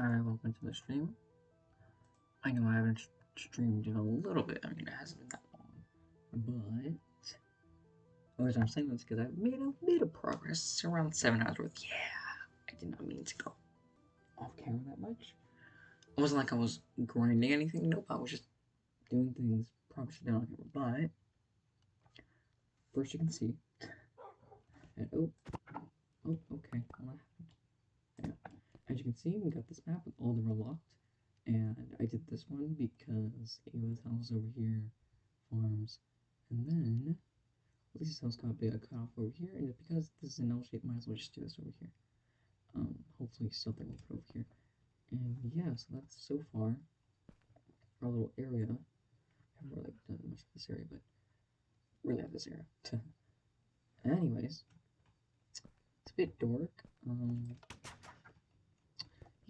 Alright, welcome to the stream. I know I haven't streamed in a little bit. I mean, it hasn't been that long. But the reason I'm saying this is because I've made a bit of progress. Around 7 hours worth. Yeah, I did not mean to go off camera that much. It wasn't like I was grinding anything. Nope, I was just doing things probably should on camera. But first, you can see. And okay. What happened? As you can see, we got this map with all the locked. And I did this one because Ava's house over here, farms, and then Lisa's house got cut off over here, and just because this is an L shape, might as well just do this over here. Hopefully something will put over here. And yeah, so that's so far our little area. I haven't really done much of this area, but really have this area. Anyways, it's a bit dark.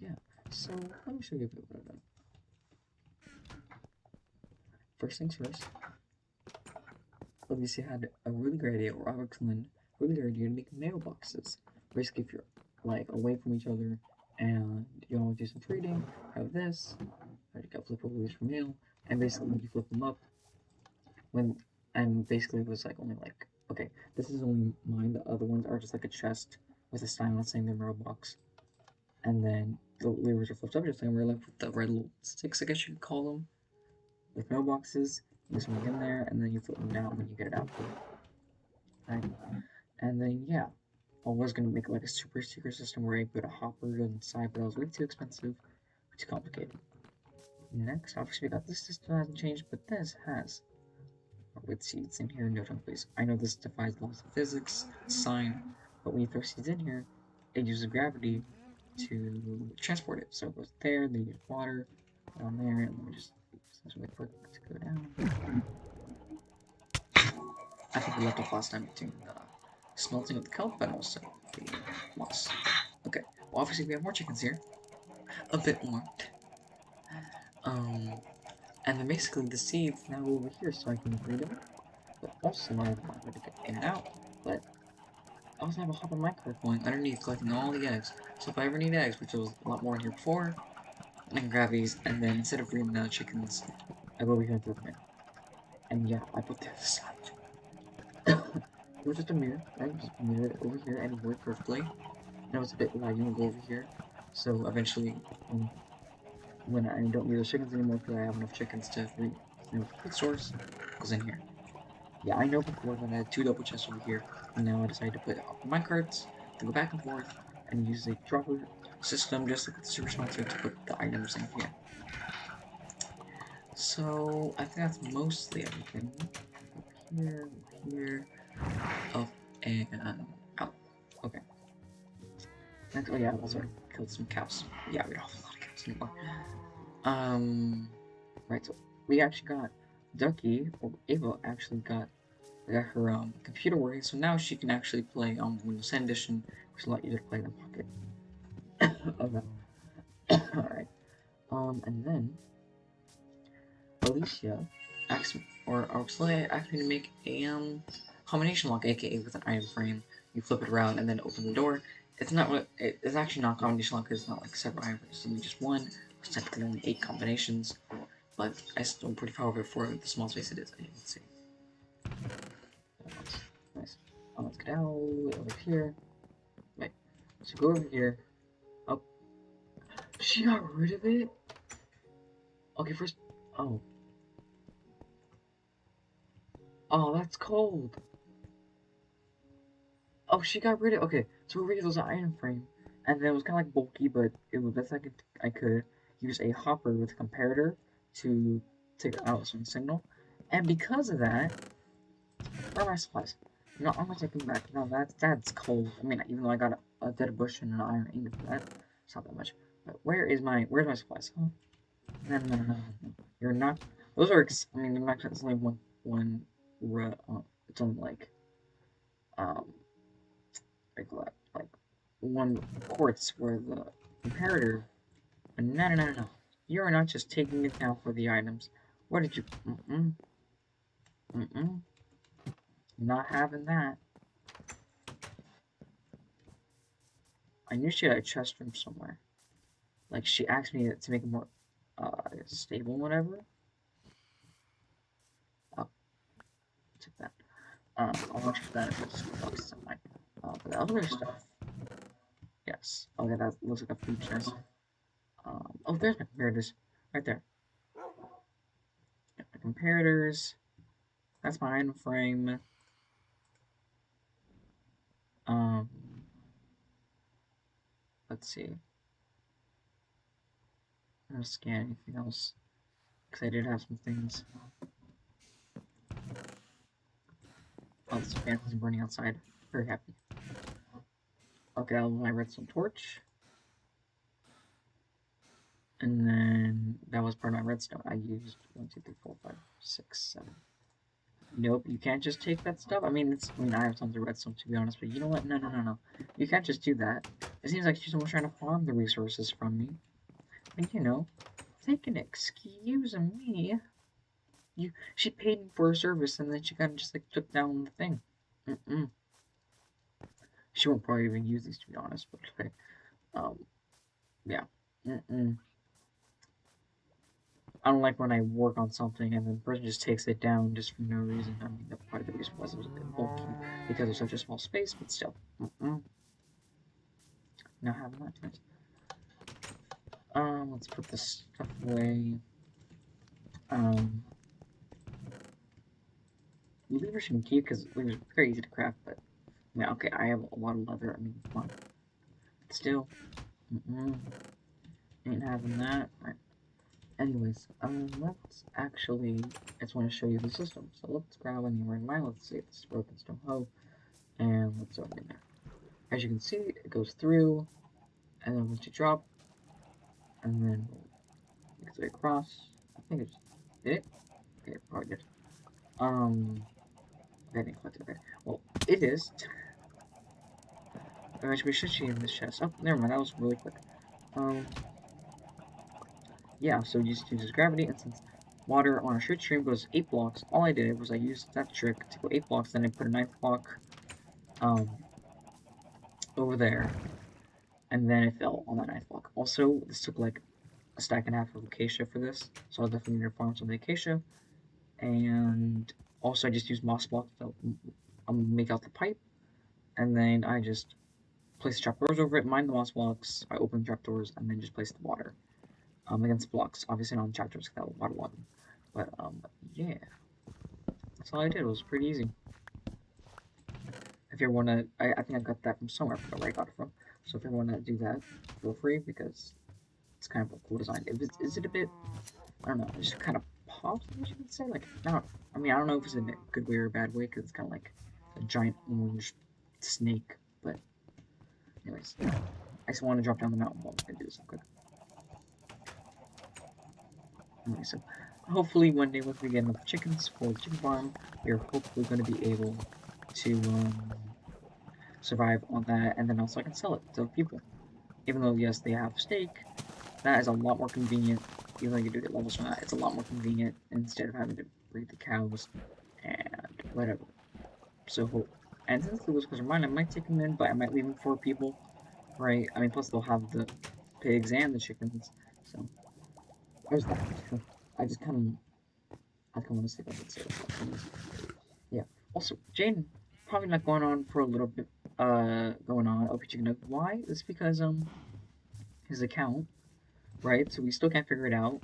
Yeah, so let me show you a bit what I've done. First things first, obviously had a really great idea, or Robert Clint, really great idea to make mailboxes. Basically, if you're like away from each other and you want to do some trading, have this, you got flip over these for mail, and basically you flip them up and basically it was like only like, okay, this is only mine, the other ones are just like a chest with a sign on saying their mailbox, and then the levers are flipped up just like in real life with the red little sticks, I guess you could call them, with mailboxes. This one in there, and then you flip them down when you get it out. Right? And then yeah, I was gonna make like a super secret system where I put a hopper inside, but that was way too expensive, too complicated. Next, obviously we got this system hasn't changed, but this has. With seeds in here, no time please. I know this defies laws of physics, sign, but when you throw seeds in here, it uses gravity to transport it. So it goes there, then you use water down there, and let me just this really quick to go down. I think we left off last time doing the smelting of the kelp and also the moss. Okay, well obviously we have more chickens here. A bit more. And then basically the seeds now go over here so I can breed them. But also I have a way to get in and out. But I also have a hopper minecart going underneath collecting all the eggs. So if I ever need eggs, which was a lot more in here before, I can grab these and then instead of breeding the chickens, I go over here and throw them in. And yeah, I put this out. It was just a mirror, right? Just mirror it over here and it worked perfectly. And it was a bit lagging to go over here. So eventually, when I don't need those chickens anymore because I have enough chickens to breed, the food source goes in here. Yeah, I know before when I had 2 double chests over here, and now I decided to put my carts to go back and forth and use a dropper system just like the super sponsor to put the items in here. So I think that's mostly everything. Up here, up and out. Okay. Next, oh yeah, I also killed some cows. Yeah, we don't have a lot of cows anymore. Right, so we actually got Ducky, or Ava actually got her computer working, so now she can actually play Windows 10 Edition, which is a lot easier to play than Pocket. Okay. Alright. And then Alicia actually asked me to make a combination lock, aka with an item frame. You flip it around and then open the door. It's not it's actually not combination lock because it's not like several items, it's only just one. It's technically only 8 combinations, but I still pretty far over for the small space it is. Let's see. Nice. Let's get out over here. Wait. So go over here. Oh. She got rid of it? Okay, first. Oh. Oh, that's cold. Oh, she got rid of. Okay, so over here there's an iron frame, and then it was kind of like bulky, but it was best I could use a hopper with a comparator to take out some signal, and because of that, where are my supplies? No, I'm gonna take them back. No, that's cold. I mean, even though I got a dead bush and an iron ingot for that, it's not that much. But where's my supplies? Huh? No. You're not. Those are. I mean, they're not. It's only one. It's only like like one quartz where the comparator. No. You are not just taking it down for the items. What did you? Not having that. I knew she had a chest from somewhere. like she asked me to make it more stable, whatever. Oh, took that. I'll watch for that if it's boxes on mine. For the other stuff, yes. Okay, that looks like a food chest. Oh, there's my comparators, right there. Got my comparators. That's my item frame. Um, let's see. I'm gonna scan anything else because I did have some things. Oh, this fan is burning outside. Very happy. Okay, I'll have my redstone torch. And then that was part of my redstone. I used 1, 2, 3, 4, 5, 6, 7. Nope, you can't just take that stuff. I mean, I have tons of redstone to be honest, but you know what? No. You can't just do that. It seems like she's almost trying to farm the resources from me. And you know, take an excuse me. She paid me for her service, and then she kind of just like took down the thing. She won't probably even use these to be honest, but okay. Yeah. I don't like when I work on something and then the person just takes it down just for no reason. I mean, that part of the reason was it was a bit bulky because it was such a small space, but still. Now having that tonight. Let's put this stuff away. Lever shouldn't keep because lever's very easy to craft, but yeah, okay, I have a lot of leather. I mean, come on. Still, ain't having that. Right. Anyways, let's actually, I just want to show you the system. So let's grab anywhere in mine. Let's see this broken stone hoe, and let's throw it in there. As you can see, it goes through, and then once you drop, and then makes its way across. I think it just did it. Okay, it probably did. I didn't collect it. Okay. Well, it is. We should see in this chest. Oh, never mind. That was really quick. Um, yeah. So you just use gravity, and since water on a straight stream goes 8 blocks, all I did was I used that trick to go 8 blocks, then I put a 9th block, over there, and then it fell on that 9th block. Also, this took like a stack and a half of acacia for this, so I'll definitely need to farm some acacia. And also, I just used moss blocks to make out the pipe, and then I just place the trapdoors over it, mine the moss blocks, I open the trapdoors, and then just place the water against blocks. Obviously, not on trapdoors because that would waterlog them. But yeah, that's all I did. It was pretty easy. If you ever want to, I think I got that from somewhere. I forgot where I got it from. So if you want to do that, feel free because it's kind of a cool design. Is it a bit? I don't know. It just kind of pops, I guess you could say. Like, not. I mean, I don't know if it's in a good way or a bad way because it's kind of like a giant orange snake. But anyways, I just want to drop down the mountain while I'm gonna do this real quick. Anyway, so hopefully one day once we get enough chickens for the chicken farm, we're hopefully going to be able to survive on that, and then also I can sell it to people. Even though yes, they have steak, that is a lot more convenient. Even though you do get levels from that, it's a lot more convenient instead of having to breed the cows and whatever. So, and since the whiskers are mine, I might take them in, but I might leave them for people, right? I mean, plus they'll have the pigs and the chickens, so there's that. I just kind of want to see if I can say this. Yeah. Also, Jane probably not going on for a little bit. Going on. Okay, you know why? It's because his account, right? So we still can't figure it out.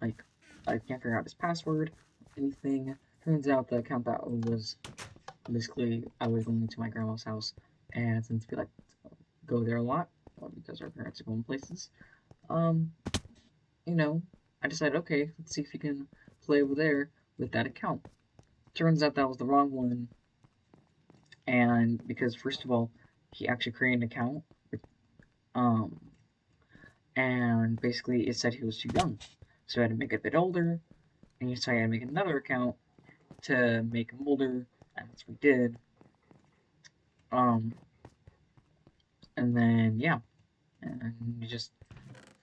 Like, I can't figure out his password, anything. Turns out the account that was basically I was going to my grandma's house, and since we like go there a lot, well, because our parents are going places, um, you know, I decided okay, let's see if you can play over there with that account. Turns out that was the wrong one, and because first of all, he actually created an account, um, and basically it said he was too young, so I had to make it a bit older, and so I had to make another account to make him older, and that's what we did. And then yeah, and you just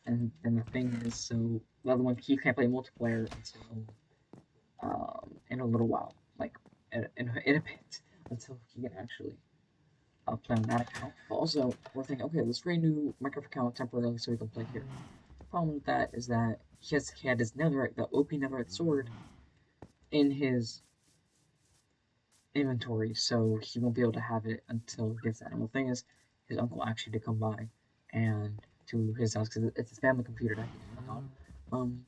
and the thing is, so the other one he can't play multiplayer until in a little while, like in a bit until he can actually play on that account. But also, we're thinking, okay, let's create a new Minecraft account temporarily so we can play here. The problem with that is that he had his netherite, the OP netherite sword, in his inventory, so he won't be able to have it until he gets that. And the thing is, his uncle actually did come by and to his house because it's his family computer that he's working on.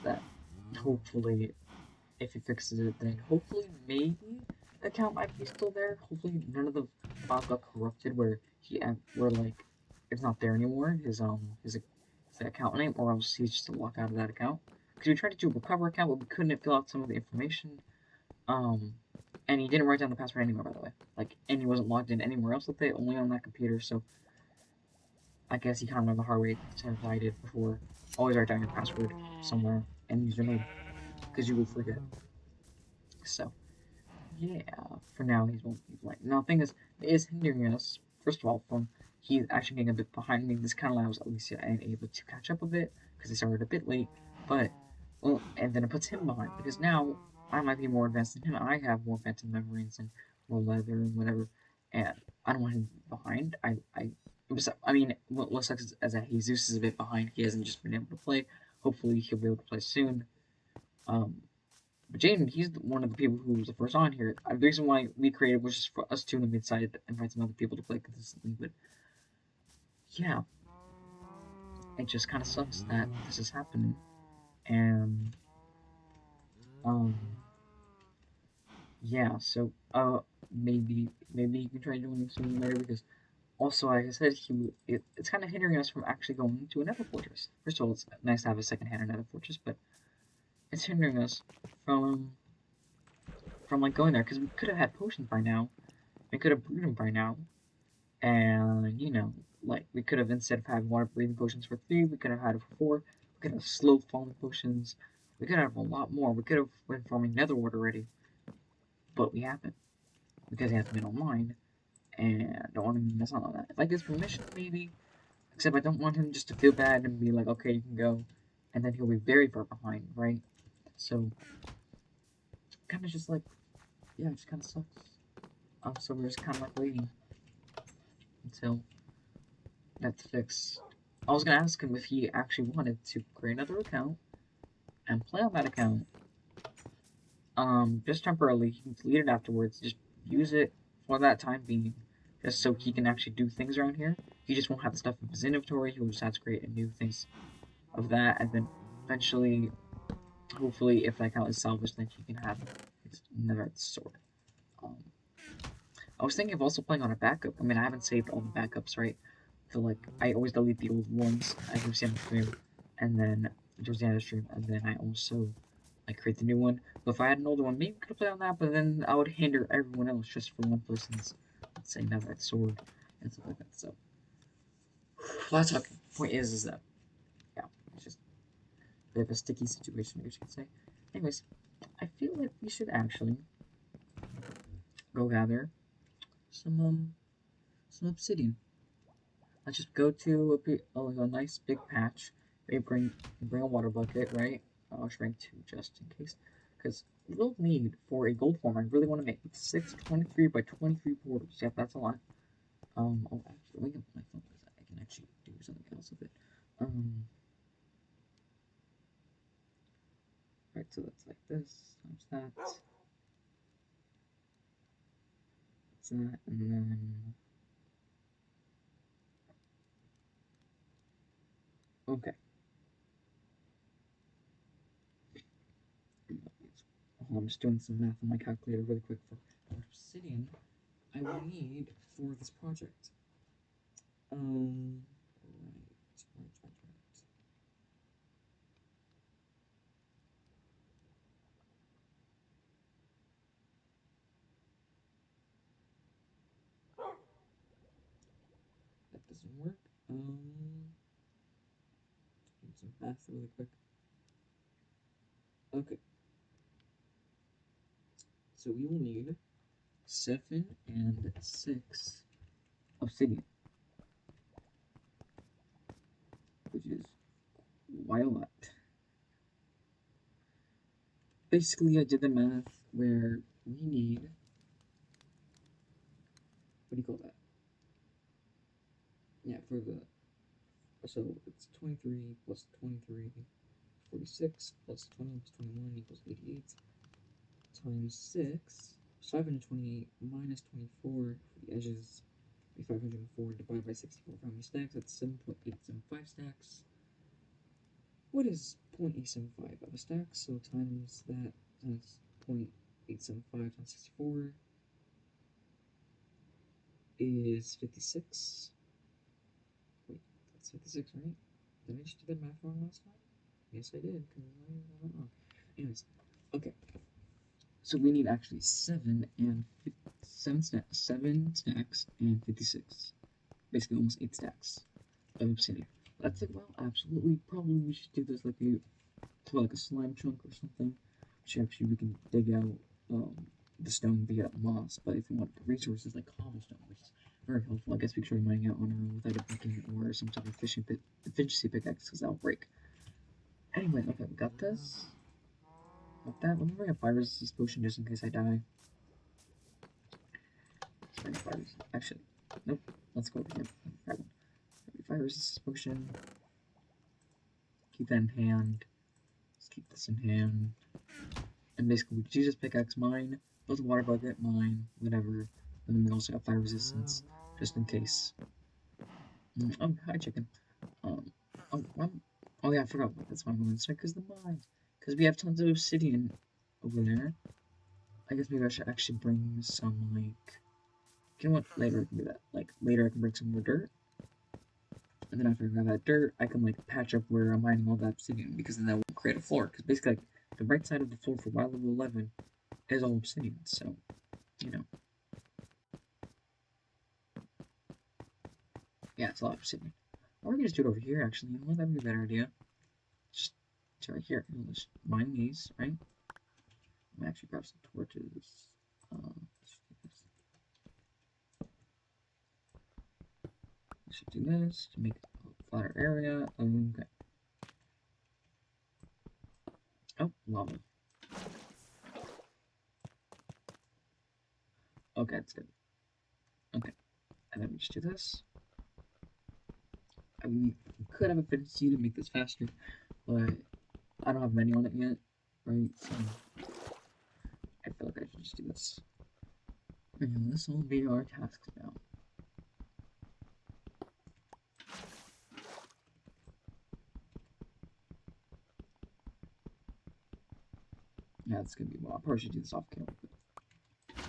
That hopefully, if he fixes it, then hopefully maybe the account might be still there. Hopefully none of the files got corrupted where like it's not there anymore. His account name, or else he's just locked out of that account. Because we tried to do a recover account, but we couldn't fill out some of the information. And he didn't write down the password anywhere, by the way. Like, and he wasn't logged in anywhere else with it, only on that computer. So I guess he kind of learned the hard way, as I did before. Always write down your password somewhere and username, because you will forget. So yeah, for now he's won't be like. Now, the thing is hindering us. First of all, from he's actually getting a bit behind me. This kind of allows Alicia and Ava to catch up a bit because they started a bit late. But well, and then it puts him behind because now I might be more advanced than him. I have more phantom memories and more leather and whatever, and I don't want him behind. I mean, what looks like as a Jesus is a bit behind. He hasn't just been able to play. Hopefully, he'll be able to play soon. Um, but Jaden, he's one of the people who was the first on here. The reason why we created was just for us two, and then we decided to invite some other people to play consistently. But yeah, it just kind of sucks that this is happening. And um, yeah. So maybe you can try doing it sooner or later because also, like I said, it's kind of hindering us from actually going to another fortress. First of all, it's nice to have a second-hand another fortress, but it's hindering us from like going there because we could have had potions by now. We could have brewed them by now. And, like, we could have, instead of having water breathing potions for 3, we could have had it for 4. We could have slow falling potions. We could have a lot more. We could have been farming netherwort already. But we haven't. Because he hasn't been online. And I don't want him to miss out on that. If I get permission, maybe. Except I don't want him just to feel bad and be like, okay, you can go. And then he'll be very far behind, right? So, kind of just like, yeah, it just kind of sucks. So we're just kind of like waiting until that's fixed. I was gonna ask him if he actually wanted to create another account and play on that account. Just temporarily. He can delete it afterwards. Just use it for that time being, just so he can actually do things around here. He just won't have the stuff in his inventory. He'll just have to create new things of that, and then eventually, hopefully, if that account is salvaged, then he can have his netherite sword. Um, I was thinking of also playing on a backup. I mean, I haven't saved all the backups, right? So like, I always delete the old ones as you see on the stream, and then towards the end of the stream, and then I also like create the new one. But if I had an older one, maybe we could play on that, but then I would hinder everyone else just for one person's, let's say, netherite sword and stuff like that. So, lots of talking. Point is that yeah, it's just a bit of a sticky situation, I guess you could say. Anyways, I feel like we should actually go gather some obsidian. Let's just go to a nice big patch. Maybe bring a water bucket, right? I'll shrink 2 just in case, because we'll need for a gold farm. I really want to make 6 23 by 23 portals. Yep, that's a lot. Oh, actually, wait up, my phone is I can actually do something else with it. Right, so that's like this times that. That's that, and then okay. I'm just doing some math on my calculator really quick for obsidian I will need for this project. Right. That doesn't work. Do some math really quick. Okay. So we will need 7 and 6 obsidian, which is quite a lot. Basically, I did the math where we need, what do you call that? yeah, for the, so it's 23 plus 23, 46 plus 20 plus 21 equals 88 times 6. So 528 minus 24 for the edges be 504 divided by 64 for how many stacks? That's 7.875 stacks. What is 0.875 of a stack? So times that times 0.875 times 64 is 56. Wait, that's 56, right? Did I just do that math wrong last time? Yes, I did, because I don't know. Anyways, okay. So we need actually 7 stacks and 56. Basically almost 8 stacks of obsidian. That's it. Well, absolutely. Probably we should do this like a slime chunk or something. Which actually we can dig out the stone via moss. But if we want resources like cobblestone, which is very helpful, I guess we should try mining out on our own without a beacon or some type of efficiency pickaxe because that'll break. Anyway, okay, we got this. With that, let me bring a fire resistance potion just in case I die. Let's bring a fire resistance. Actually, nope. Let's go over here. Grab one. Fire resistance potion. Keep that in hand. Let's keep this in hand. And basically, we could use this pickaxe, mine, build a water bucket, mine, whatever. And then we also got fire resistance, just in case. Oh, hi, chicken. Oh, oh yeah, I forgot about this one. I'm going to start because the mines. Because we have tons of obsidian over there. I guess maybe I should actually bring some, like, you know what? Later I can do that. Like, later I can bring some more dirt. And then after I grab that dirt, I can, like, patch up where I'm mining all that obsidian. Because then that won't create a floor. Because basically, like, the right side of the floor for level 11 is all obsidian. So, you know. Yeah, it's a lot of obsidian. Or we can just do it over here, actually. You know what? That'd be a better idea. Just right here. We'll just mine these, right? I'm actually grab some torches. We should do this to make a flatter area. Okay. Oh, lava. Okay, that's good. Okay, and then we just do this. I mean, we could have a efficiency to make this faster, but I don't have many on it yet, right? So I feel like I should just do this. And this will be our tasks now. Yeah, it's gonna be well. I probably should do this off camera, but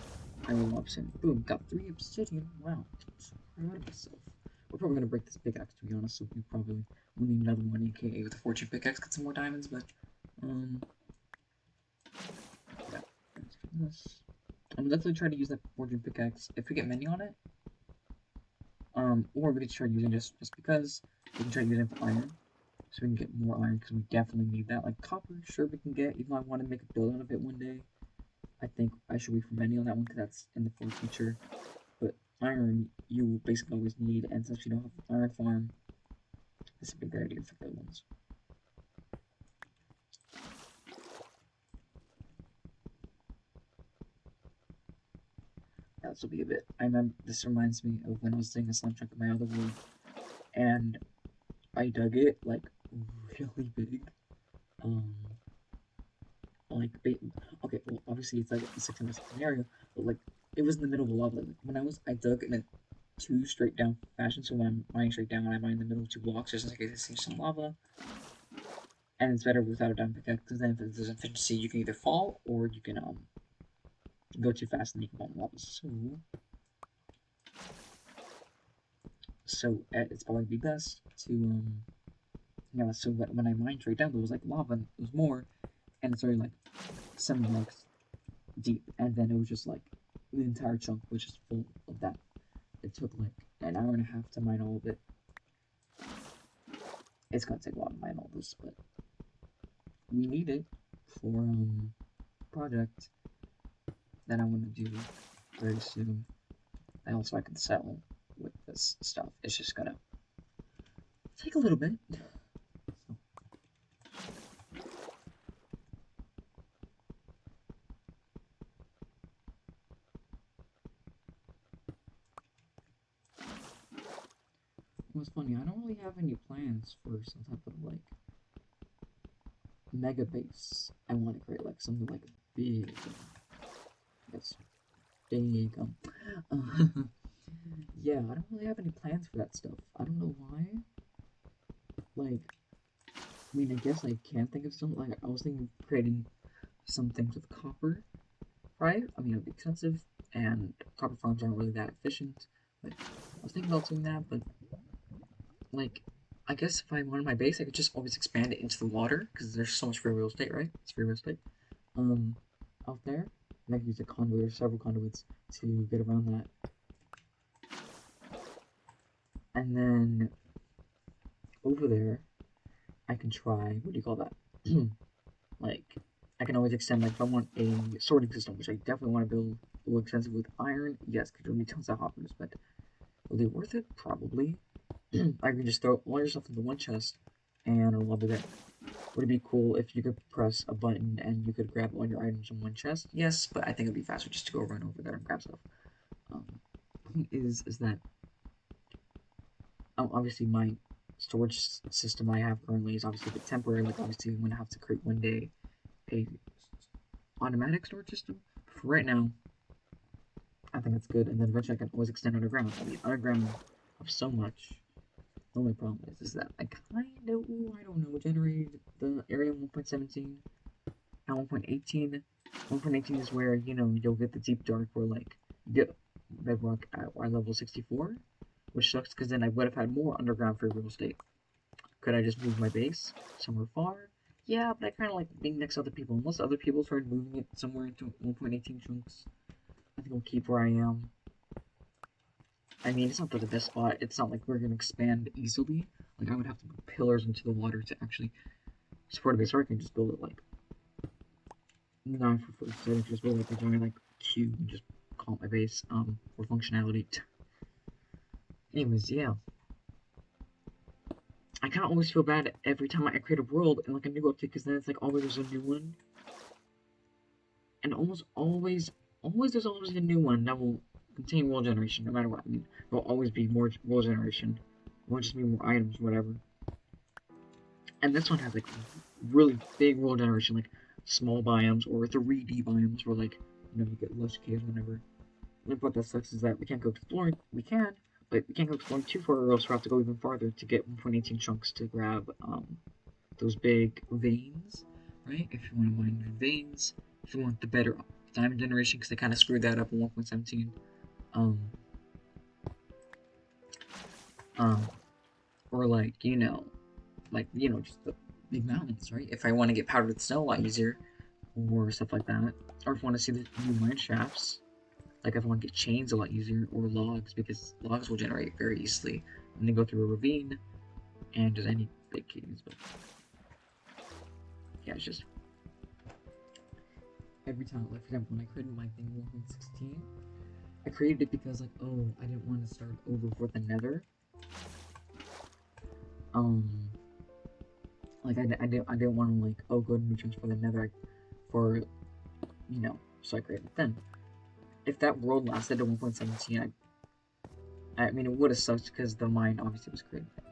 I will obsidian. Boom, got 3 obsidian. Wow, so proud of myself. We're probably gonna break this pickaxe to be honest, so we probably will need another one, aka with the fortune pickaxe, get some more diamonds, but yeah, let's do this. I'm definitely trying to use that fortune pickaxe if we get many on it. Or we could try using just because we can try using it for iron, so we can get more iron because we definitely need that. Like copper, sure we can get. Even though I want to make a build out of it one day, I think I should wait for many on that one because that's in the far future. But iron, you basically always need, and since you don't have an iron farm, this would be a good idea for the other ones. Yeah, this will be a bit. I remember this reminds me of when I was doing a slime chunk in my other world, and I dug it like really big. Like okay, well obviously it's like a 600 scenario, but like it was in the middle of a lava. Like, when I dug in a 2 straight down fashion, so when I'm mining straight down, I mine in the middle of 2 blocks just in case I see some lava. And it's better without a diamond pickaxe because then if there's an efficiency, you can either fall or you can go too fast and you can fall in lava. So it's probably be best to yeah. So when I mined straight down, there was like lava, and there was more, and it's already like 7 blocks deep, and then it was just like the entire chunk was just full of that. It took like an hour and a half to mine all of it. It's gonna take a while to mine all this, but we need it for project that I want to do very soon. And also I can sell with this stuff. It's just gonna take a little bit. So. it's funny, I don't really have any plans for some type of like mega base. I want to create like something like big. That's big. Yeah, I don't really have any plans for that stuff. I don't know why. Like, I mean, I guess I can think of something. Like, I was thinking of creating some things with copper, right? I mean, it'd be expensive, and copper farms aren't really that efficient. But I was thinking about doing that, but like, I guess if I wanted my base, I could just always expand it into the water because there's so much free real estate, right? It's free real estate. Um, out there, and I could use a conduit or several conduits to get around that, and then over there, I can try. What do you call that? Like, I can always extend. Like, if I want a sorting system, which I definitely want to build a little expensive with iron, yes, because you'll need tons of hoppers. But will they worth it? Probably. I can just throw all your stuff into one chest, and it'll all be there. Would it be cool if you could press a button and you could grab all your items in one chest? Yes, but I think it'd be faster just to go run over there and grab stuff. Um, point is that obviously my storage system I have currently is obviously a bit temporary. Like obviously I'm gonna have to create one day a automatic storage system. But for right now, I think it's good, and then eventually I can always extend underground. I mean, underground have so much. The only problem is that I kind of, I don't know, generated the area 1.17 and 1.18. 1.18 is where, you know, you'll get the deep dark where, like, you get bedrock at level 64, which sucks because then I would have had more underground free real estate. Could I just move my base somewhere far? Yeah, but I kind of like being next to other people. Unless other people started moving it somewhere into 1.18 chunks, I think I'll keep where I am. I mean, it's not the best spot. It's not like we're gonna expand easily. Like I would have to put pillars into the water to actually support a base, or I can just build it like 9 for 47. Just build like a giant like cube and just call it my base. For functionality. Anyways, yeah. I kind of always feel bad every time I create a world and like a new update because then it's like always there's a new one, and always there's always a new one that will contain world generation no matter what. I mean, there will always be more world generation. It won't just be more items, whatever. And this one has like really big world generation, like small biomes or 3D biomes where like you know you get lush caves whenever. And what that sucks is that we can't go exploring. We can, but we can't go exploring too far, or else we have to go even farther to get 1.18 chunks to grab those big veins, right? If you want to mine veins, if you want the better diamond generation, because they kind of screwed that up in 1.17. Um, um, or like just the big mountains, right? If I want to get powdered snow a lot easier, or stuff like that, or if I want to see the new mine shafts, like if I want to get chains a lot easier, or logs, because logs will generate very easily, and then go through a ravine, and just any big caves, but yeah, it's just every time, like for example, when I created my thing in 1.16, I created it because like, oh, I didn't want to start over for the nether. Like I didn't want to like, oh, go to nutrients for the nether, for, so I created it then. If that world lasted to 1.17, I mean, it would have sucked because the mine obviously was created at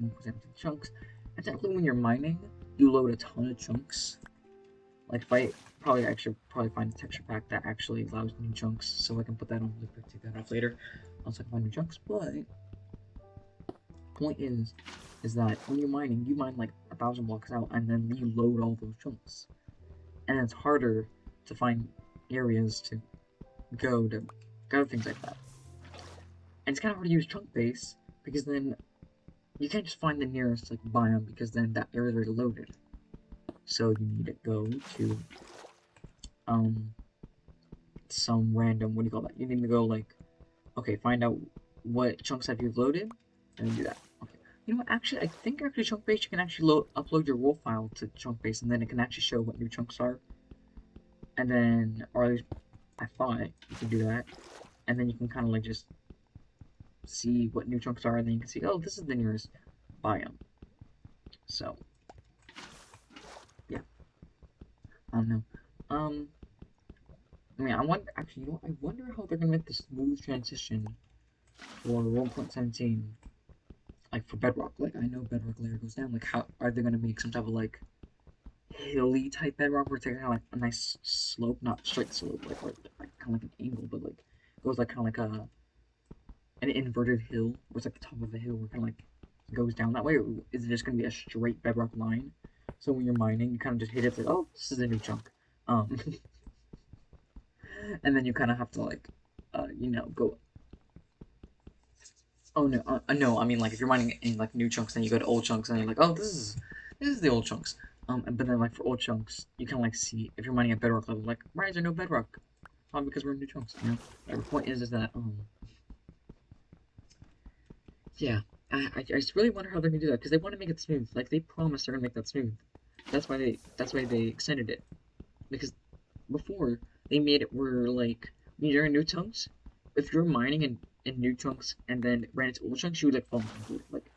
1.17 chunks. And technically, when you're mining, you load a ton of chunks. Like if I probably find a texture pack that actually allows new chunks, so I can put that on Blueprint, take that off later, once I can find new chunks. But point is that when you're mining, you mine like 1,000 blocks out, and then you load all those chunks, and it's harder to find areas to go things like that. And it's kind of hard to use chunk base because then you can't just find the nearest like biome because then that area is already loaded. So you need to go to some random, what do you call that? You need to go like, okay, find out what chunks have you loaded, and then do that. Okay. You know what? Actually, I think after chunk base, you can actually upload your roll file to chunk base, and then it can actually show what new chunks are. And then, or at least I thought you could do that, and then you can kind of like just see what new chunks are, and then you can see, oh, this is the nearest biome. So, yeah, I don't know. I mean, I wonder, actually, you know what? I wonder how they're gonna make the smooth transition for 1.17 like for bedrock, like I know bedrock layer goes down. Like how are they gonna make some type of like hilly type bedrock where it's like, kind of like a nice slope, not straight slope, like kind of like an angle, but like goes like kind of like an inverted hill, where it's like the top of a hill, where kind of like goes down that way, or is it just gonna be a straight bedrock line? So when you're mining, you kind of just hit it, it's like, oh, this is a new chunk, and then you kind of have to like, go. Oh no, no, I mean like if you're mining in like new chunks, then you go to old chunks, and you're like, oh, this is the old chunks. But then like for old chunks, you kind of like see if you're mining at bedrock level, like why is there no bedrock? Probably because we're in new chunks. You know. The point is that yeah, I just really wonder how they're gonna do that because they want to make it smooth. Like they promised they're gonna make that smooth. That's why they extended it because before they made it where like when you're in new chunks, if you're mining in new chunks and then ran into old chunks, you would like fall into it. Like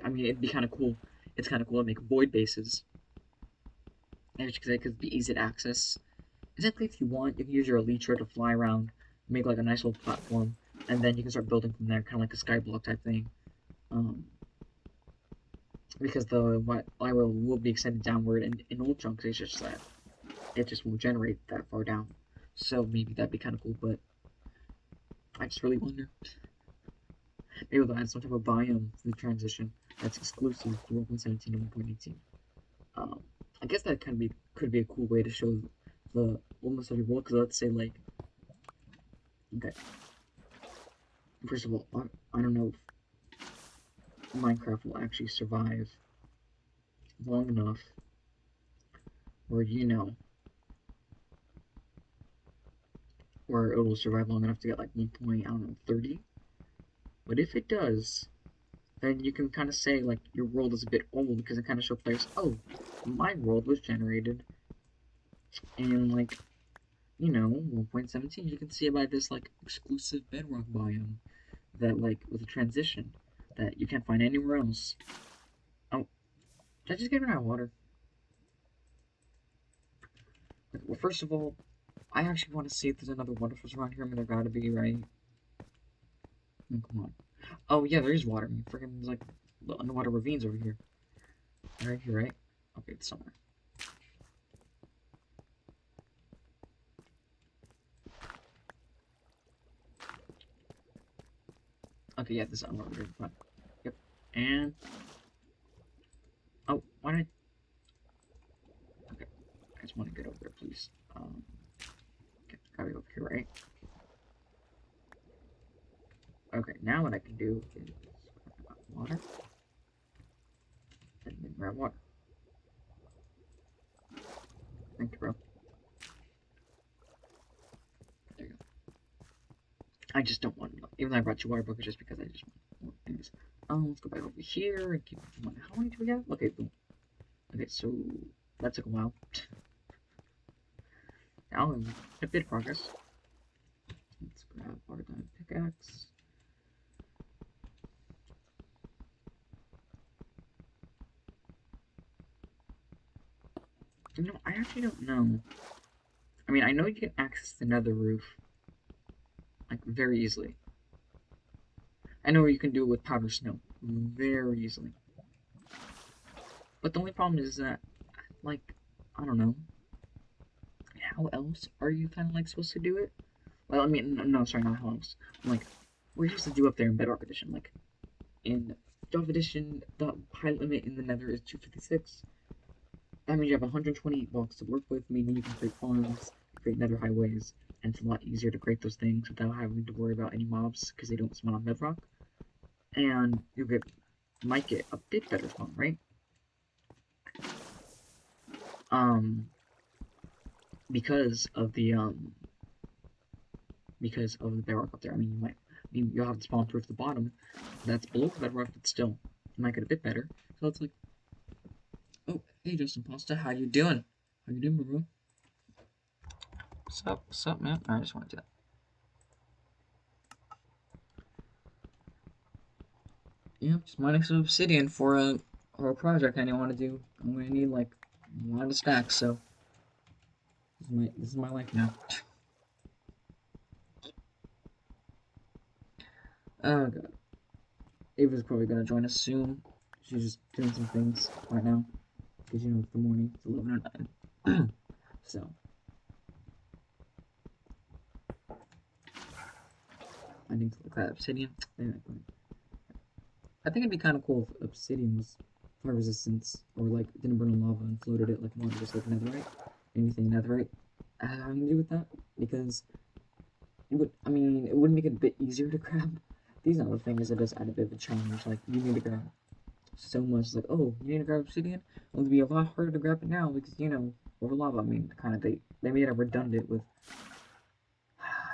I mean, it'd be kind of cool. It's kind of cool to make void bases, and because it could be easy to access. Exactly, if you want, you can use your elytra to fly around, make like a nice little platform, and then you can start building from there, kind of like a skyblock type thing. Um, because the flywheel will be extended downward, and in old chunks, it's just that it just won't generate that far down. So maybe that'd be kind of cool, but I just really wonder. Maybe they'll add some type of biome to the transition that's exclusive to 1.17 and 1.18. Um, I guess that could be a cool way to show the almost every world. Because let's say like, okay, first of all, I don't know if Minecraft will actually survive long enough where where it will survive long enough to get like 1 point, I don't know, 30. But if it does, then you can kind of say like your world is a bit old because it kind of shows players, oh, my world was generated in like 1.17. You can see it by this like exclusive bedrock biome that like with a transition that you can't find anywhere else. Oh, did I just get rid of water? Well, first of all, I actually want to see if there's another waterfalls around here. I mean, there gotta be, right? Oh, come on. Oh yeah, there is water. I mean, freaking there's like the underwater ravines over here. Right here, right? Okay, it's somewhere. Okay, yeah, this is underwater ravine. Yep. And oh, why did okay, I just want to get over there, please. Okay, gotta be over here, right? Okay, now what I can do is grab water and then grab water. Thank you, bro. There you go. I just don't want, even though I brought you water bucket just because I just want things. Let's go back over here and keep on. How many do we have? Okay, boom. Okay, so that took a while. Now a bit of progress. Let's grab our diamond pickaxe. I actually don't know. I mean, I know you can access the nether roof, like, very easily. I know you can do it with powder snow, very easily. But the only problem is that, like, I don't know. How else are you kind of, like, supposed to do it? Well, I mean, no, sorry, not how else. Like, what are you supposed to do up there in Bedrock Edition? Like, in Delve Edition, the height limit in the nether is 256. That means you have 128 blocks to work with, meaning you can create farms, create nether highways, and it's a lot easier to create those things without having to worry about any mobs because they don't spawn on bedrock. And might get a bit better spawn, right? Um, because of the bedrock up there. I mean, you'll have the spawn proof at the bottom that's below the bedrock, but still, you might get a bit better. So it's like, oh, hey, Justin Pasta, how you doing? How you doing, bro? What's up, man? I just want to do that. Yeah, just mining some obsidian for a project I want to do. I'm gonna need like a lot of stacks, so this is my life now. Oh god. Ava's probably gonna join us soon. She's just doing some things right now because it's the morning. It's 11:09. So I need to look at obsidian. I think it'd be kind of cool if obsidian was fire resistance or like didn't burn in lava and floated it like water, just like netherite. Anything netherite having to do with that because it would. I mean, it would make it a bit easier to grab. These other things it does add a bit of a challenge. Like you need to grab so much. Like oh, you need to grab obsidian. It would be a lot harder to grab it now because over lava. I mean, kind of they made it redundant with.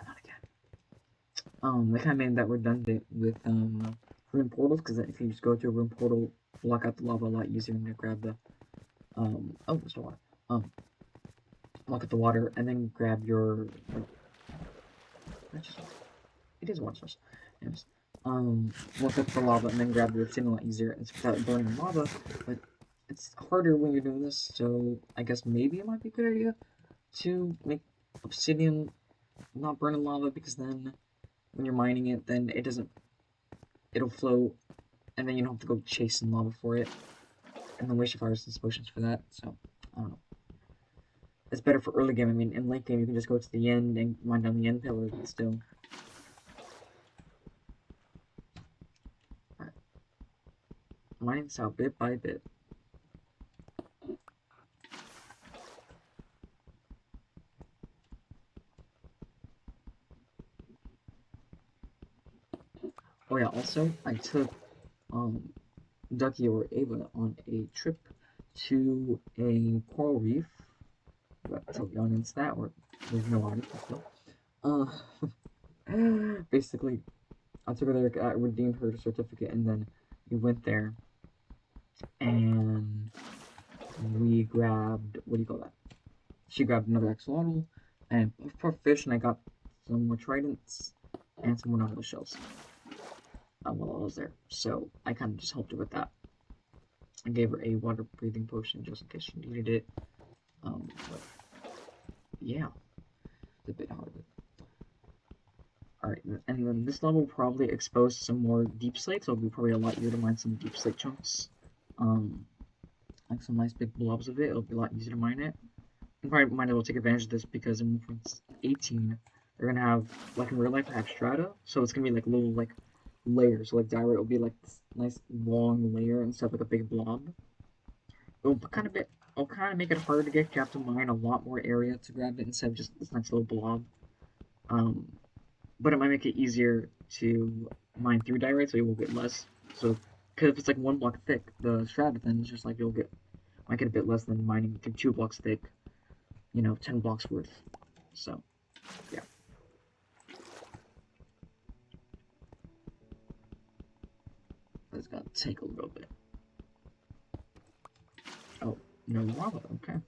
Not again. They kind of made that redundant with rune portals because if you just go to a rune portal, block out the lava a lot easier than to grab the oh, there's the water. Block out the water and then grab your. Just, it is a water source. Yes. Block up the lava and then grab your obsidian a lot easier. It's without burning lava, but it's harder when you're doing this. So I guess maybe it might be a good idea to make obsidian not burn in lava because then when you're mining it, then it'll float, and then you don't have to go chasing lava for it, and then waste your fire resistance potions for that. So I don't know. It's better for early game. I mean, in late game you can just go to the end and mine down the end pillars, but still. Alright. Mining this out bit by bit. Oh yeah, also I took Ducky or Ava on a trip to a coral reef. But tell the audience that, or there's no audience still. Basically, I took her there, I redeemed her certificate, and then we went there, and we grabbed, what do you call that? She grabbed another axolotl, and for fish, and I got some more tridents, and some more nautilus shells while I was there. So I kind of just helped her with that. I gave her a water breathing potion just in case she needed it. But yeah, it's a bit hard. Alright, and then this level will probably expose some more deep slate, so it'll be probably a lot easier to mine some deep slate chunks. Like some nice big blobs of it, it'll be a lot easier to mine it. You probably might as well take advantage of this because in 1.18, they're gonna have, like in real life, have strata, so it's gonna be like little, like, layers. So, like, diorite will be like this nice long layer instead of like a big blob. It'll kind of make it harder to get. You have to mine a lot more area to grab it instead of just this nice little blob. Um, but it might make it easier to mine through diorite, so you will get less. So, because if it's like 1 block thick, the strata, then it's just like might get a bit less than mining through 2 blocks thick. 10 blocks worth. So, yeah. It's gonna take a little bit. Oh, no lava. Okay.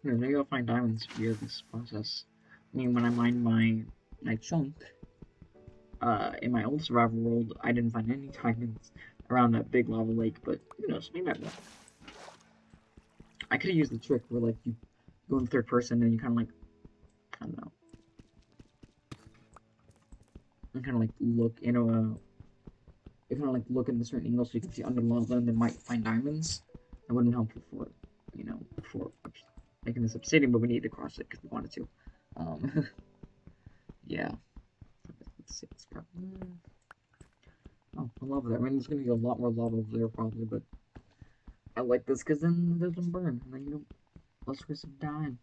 Maybe I'll find diamonds via this process. I mean, when I mined my chunk, in my old survival world, I didn't find any diamonds around that big lava lake, but who knows, maybe I will. I could have used the trick where, like, you go in third person and you kind of, like, I don't know, you kind of, like, look in a, you kind of, like, look in a certain angle so you can see under lava and then might find diamonds. That wouldn't help for making this obsidian, but we needed to cross it because we wanted to. Yeah. Let's see, it's probably... Oh, I love that. I mean, there's gonna be a lot more lava over there probably, but I like this because then it doesn't burn, and then you don't less risk of dying.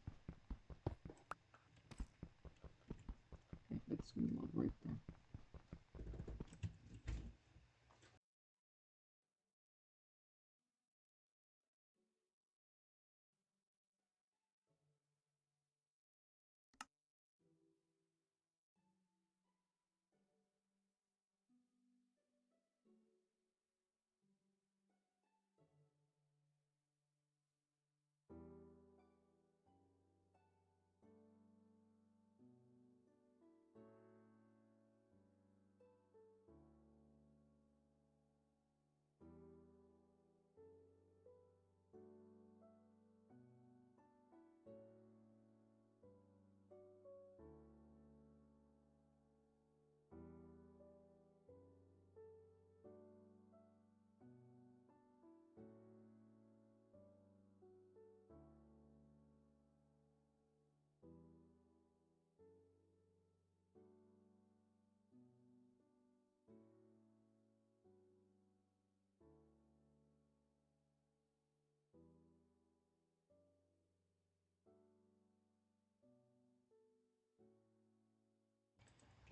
Okay, that's gonna be lava right there.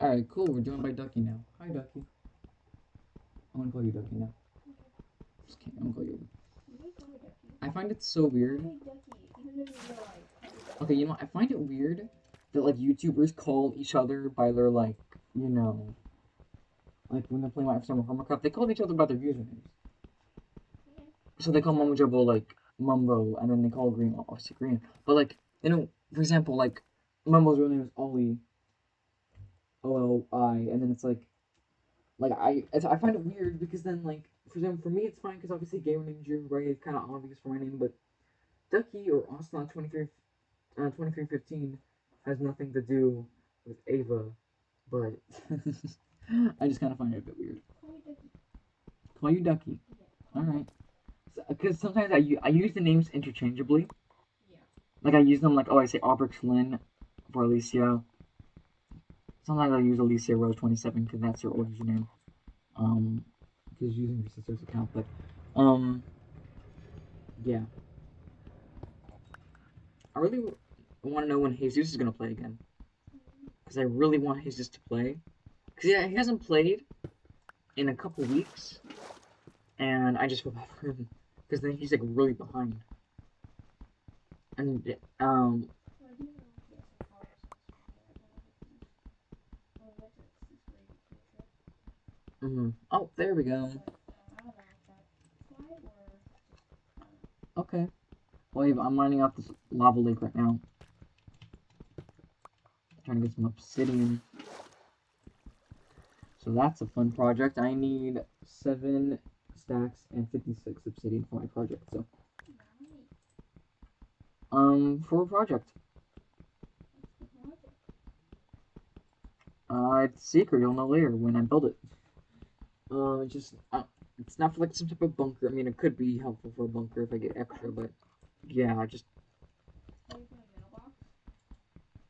Alright, cool. We're joined by Ducky now. Hi, Ducky. I'm gonna call you Ducky now. Just kidding. I'm gonna call you. I find it so weird. Okay, you know, I find it weird that like YouTubers call each other by their like, you know, like when they're playing Minecraft or Minecraft, they call each other by their usernames. So they call Mumbo Jumbo like Mumbo, and then they call Green obviously Green. But like, you know, for example, like Mumbo's real name is Ollie, OLI, and then it's like I find it weird because then like for example for me it's fine because obviously gamer name June right is kind of obvious for my name, but Ducky or Ocelot 2315 has nothing to do with Ava, but I just kind of find it a bit weird. Call you Ducky. All right. Because sometimes I use the names interchangeably. Like I use them like I say Aubrix Lynn for Alicia. Sometimes I use Alicia Rose 27 because that's her old username. Because using your sister's account, but yeah. I really want to know when Jesus is gonna play again. Because I really want Jesus to play. Because yeah, he hasn't played in a couple weeks, and I just feel bad for him because then he's like really behind. And oh, there we go. Okay. Well, I'm mining out this lava lake right now. Trying to get some obsidian. So that's a fun project. I need 7 stacks and 56 obsidian for my project. So, for a project. It's secret. You'll know later when I build it. It's not for like some type of bunker. I mean, it could be helpful for a bunker if I get extra, but yeah, just.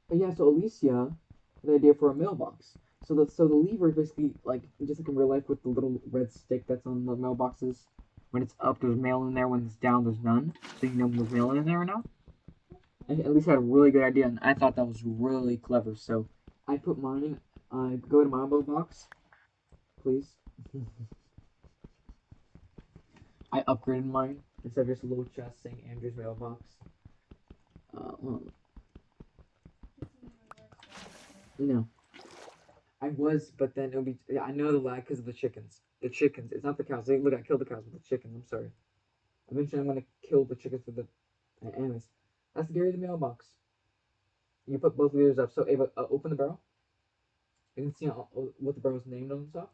But yeah, so Alicia, the idea for a mailbox. So the lever is basically like just like in real life with the little red stick that's on the mailboxes. When it's up, there's mail in there. When it's down, there's none. So you know when there's mail in there or not. And at least had a really good idea, and I thought that was really clever. So I put mine. Go to my mailbox, please. I upgraded mine instead of just a little chest saying Andrew's mailbox. Well, no. I was, but then it'll be. Yeah, I know the lag because of the chickens. The chickens. It's not the cows. Look, I killed the cows with the chickens. I'm sorry. Eventually, I'm gonna kill the chickens with the. Anyways, that's Gary the mailbox. You put both leaders up. So Ava, open the barrel. You can see what the barrel's named on the top.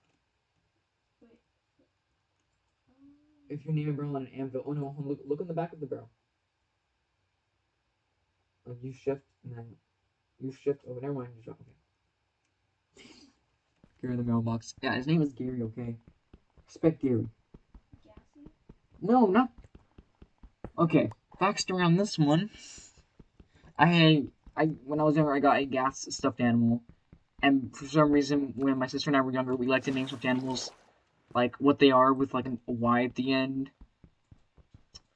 If you name a barrel on an anvil, oh no, look on the back of the barrel. Like you shift and then you shift. Oh, never mind. You okay. Gary the mailbox. Yeah, his name is Gary. Okay. Respect Gary. No, not. Okay. Backstory on this one. I when I was younger, I got a gas stuffed animal, and for some reason, when my sister and I were younger, we liked to name stuffed animals like what they are with like a Y at the end.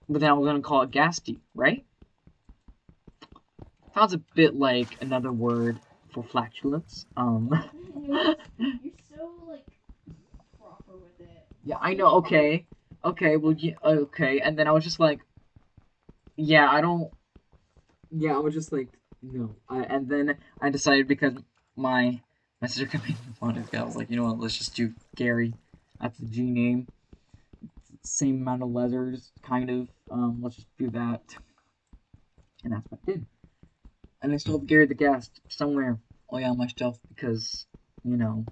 But then I was gonna call it Gasty, right? Sounds a bit like another word for flatulence. You're so like proper with it. Yeah, I know. Okay, okay. Well, yeah, okay. And then I was just like, yeah, I don't. Yeah, I was just like, no. And then I decided because my sister kept making fun of it. I was like, you know what? Let's just do Gary. That's the G name. Same amount of letters, kind of. Let's just do that. And that's what I did. And I still have Gary the Ghast somewhere. Oh yeah, on my shelf because you know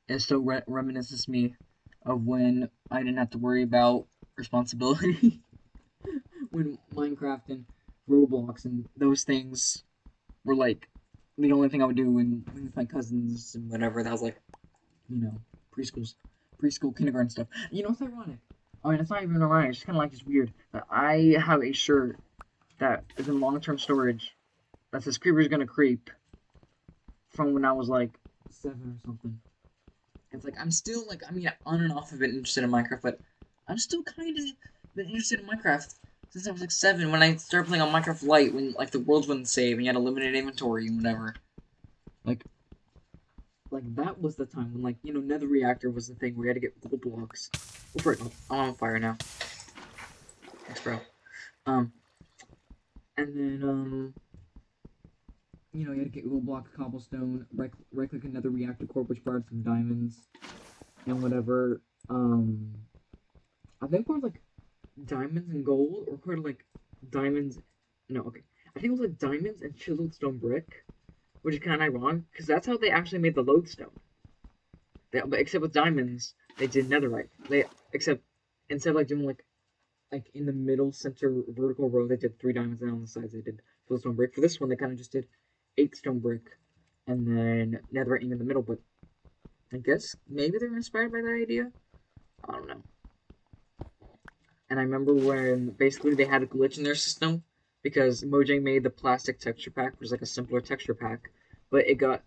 it still reminisces me of when I didn't have to worry about responsibility when Minecraft and Roblox and those things were like the only thing I would do when with my cousins and whatever. That was like, you know, preschool, kindergarten stuff. You know, it's ironic. I mean, it's not even ironic. It's kind of like just weird that I have a shirt that is in long-term storage that says "Creeper's gonna creep" from when I was like 7 or something. It's like I'm still like I mean on and off have been interested in Minecraft, but I'm still kind of been interested in Minecraft since I was like 7 when I started playing on Minecraft Lite when like the worlds wouldn't save and you had a limited inventory and whatever. Like that was the time when, like, you know, nether reactor was the thing where you had to get gold blocks. Oh, frick, I'm on fire now. Thanks, bro. And then, you know, you had to get gold block, cobblestone, right-click another reactor core, which brought some diamonds, and whatever. I think it was, like, diamonds and gold, or part of, like, diamonds, no, okay. I think it was, like, diamonds and chiseled stone brick, which is kind of ironic, because that's how they actually made the lodestone. But except with diamonds, they did netherite. Except, instead of, like, doing, like in the middle center vertical row, they did 3 diamonds, and on the sides they did full stone brick. For this one, they kind of just did 8 stone brick, and then netherite in the middle, but I guess maybe they were inspired by that idea? I don't know. And I remember when basically they had a glitch in their system, because Mojang made the plastic texture pack, which was like a simpler texture pack, but it got,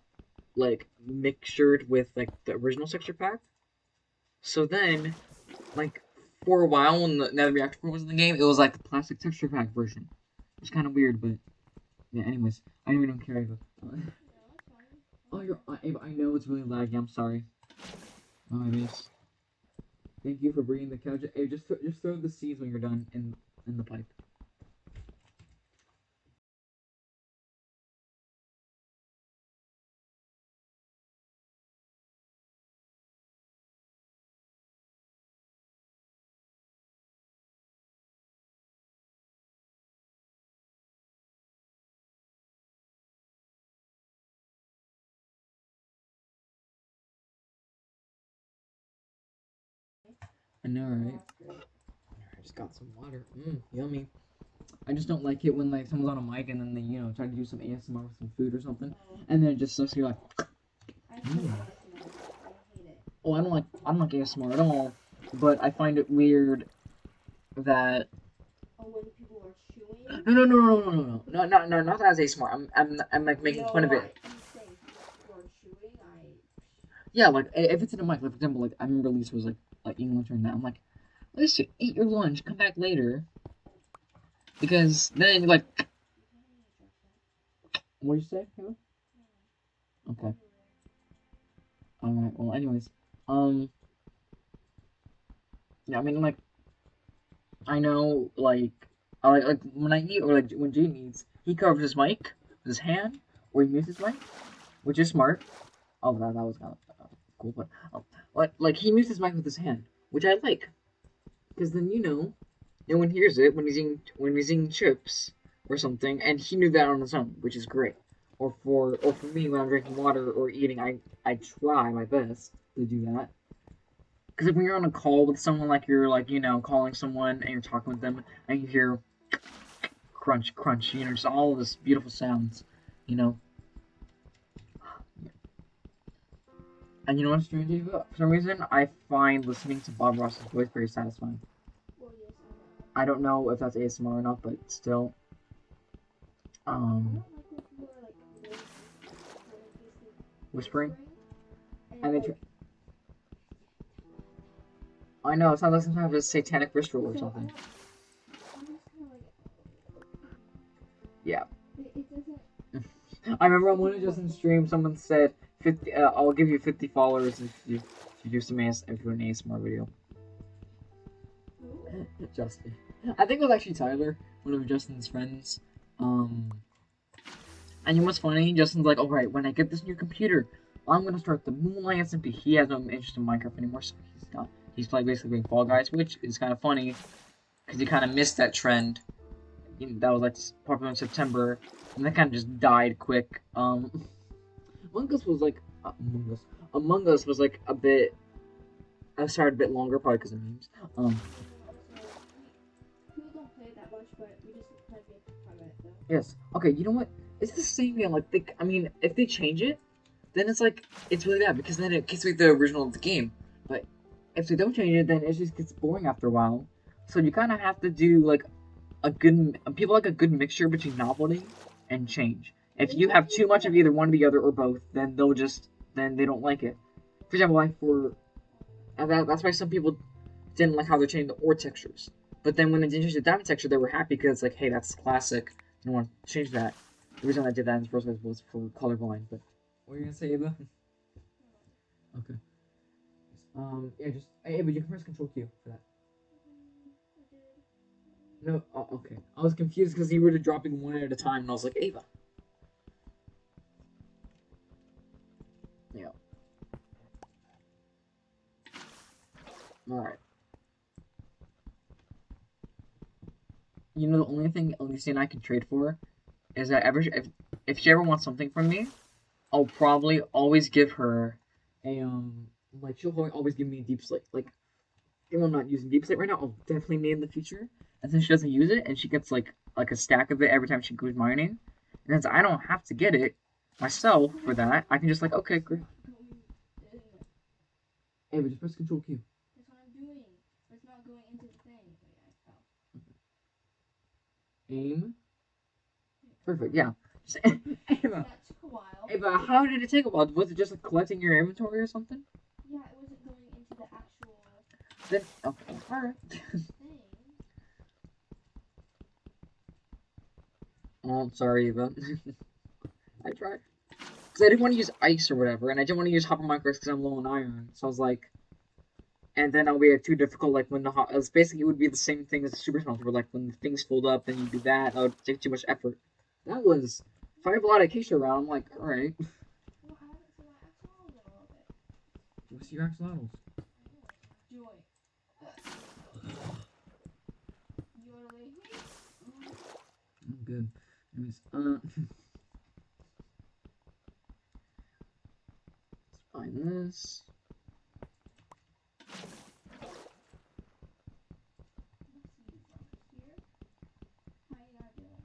like, mixtured with, like, the original texture pack. So then, like, for a while when the Nether Reactor was in the game, it was like the plastic texture pack version. It's kind of weird, but yeah. Anyways, I really don't care, Ava. Oh, Ava. I know it's really laggy. I'm sorry. Oh my goodness. Thank you for bringing the couch. Hey, just throw the seeds when you're done in the pipe. I know, right? I just got some water. Yummy. I just don't like it when, like, someone's on a mic and then they, you know, try to do some ASMR with some food or something, and then it just sucks. You're like, I hate ASMR. I hate it. oh, I don't like ASMR at all, but I find it weird that. Oh, when people are chewing. No, not as ASMR. I'm like making fun of it. I'm saying people are chewing. Yeah, like if it's in a mic, like for example, like I remember Lisa was like eating lunch right now. I'm like, Lisa, eat your lunch, come back later, because then like, what did you say? Kayla? Okay. All right. Well, anyways, yeah, I mean, like, I know, like, like when I eat or like when Jane eats, he covers his mic with his hand, or he mutes his mic, which is smart. Oh, that was kind of cool, but like he mutes his mic with his hand, which I like, because then you know, no one hears it when he's eating chips or something, and he knew that on his own, which is great. Or for me when I'm drinking water or eating, I try my best to do that. Because if when you're on a call with someone, like you're like, you know, calling someone and you're talking with them and you hear crunch, crunch, you know, just all of this beautiful sounds, you know. And you know what's strange, Eva? For some reason, I find listening to Bob Ross's voice very satisfying. Well, yes, I don't know if that's ASMR or not, but still. I don't like when people are like Whispering? and And they I know, it sounds like some kind of a satanic ritual or something. I'm just kind of like, Yeah. it doesn't. I remember on one of Justin's stream, someone said, 50, I'll give you 50 followers if you do some if you do an ASMR video. Justin. I think it was actually Tyler, one of Justin's friends. And you know what's funny? Justin's like, alright, when I get this new computer, I'm gonna start the Moonlight SMP. He has no interest in Minecraft anymore, so he's playing basically Fall Guys, which is kind of funny, because he kind of missed that trend. That was like popular in September, and that kind of just died quick. Among Us was like Among Us was like a bit. I started a bit longer, probably because of memes. People don't play it that much, but we just play it quite a bit though. Yes. Okay. You know what? It's the same game. Like I mean, if they change it, then it's like it's really bad because then it gets like the original of the game. But if they don't change it, then it just gets boring after a while. So you kind of have to do like people like a good mixture between novelty and change. If you have too much of either one or the other or both, then they don't like it. For example, that's why some people didn't like how they're changing the ore textures. But then when they didn't change the diamond texture, they were happy because it's like, hey, that's classic. I don't want to change that. The reason I did that in the first place was for colorblind. But what were you gonna say, Ava? Okay. Yeah, just hey, but you can press Control Q for that. No, oh, okay. I was confused because you were dropping one at a time, and I was like, Ava. Yeah. All right. You know, the only thing Alicia and I can trade for is that if she ever wants something from me, I'll probably always give her a like she'll always give me a deep slate. Like even though I'm not using deep slate right now, I'll definitely need in the future. And since she doesn't use it, and she gets like a stack of it every time she goes mining, and since I don't have to get it myself for that, I can just like okay, great. Hey, but just press Control Q. That's what I'm doing. But it's not going into the thing. Wait, Aim. Perfect. Yeah. Just, Ava, that took a while. Ava, how did it take a while? Was it just like collecting your inventory or something? Yeah, it wasn't going into the actual Then okay, all right. thing. Oh, I'm sorry, Eva. I tried. Because I didn't want to use ice or whatever, and I didn't want to use hopper micros because I'm low on iron. So I was like, and then that'll be too difficult. Like when it's basically it would be the same thing as the super smelter, where like when the things fold up, then you do that. That would take too much effort. That was if I have a lot of acacia around. I'm like, all right. Well, I haven't seen my axolotls in a little bit. What's your axolotls? Joy. Yodeling. I'm good. Anyways, let's find this. Here. How you not doing?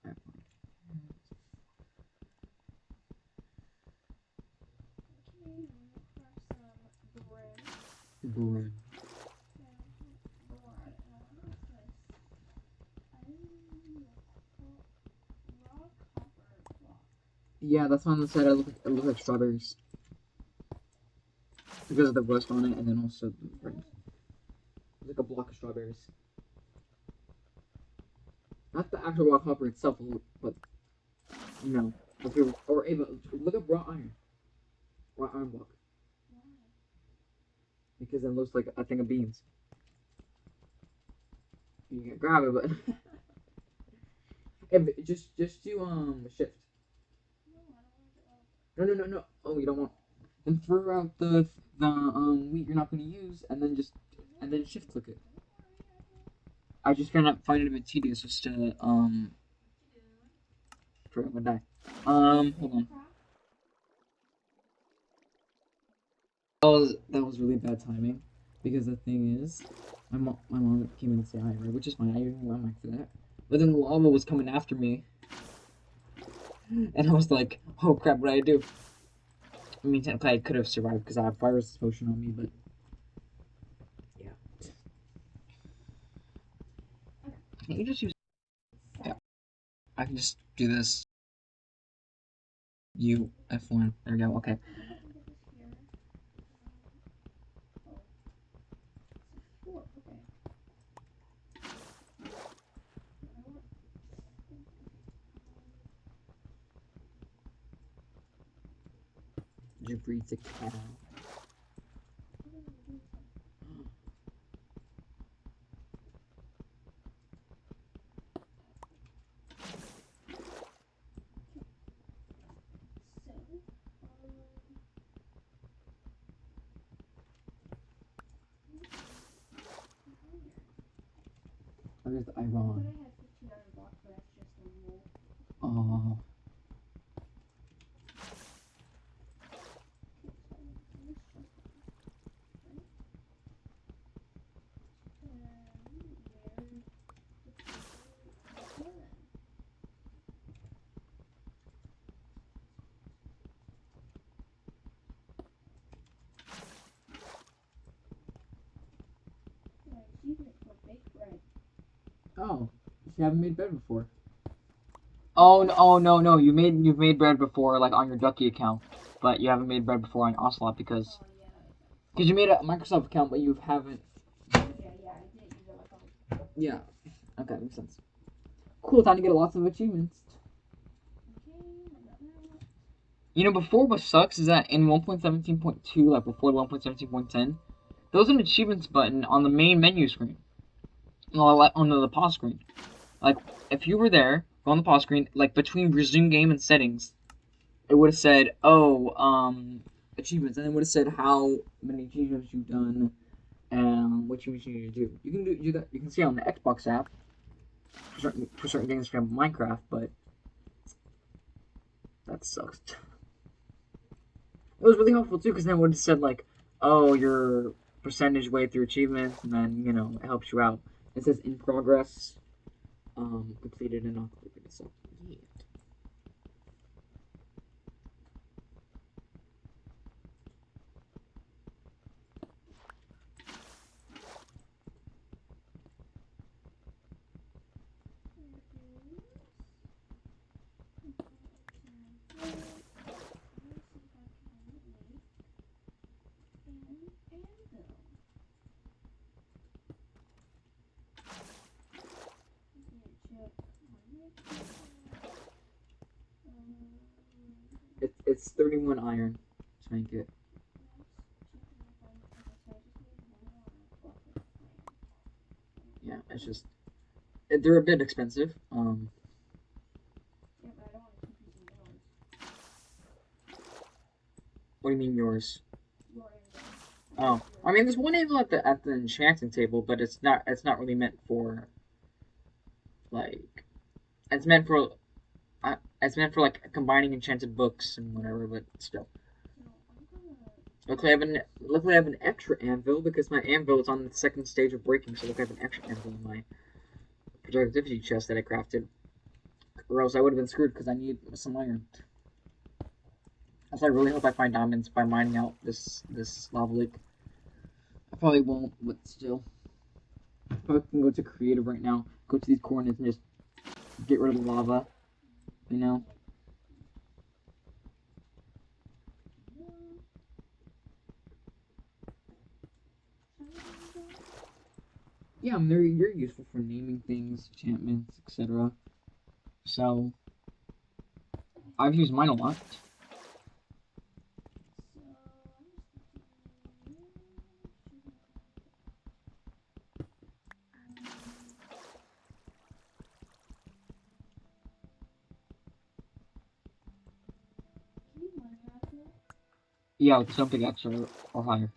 Okay, now craft some bread. Brim. Yeah, that's on the side. It looks like strawberries because of the rust on it, and then also the rims. It's like a block of strawberries. Not the actual rock hopper itself, but you know, or Ava, look up raw iron block, because it looks like a thing of beans. You can grab it, but Ava, just do shift. No. Oh, you don't want. Then throw out the wheat you're not going to use, and then shift click it. I just find it a bit tedious just to for I'm gonna die. Hold on. That was really bad timing, because the thing is, my mom came in to say hi, right, which is fine. I even went back to that, but then the lava was coming after me, and I was like, oh crap, what do I do? I mean, technically I could have survived because I have virus potion on me, but yeah. Can you just use? Yeah, I can just do this. U F1. There we go. Okay. Did you breed the cow? Where's the iron? Oh. Using it for baked bread. Oh, you haven't made bread before. Oh, no. You've made bread before, like on your Ducky account, but you haven't made bread before on Ocelot because Oh yeah. you made a Microsoft account, but you haven't. Yeah, I didn't use it like Yeah. Okay, makes sense. Cool, time to get lots of achievements. okay, I got that. You know, before what sucks is that in 1.17.2, like before 1.17.10, there was an achievements button on the main menu screen, on the pause screen. Like, if you were there, go on the pause screen, like between resume game and settings, it would have said, achievements, and it would have said how many achievements you've done and what achievements you need to do. You can do that. You can see on the Xbox app for certain games from Minecraft, but that sucks. It was really helpful too, because then it would have said like, oh, your percentage way through achievements, and then it helps you out. It says in progress, completed and not completed. So yeah. It's 31 iron to make it. Yeah, it's just they're a bit expensive. Yeah, but I don't want to keep using yours. What do you mean yours? Your Oh, I mean, there's one anvil at the enchanting table, but it's not really meant for like it's meant for like combining enchanted books and whatever. But still, So I'm gonna. luckily I have an extra anvil because my anvil is on the second stage of breaking. So look, I have an extra anvil in my productivity chest that I crafted, or else I would have been screwed because I need some iron. Also, I really hope I find diamonds by mining out this lava lake. I probably won't, but still. If I can go to creative right now, go to these coordinates and just get rid of the lava, you know? Yeah, I mean, they're useful for naming things, enchantments, etc. So, I've used mine a lot. Yeah, with some pickaxe or higher.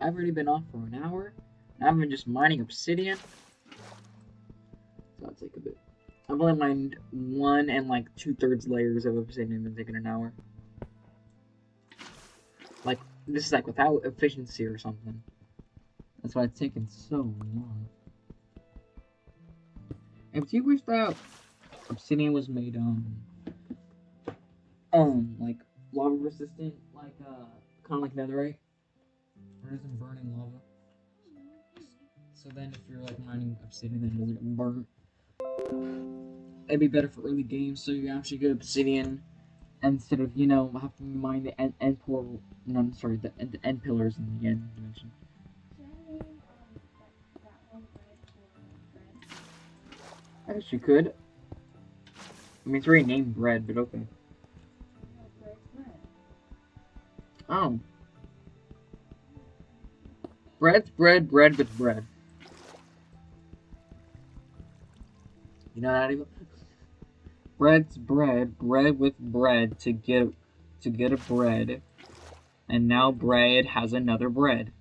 I've already been off for an hour, and I've been just mining obsidian. So that's like a bit. I've only mined 1 and like 2/3 layers of obsidian and been taking an hour. Like, this is like without efficiency or something. That's why it's taken so long. If you wish that obsidian was made, like, lava resistant, like, kind of like netherite, or isn't burning lava. So then if you're, like, mining obsidian, then it doesn't get burnt. It'd be better for early games, so you actually get obsidian instead of, having to mine the end portal. No, I'm sorry, the end pillars in the end dimension. I guess you could. I mean, it's already named bread, but okay. Oh. Bread's bread with bread. You know that even? Bread's bread with bread to get a bread, and now bread has another bread.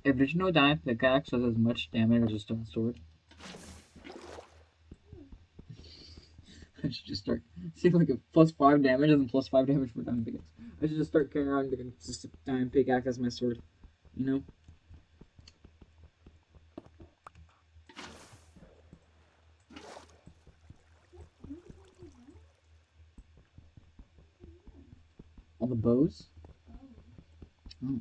If there's no diamond pickaxe does as much damage as a stone sword, I should just start see like a +5 damage and then +5 damage for diamond pickaxe. I should just start carrying around just a diamond pickaxe as my sword, you know? All the bows. Oh.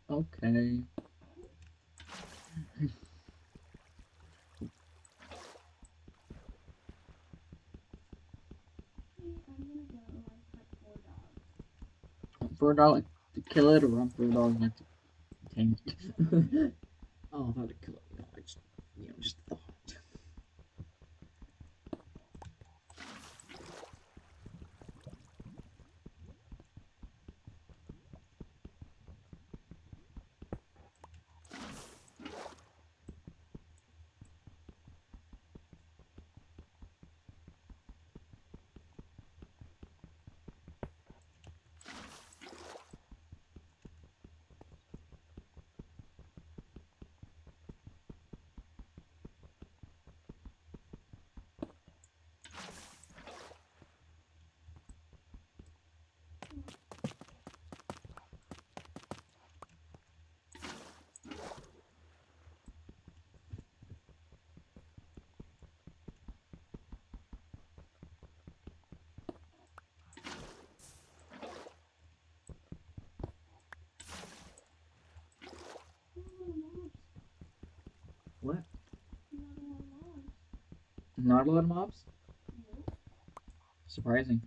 Okay. For a dog to kill it, or run for a dog like to tame it. Oh, how to kill it? I just thought. What? Not a lot of mobs? Surprising.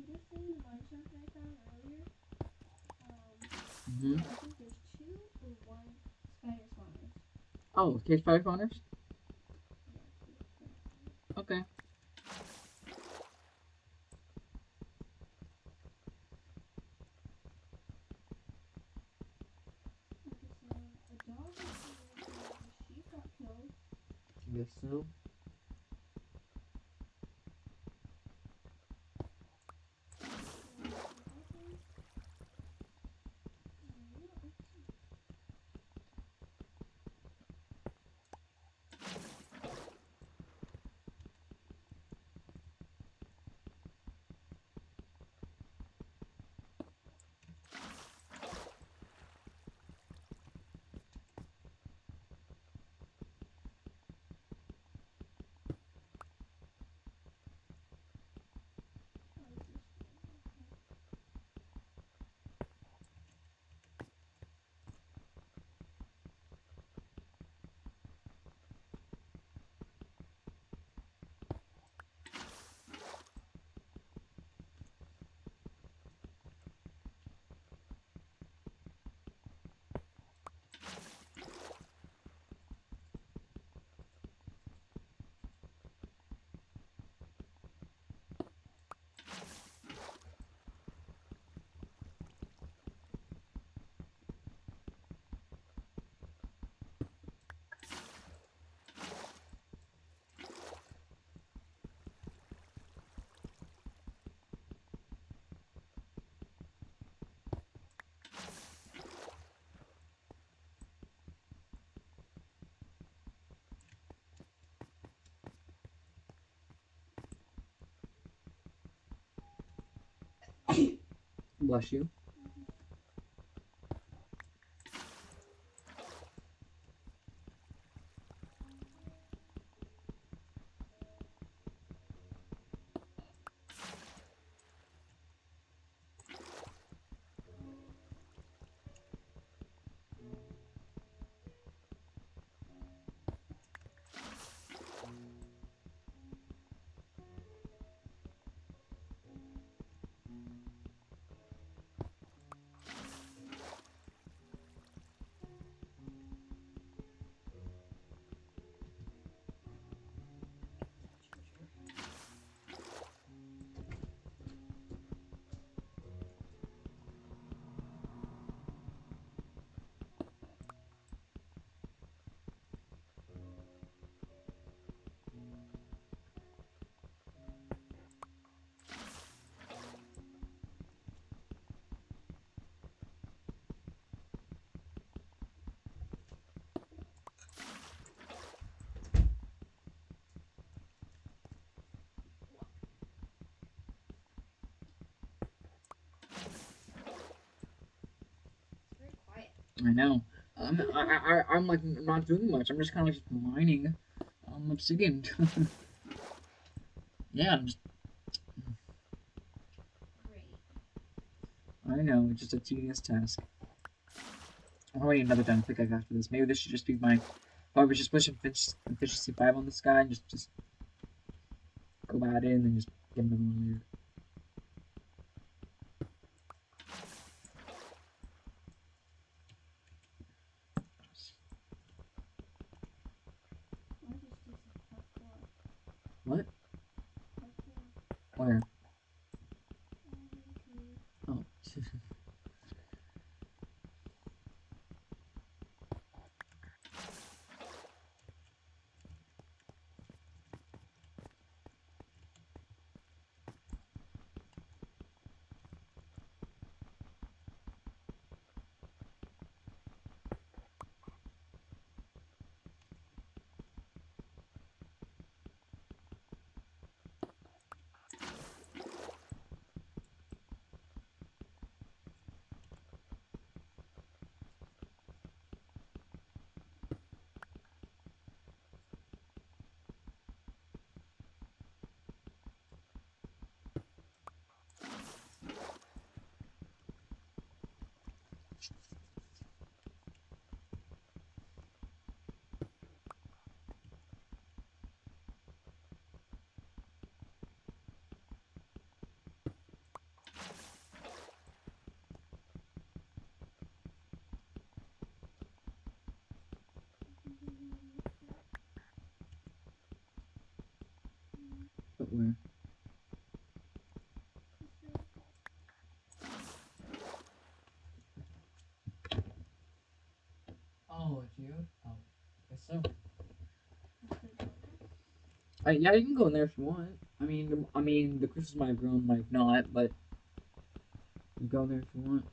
Just in the mine shaft that I found earlier, Mm-hmm. I think there's 2 or 1 spider spawners. Oh, cage fire spawners? Yeah, 2 spider spawners. Okay. Okay, so a dog was here, the sheep got killed. Guess so. Bless you. It's very quiet. I know. I'm like not doing much. I'm just kind of just mining obsidian. Yeah, I'm just. Great. I know. It's just a tedious task. Oh, I need another diamond pickaxe after this. Maybe this should just be my. Oh, we just push efficiency 5 on this guy and just go about it and then just get another one later. I'll just do some parkour. What? Parkour. Where? Oh, Oh. But where? Oh, it's you? Oh, guess so. Yeah, you can go in there if you want. The crystals might have grown, might have not, but you go there if you want.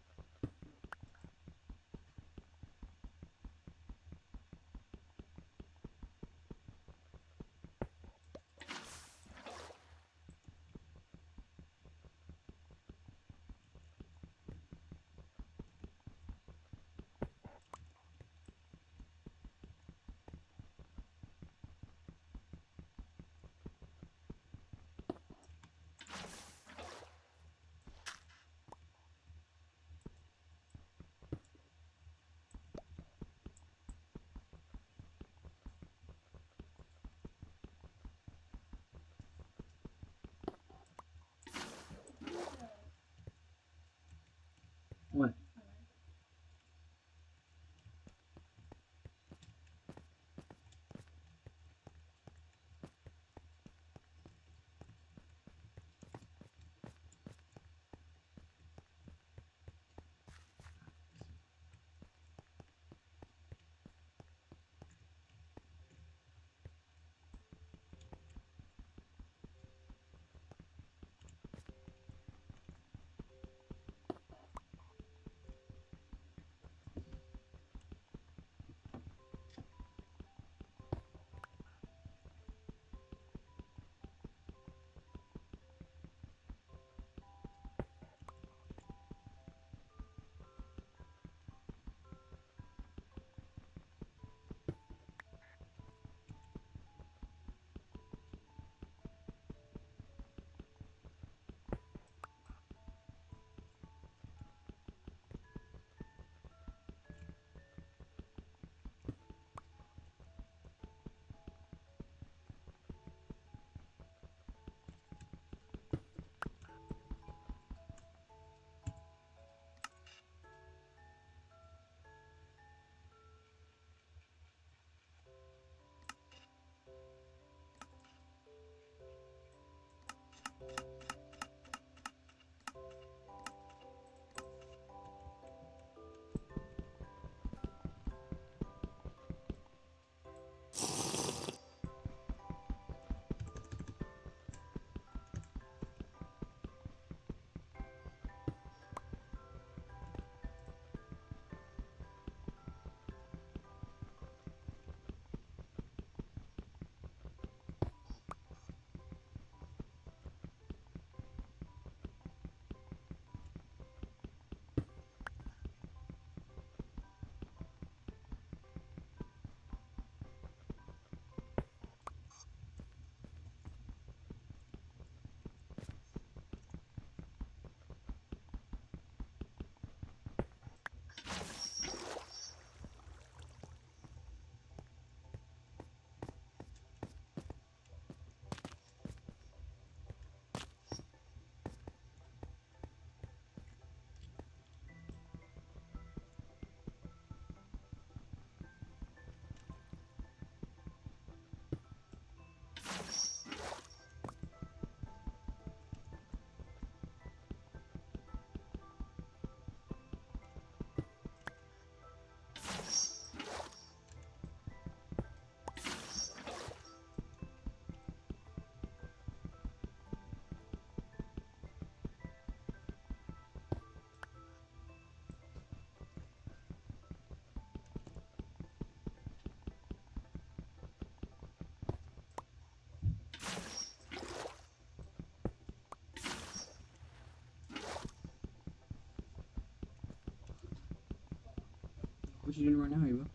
What you doing right now, Eva?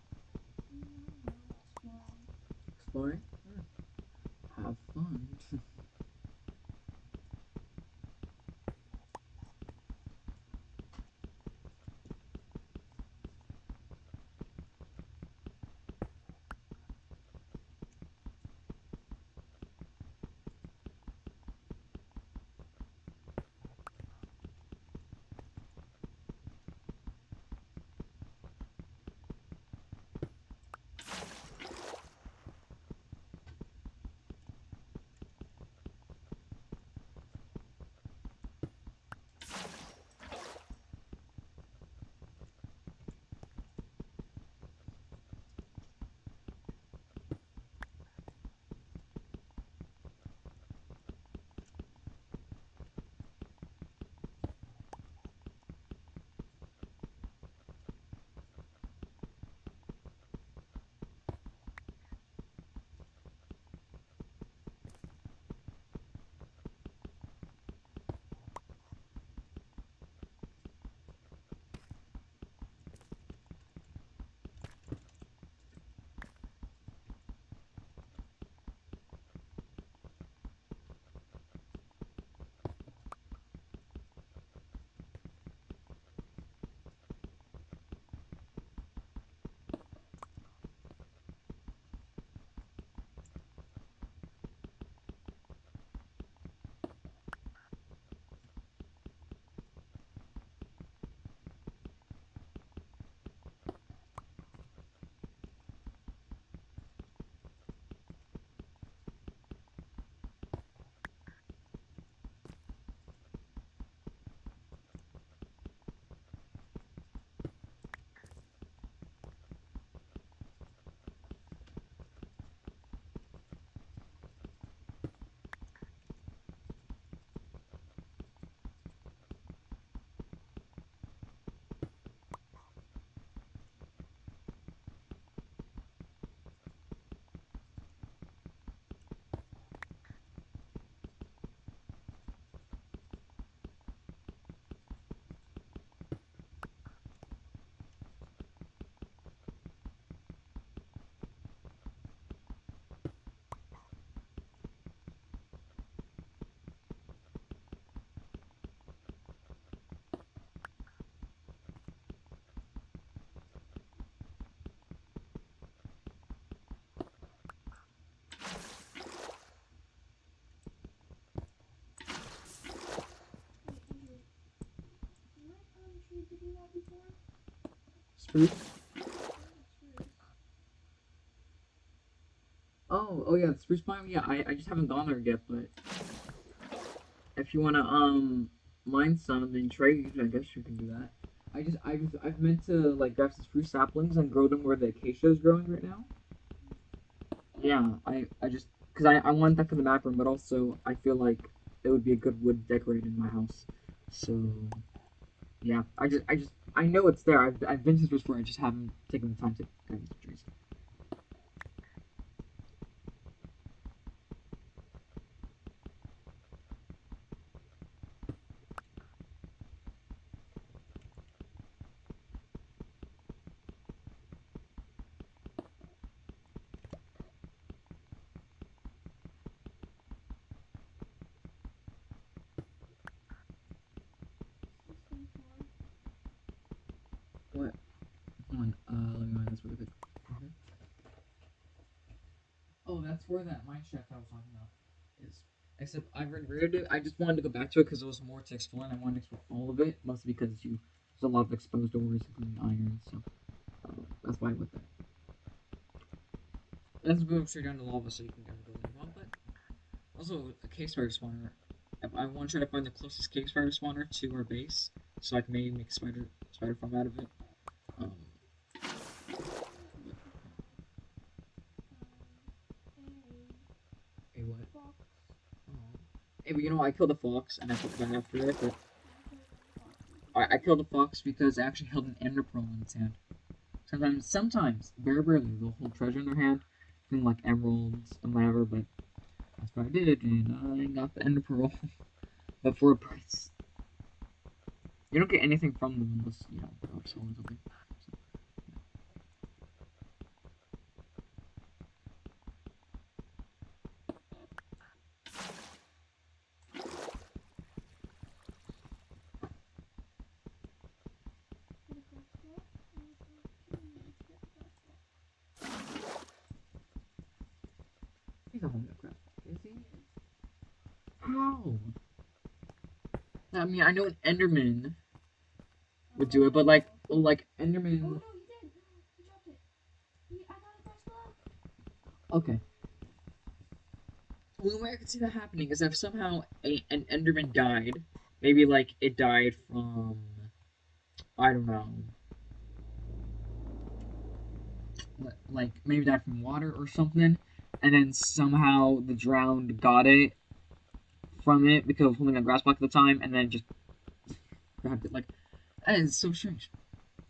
Exploring. Exploring? Have fun. Tree did you not before? Spruce? Spruce. Oh yeah, the spruce biome. Yeah, I just haven't gone there yet, but if you wanna mine some and trade, I guess you can do that. I've meant to like grab some spruce saplings and grow them where the acacia is growing right now. Yeah, I just because I want that for the map room, but also I feel like it would be a good wood decorated in my house. So yeah, I know it's there. I've been to the spruce before. I just haven't taken the time to grab some trees. This thing for? What? Hold on. Let me mine this really quick. Oh, that's where that mine shaft I was talking about is. Except I've regretted it. I just wanted to go back to it because there was more to explore, and I wanted to explore all of it, mostly because there's a lot of exposed ores, including iron. So that's why I went there. Let's go straight down to lava so you can never go in the wrong. But also a cave spider spawner. I want to try to find the closest cave spider spawner to our base, so I can maybe make a spider farm out of it. Um, a what? Fox. Oh. Hey, but you know, I killed a fox and I felt bad after it, but I killed a fox because it actually held an ender pearl in its hand. Sometimes, very rarely, they'll hold treasure in their hand, things like emeralds and whatever, but That's what I did, and I got the ender pearl. But for a price. You don't get anything from them unless, you know, go sell or something. He's not holding that crap. Is he? How? I mean, I know an Enderman would do it, but like Enderman. Oh no, he did. He dropped it. I got a grass block. Okay. The only way I could see that happening is if somehow an Enderman died. Maybe like it died from, I don't know, like maybe died from water or something, and then somehow the drowned got it from it because it was holding a grass block at the time, and then just grabbed it. Like, that is so strange.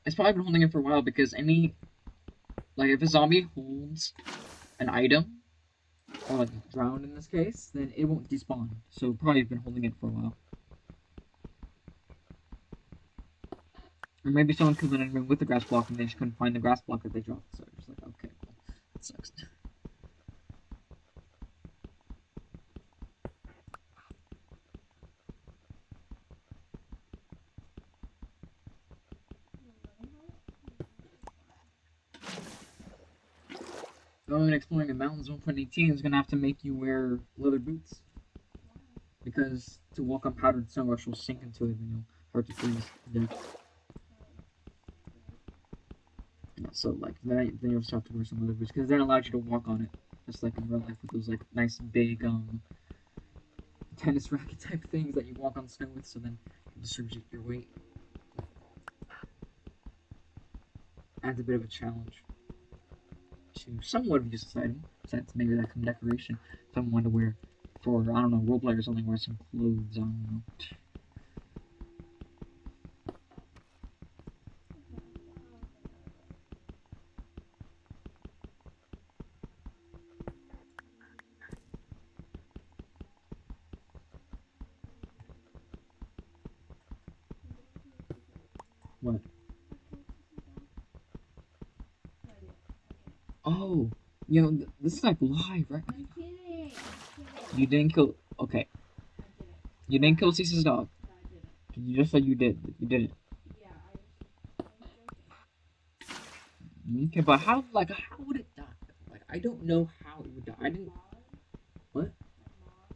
It's probably been holding it for a while because if a zombie holds an item, or like drowned in this case, then it won't despawn. So probably been holding it for a while. Or maybe someone killed an enemy with the grass block and they just couldn't find the grass block that they dropped. So it's like, okay, well, that sucks. Going and exploring the mountains 1.18 is gonna have to make you wear leather boots. Because to walk on powdered snow rush will sink into it and you'll hurt to freeze to death. Yeah, so like then you'll just have to wear some leather boots because they're not allowed you to walk on it. Just like in real life with those like nice big tennis racket type things that you walk on snow with, so then you distribute your weight. Adds a bit of a challenge to somewhat of a useless item, besides maybe that some decoration someone to wear for, I don't know, roleplay or something, wear some clothes, I don't know. What? Oh, you know, this is like live, right? I'm kidding. You didn't kill. Okay, I didn't. you didn't kill Cease's dog. No, I didn't. You just said you did. You didn't. Yeah, I was joking. Okay, but how would it die? Like, I don't know how it would die. I didn't. Mod? What? A mod?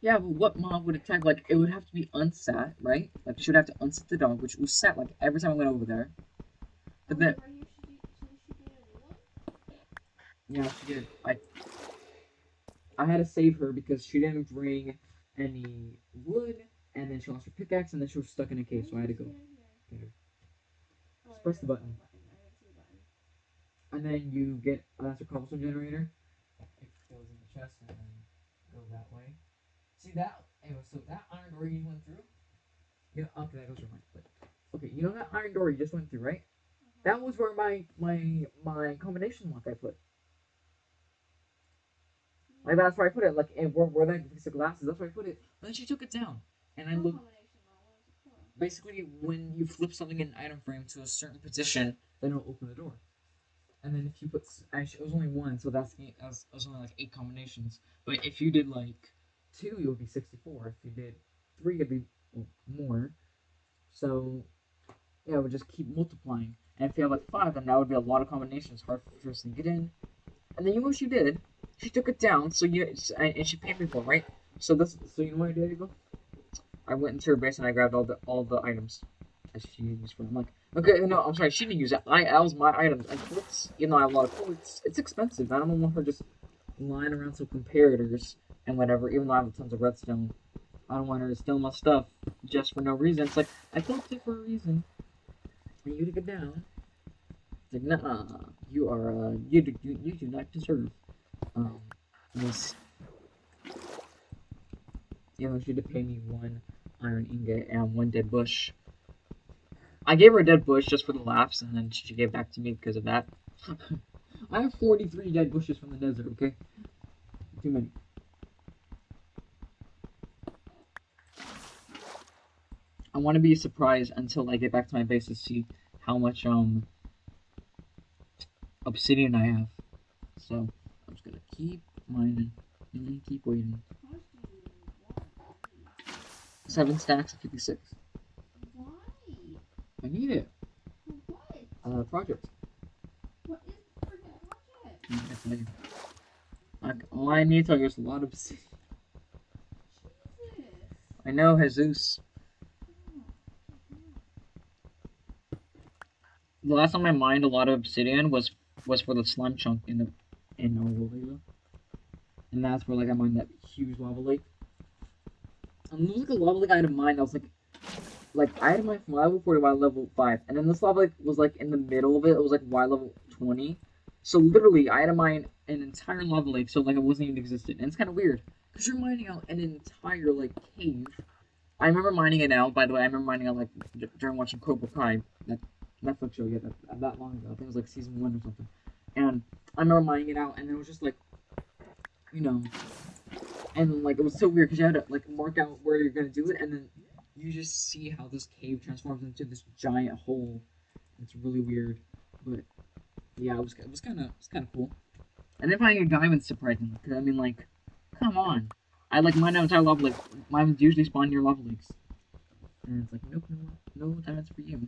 Yeah, but what mob would attack? Like, it would have to be unsat, right? Like, she would have to unsit the dog, which was sat like every time I went over there. But then, Right here, she did a new one? yeah, she did. I had to save her because she didn't bring any wood, and then she lost her pickaxe, and then she was stuck in a cave, so I had to go get her. Just press the button. I didn't see the button. And then you get, that's a cobblestone generator. It goes in the chest and then go that way. See that? Anyway, so that iron door you went through? Yeah, okay, that goes your mind. But okay, you know that iron door you just went through, right? That was where my combination lock I put. Like that's where I put it. Like and where that piece of glass is, that's where I put it. And then she took it down. And I No looked. combination law. What was it for? Basically, when you flip something in an item frame to a certain position, then it'll open the door. And then if you put, actually, it was only one, so that was only like 8 combinations. But if you did like 2, it would be 64. If you did 3, it'd be more. So yeah, it would just keep multiplying. And if you have like 5, then that would be a lot of combinations, hard for us to get in. And then you know what she did? She took it down, so and she paid me for it, right? So you know what I did, Eagle? I went into her base and I grabbed all the items that she used for. I'm like, okay, no, I'm sorry, she didn't use it. That was my items. And quartz, even though I have a lot of quartz, it's expensive. I don't want her just lying around some comparators and whatever. Even though I have tons of redstone, I don't want her to steal my stuff just for no reason. It's like I killed it for a reason. And you took it down. It's like, nah, you are you do not deserve this. You know, she had to pay me 1 iron ingot and 1 dead bush. I gave her a dead bush just for the laughs, and then she gave it back to me because of that. I have 43 dead bushes from the desert, okay? Too many. I want to be surprised until I get back to my base to see how much obsidian I have. So I'm just gonna keep mining and keep waiting. How much do you want? 7 stacks of 56. Why? I need it. For what? Project. What is the freaking project? I tell you. All I need to tell you is a lot of obsidian. Jesus. I know, Jesus. The last time I mined a lot of obsidian was for the slime chunk in Overflow. And that's where like I mined that huge lava lake. And there was like a lava lake I had to mine that was like I had to mine from level 4 to level 5. And then this lava lake was like in the middle of it. It was like Y level 20. So literally I had to mine an entire lava lake so like it wasn't even existent. And it's kind of weird. Because you're mining out an entire like cave. I remember mining it out, by the way. I remember mining it like during watching Cobra Kai. That Netflix show, yeah, that long ago. I think it was like season 1 or something. And I remember mining it out, and then it was just like, you know, and like it was so weird because you had to like mark out where you're gonna do it, and then you just see how this cave transforms into this giant hole. It's really weird, but yeah, it was kind of cool. And then finding a diamond surprising, because I mean, like, come on, I like mine out entire lava lake. Mine usually spawn near lava lakes, and it's like, nope, no diamonds for you.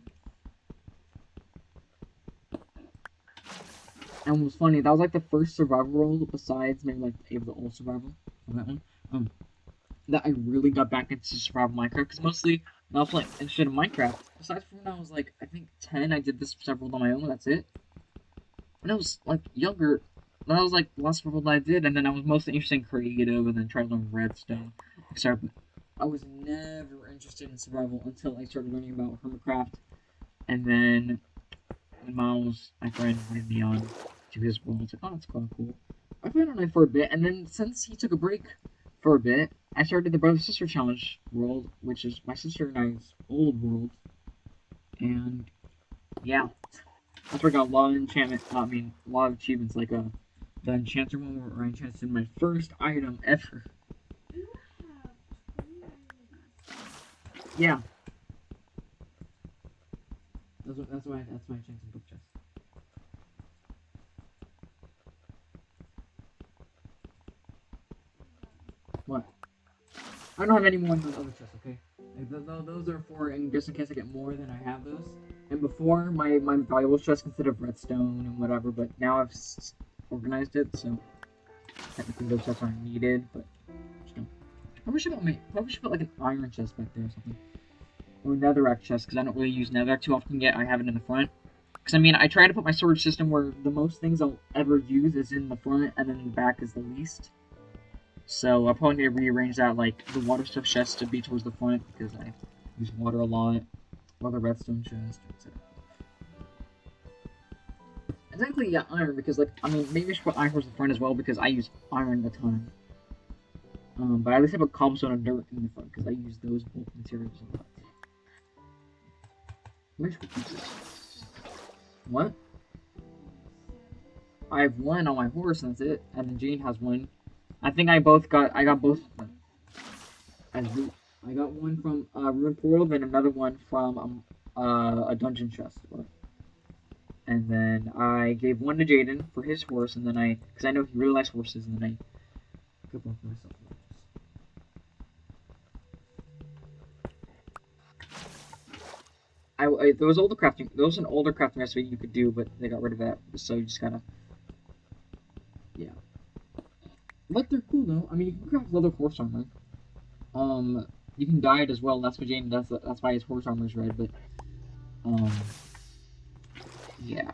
And what was funny, that was like the first survival role besides maybe like Able to All Survival on that one. That I really got back into survival Minecraft because mostly when I was like interested in Minecraft. Besides from when I was like I think 10, I did this several on my own. That's it. When I was like younger, that was like the last survival that I did, and then I was mostly interested in creative, and then tried to learn redstone, etc. But I was never interested in survival until I started learning about Hermitcraft, and then when Miles, my friend, invited me on to his world, I was like, oh, that's kind of cool. I played on it for a bit, and then since he took a break for a bit, I started the Brother Sister Challenge world, which is my sister and I's old world. And yeah, that's where I got a lot of enchantment. I mean, a lot of achievements, like the enchanter one where I enchanted my first item ever. You have 29 of these. Yeah. That's why I enchanted book chest. What? I don't have any more in those other chests, okay? Like, those are for just in case I get more than I have those. And before, my valuable chest consisted of redstone and whatever, but now I've organized it, so technically those chests aren't needed, but just don't. Probably should put like an iron chest back there or something. Or netherrack chest, because I don't really use netherrack too often yet. I have it in the front. Because I mean, I try to put my storage system where the most things I'll ever use is in the front, and then the back is the least. So I'll probably need to rearrange that, like, the water stuff chest to be towards the front, because I use water a lot, or the redstone chest, etc. Exactly, yeah, iron, because, like, I mean, maybe I should put iron towards the front as well, because I use iron a ton. But at least I put cobblestone and dirt in the front, because I use those bulk materials a lot. What? I have one on my horse, and that's it. And then Jane has one. I think I got both of them. I got one from Ruined Portal, and another one from a dungeon chest. And then I gave one to Jaden for his horse, and then because I know he really likes horses, and then I got one for myself. There was an older crafting recipe you could do, but they got rid of that, so you just gotta, yeah. But they're cool though. I mean, you can craft leather horse armor. You can dye it as well. That's what Jaden does. That's why his horse armor is red. But yeah,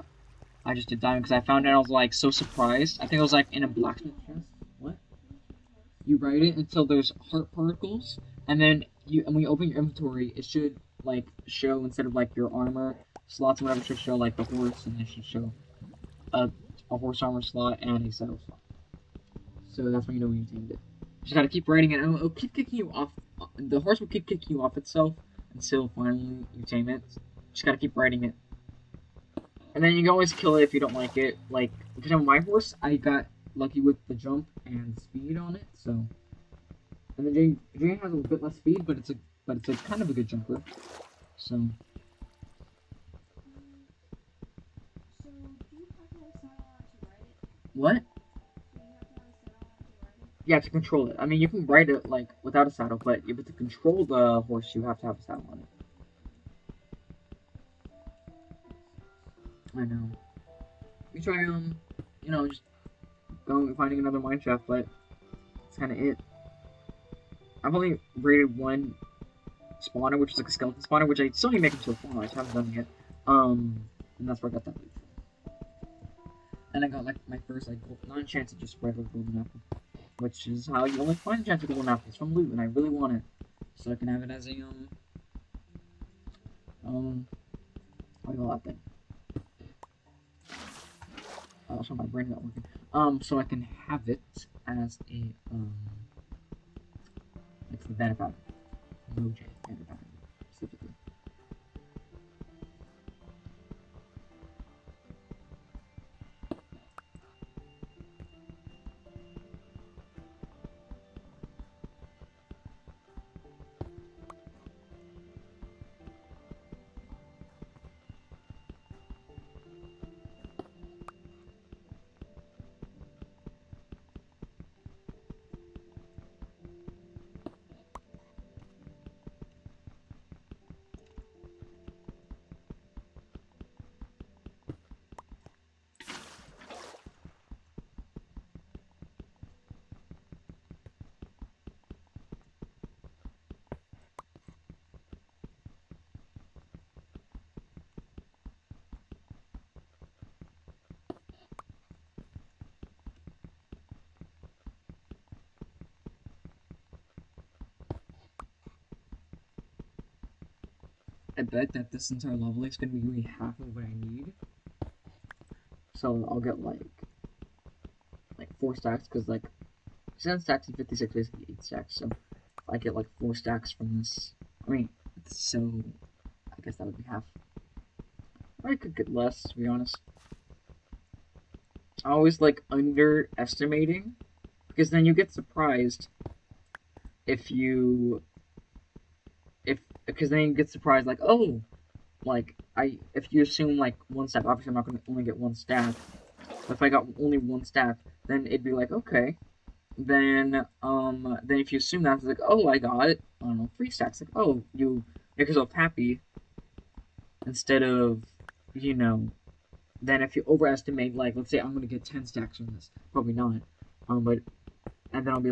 I just did dye because I found it. I was like so surprised. I think it was like in a blacksmith chest. What? You write it until there's heart particles, and then when you open your inventory, it should like show instead of like your armor slots or whatever, should show like the horse, and it should show a horse armor slot and a saddle slot. So that's when you know when you tamed it. You just gotta keep writing it, and it'll keep kicking you off. The horse will keep kicking you off itself until finally you tame it. Just gotta keep writing it. And then you can always kill it if you don't like it. Like, because on my horse, I got lucky with the jump and speed on it, so. And then Jane has a bit less speed, but but it's like kind of a good jumper. So So do you have to have a saddle on to ride it? what? So you have to have a saddle on to ride it? Yeah, to control it. I mean, you can ride it like without a saddle, but to control the horse, you have to have a saddle on it. I know. We try just going finding another mine shaft, but that's kind of it. I've only raided one spawner, which is like a skeleton spawner, which I still need to make into a farm. I just haven't done it yet. And that's where I got that loot from. And I got like my first like non-enchanted just regular golden apple, which is how you only find enchanted golden apples from loot, and I really want it, so I can have it as a what do you call that thing? Oh, so my brain's not working. So I can have it as a like for banner pattern, Moj banner pattern specifically. I bet that this entire level is gonna be giving me half of what I need. So I'll get like 4 stacks, because like 7 stacks and 56 basically 8 stacks. So if I get like 4 stacks from this, I mean, so I guess that would be half. Or I could get less, to be honest. I always like underestimating, because then you get surprised if you because then you get surprised like, oh, like if you assume like 1 stack, obviously I'm not gonna only get 1 stack. But if I got only 1 stack, then it'd be like, okay. Then if you assume that, it's like, oh, I got it. I don't know, 3 stacks. Like, oh, you make yourself happy instead of, you know. Then if you overestimate, like, let's say I'm gonna get 10 stacks from this, probably not. But and then I'll be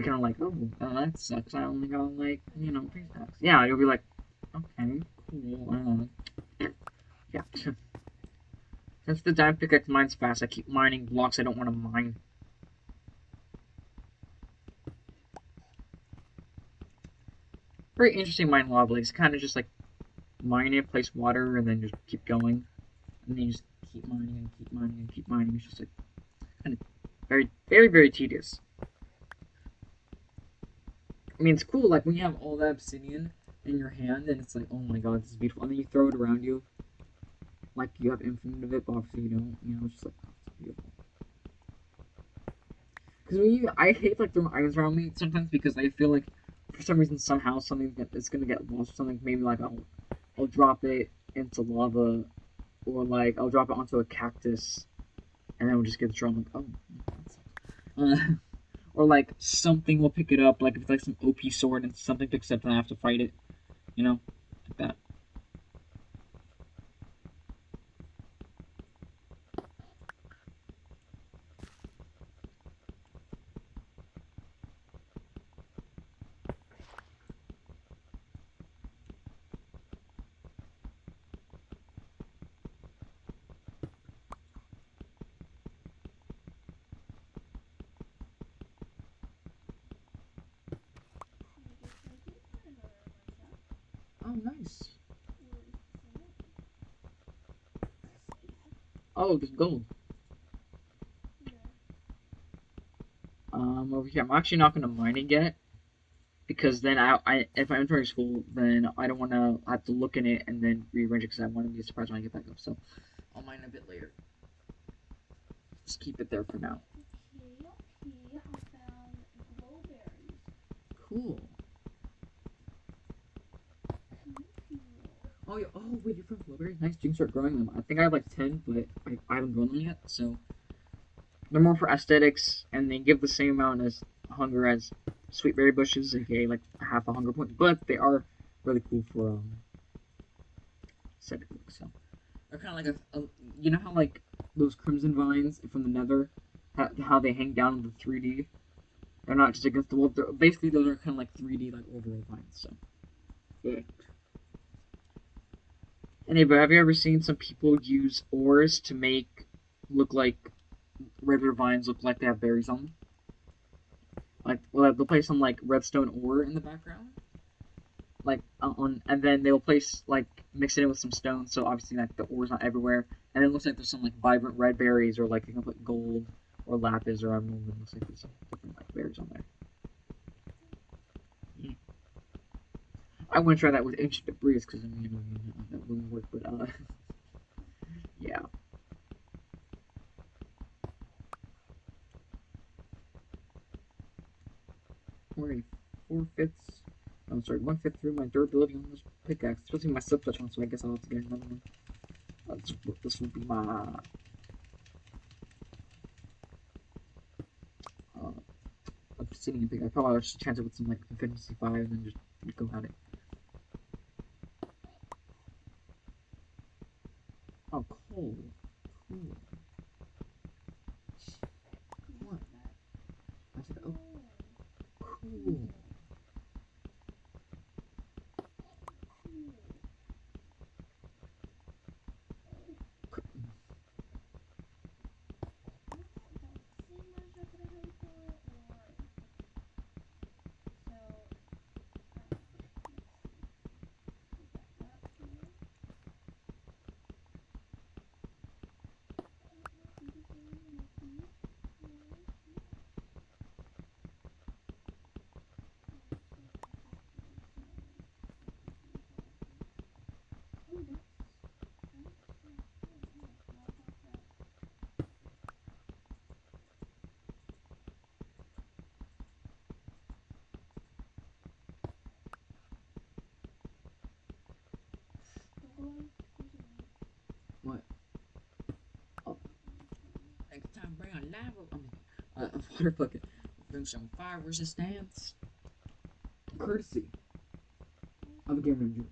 kind of like, oh, that sucks. I only got like, 3 stacks. Yeah, you'll be like, okay, cool. Yeah. Since the diamond pickaxe mines fast, I keep mining blocks I don't want to mine. Very interesting mine lava. It's kind of just like mine it, place water, and then just keep going. And then you just keep mining and keep mining and keep mining. It's just like kind of very, very, very tedious. I mean, it's cool, like when you have all that obsidian in your hand, and it's like, oh my god, this is beautiful. And then you throw it around you, like you have infinite of it, but obviously you don't. It's just like, oh, it's beautiful. Because I hate like throwing items around me sometimes, because I feel like for some reason somehow something is gonna get lost or something. Maybe like I'll drop it into lava, or like I'll drop it onto a cactus, and then we'll just get destroyed. I'm like, oh. Or like something will pick it up, like if it's like some OP sword and something picks it up and I have to fight it, like that. Oh, nice. Oh, there's gold. Over here. I'm actually not gonna mine it yet, because then if I'm entering school, then I don't want to have to look in it and then rearrange it, because I want to be surprised when I get back up. So I'll mine a bit later. Just keep it there for now. Okay, I found glowberries. Cool. Oh, yeah. Oh, wait, you're from blueberries? Nice. You can start growing them. I think I have like 10, but I haven't grown them yet. So they're more for aesthetics, and they give the same amount as hunger as sweet berry bushes, aka like half a hunger point. But they are really cool for aesthetic look. So they're kind of like you know how like those crimson vines from the Nether, how they hang down in the 3D. They're not just against the wall. Basically, those are kind of like 3D like overall vines. So yeah. Anyway, have you ever seen some people use ores to make look like regular vines look like they have berries on them? Like, well, they'll place some like redstone ore in the background, like on, and then they'll place like mix it in with some stone, so obviously like the ore's not everywhere, and it looks like there's some like vibrant red berries, or like you can put gold or lapis or emerald, and it looks like there's some different like berries on there. Yeah. I want to try that with ancient debris because I mean, that wouldn't work, but yeah. Already 4/5. I'm sorry, 1/5 through my durability on this pickaxe. Especially my silk touch one, so I guess I'll have to get another one. This will be my uh, obsidian pickaxe. Probably I'll just chance it with some like Infinity 5 and then just go at it. Oh, cool. Cool. What? I said, oh, cool. What? Oh, next time bring a lava. I mean, a water bucket. Bring some fire resistance. Courtesy of a game manager.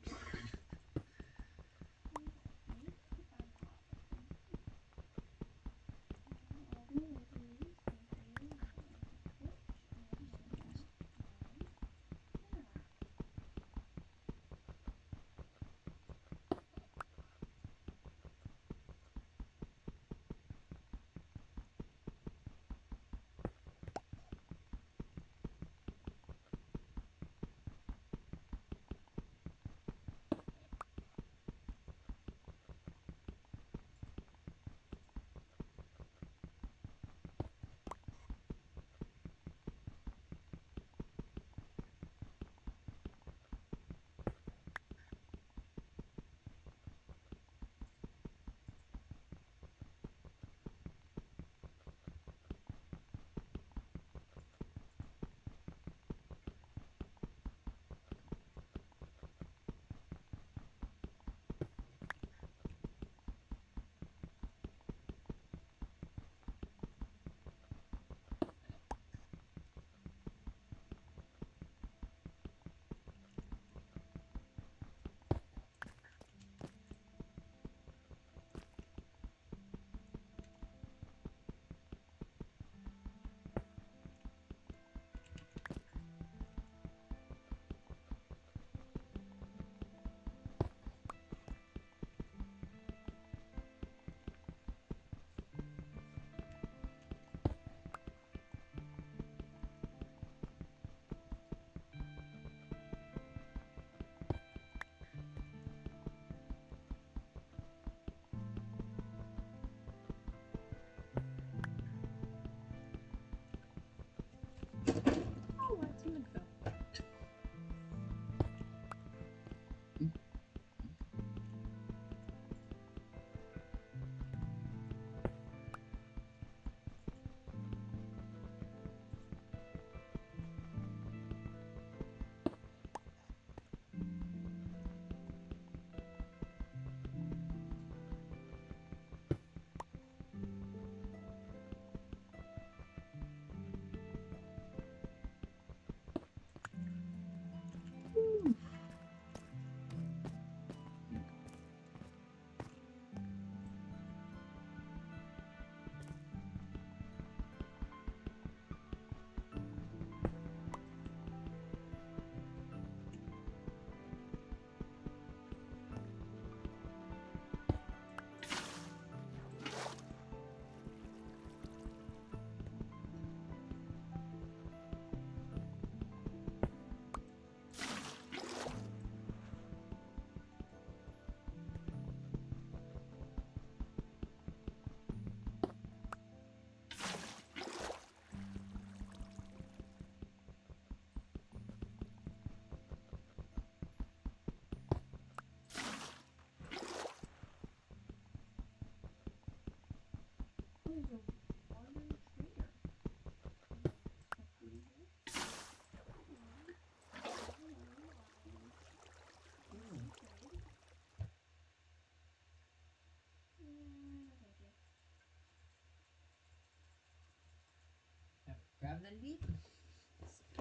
rather than beat them.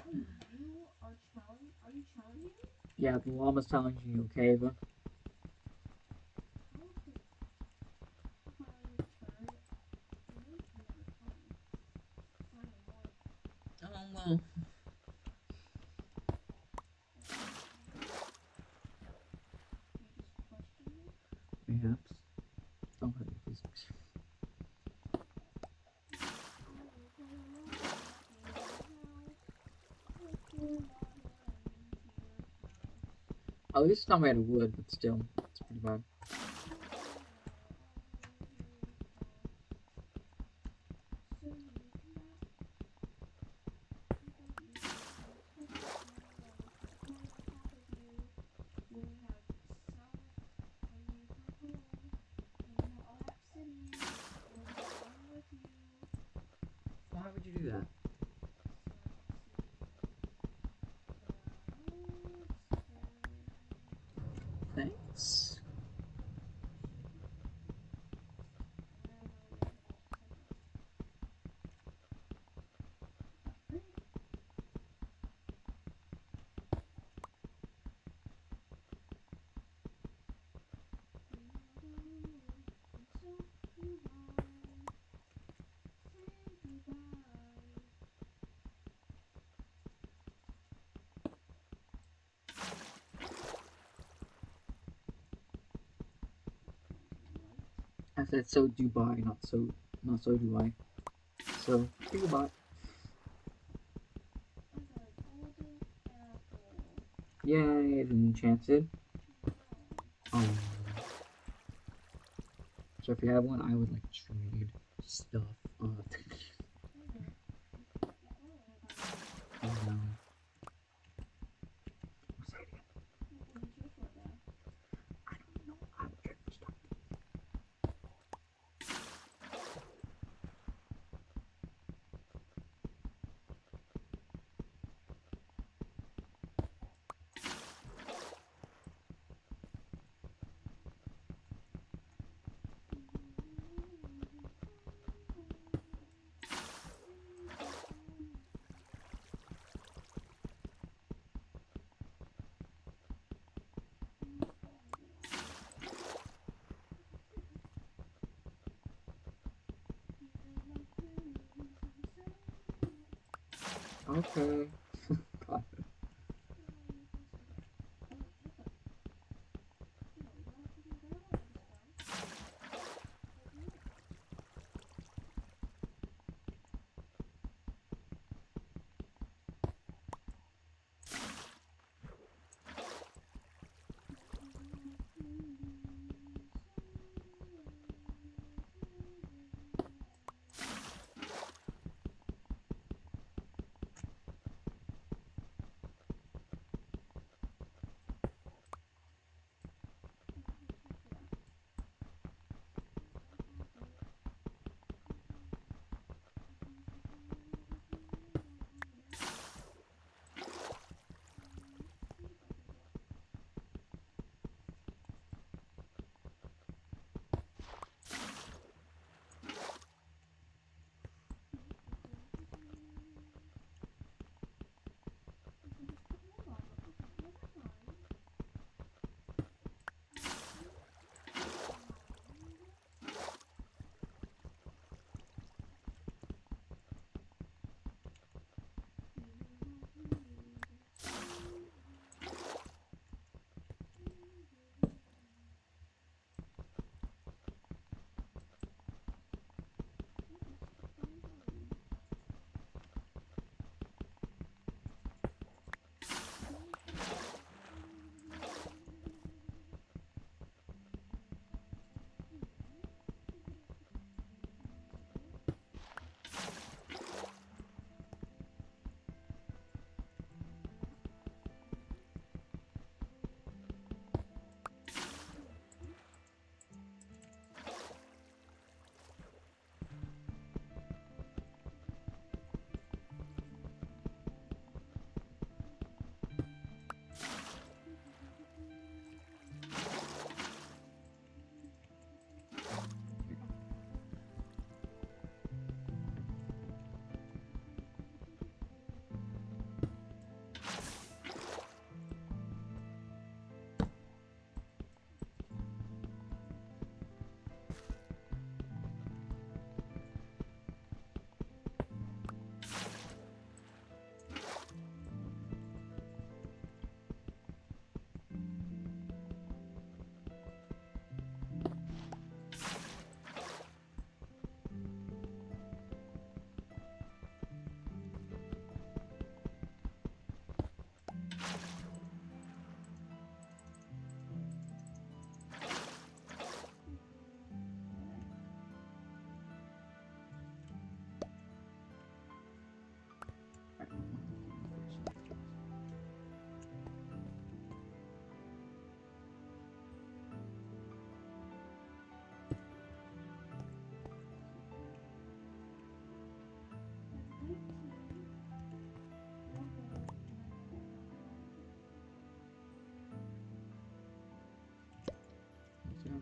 Hey, you are challenging. Are you challenging me? Yeah, the llama's challenging you, okay, Ava? How could I turn? You never tell me. I am what? Oh, well. You just question me? Perhaps. Don't hurt your physics. I will play alone in your house. Take your daughter into your house. At least it's not made of wood, but still, it's pretty bad. So you come back. I love you. I touch you. I wish my head on top of you. When we have silent when you come home. And we have all that obsidian. We'll be flying with you. Why would you do that? So I can see the monster. Thanks. And now we gotta hit that second. Great. And so you run. Say goodbye. I said so do buy, not so do I. So do buy. I got a golden apple. Yay, it's enchanted. No. Oh. So if you have one, I would like trade stuff. I know. If only I had one. Oh no. Say it again. What would you trade for it though? I don't know. I would trade for stuff. Okay. God.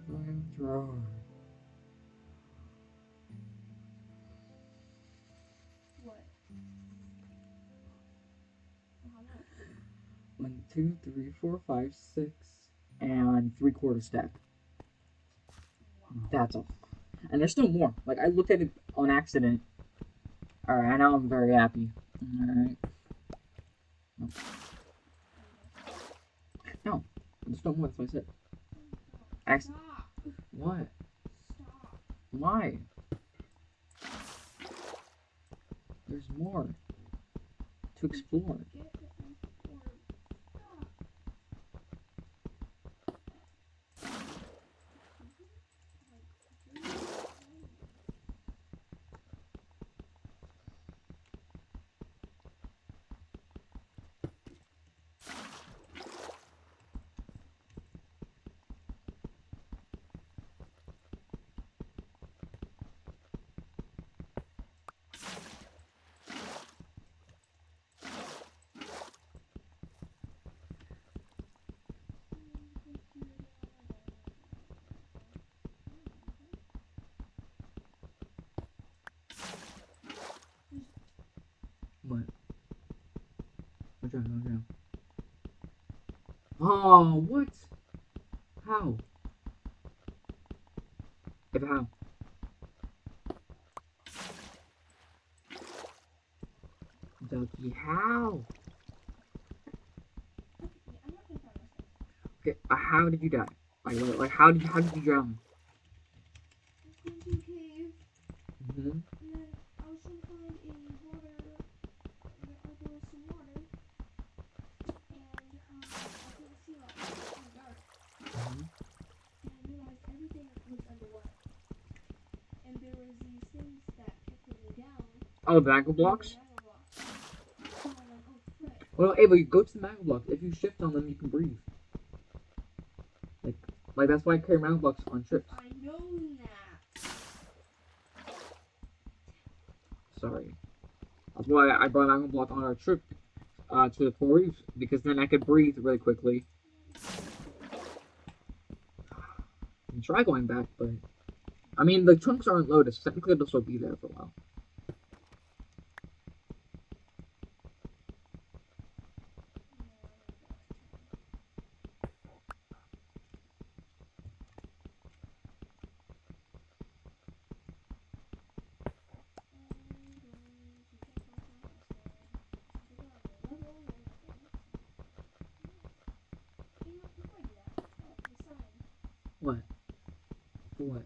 Flamethrower. What? How much? 1, 2, 3, 4, 5, 6, and 3/4 stack. Wow. That's all. And there's still more. Like, I looked at it on accident. Alright, now I'm very happy. Alright. No. There's still more, that's what I said. Stop. What? Stop. Why? There's more to explore. Get the or stop. What? What's wrong? What's wrong? Oh, what? How? If how? Ducky, how? I'm not gonna find myself. Okay, how did you die? Like how did you drown? I was going to a cave, Mm-hmm. and then I was trying to find a water. There was some water, and I couldn't see it. It was kind of dark, Mm-hmm. and I realized everything was underwater. And there was these things that kept putting me down. Oh, the magma blocks? The magma blocks. So I'm like, oh frick. Well, Ava, go to the magma blocks. If you shift on them, you can breathe. Like that's why I carry magma blocks on trips. I know that. Sorry. That's why I brought a magma block on our trip to the coral reefs, because then I could breathe really quickly. And try going back, but I mean the chunks aren't loaded, so technically they'll still be there for a while. What? For what?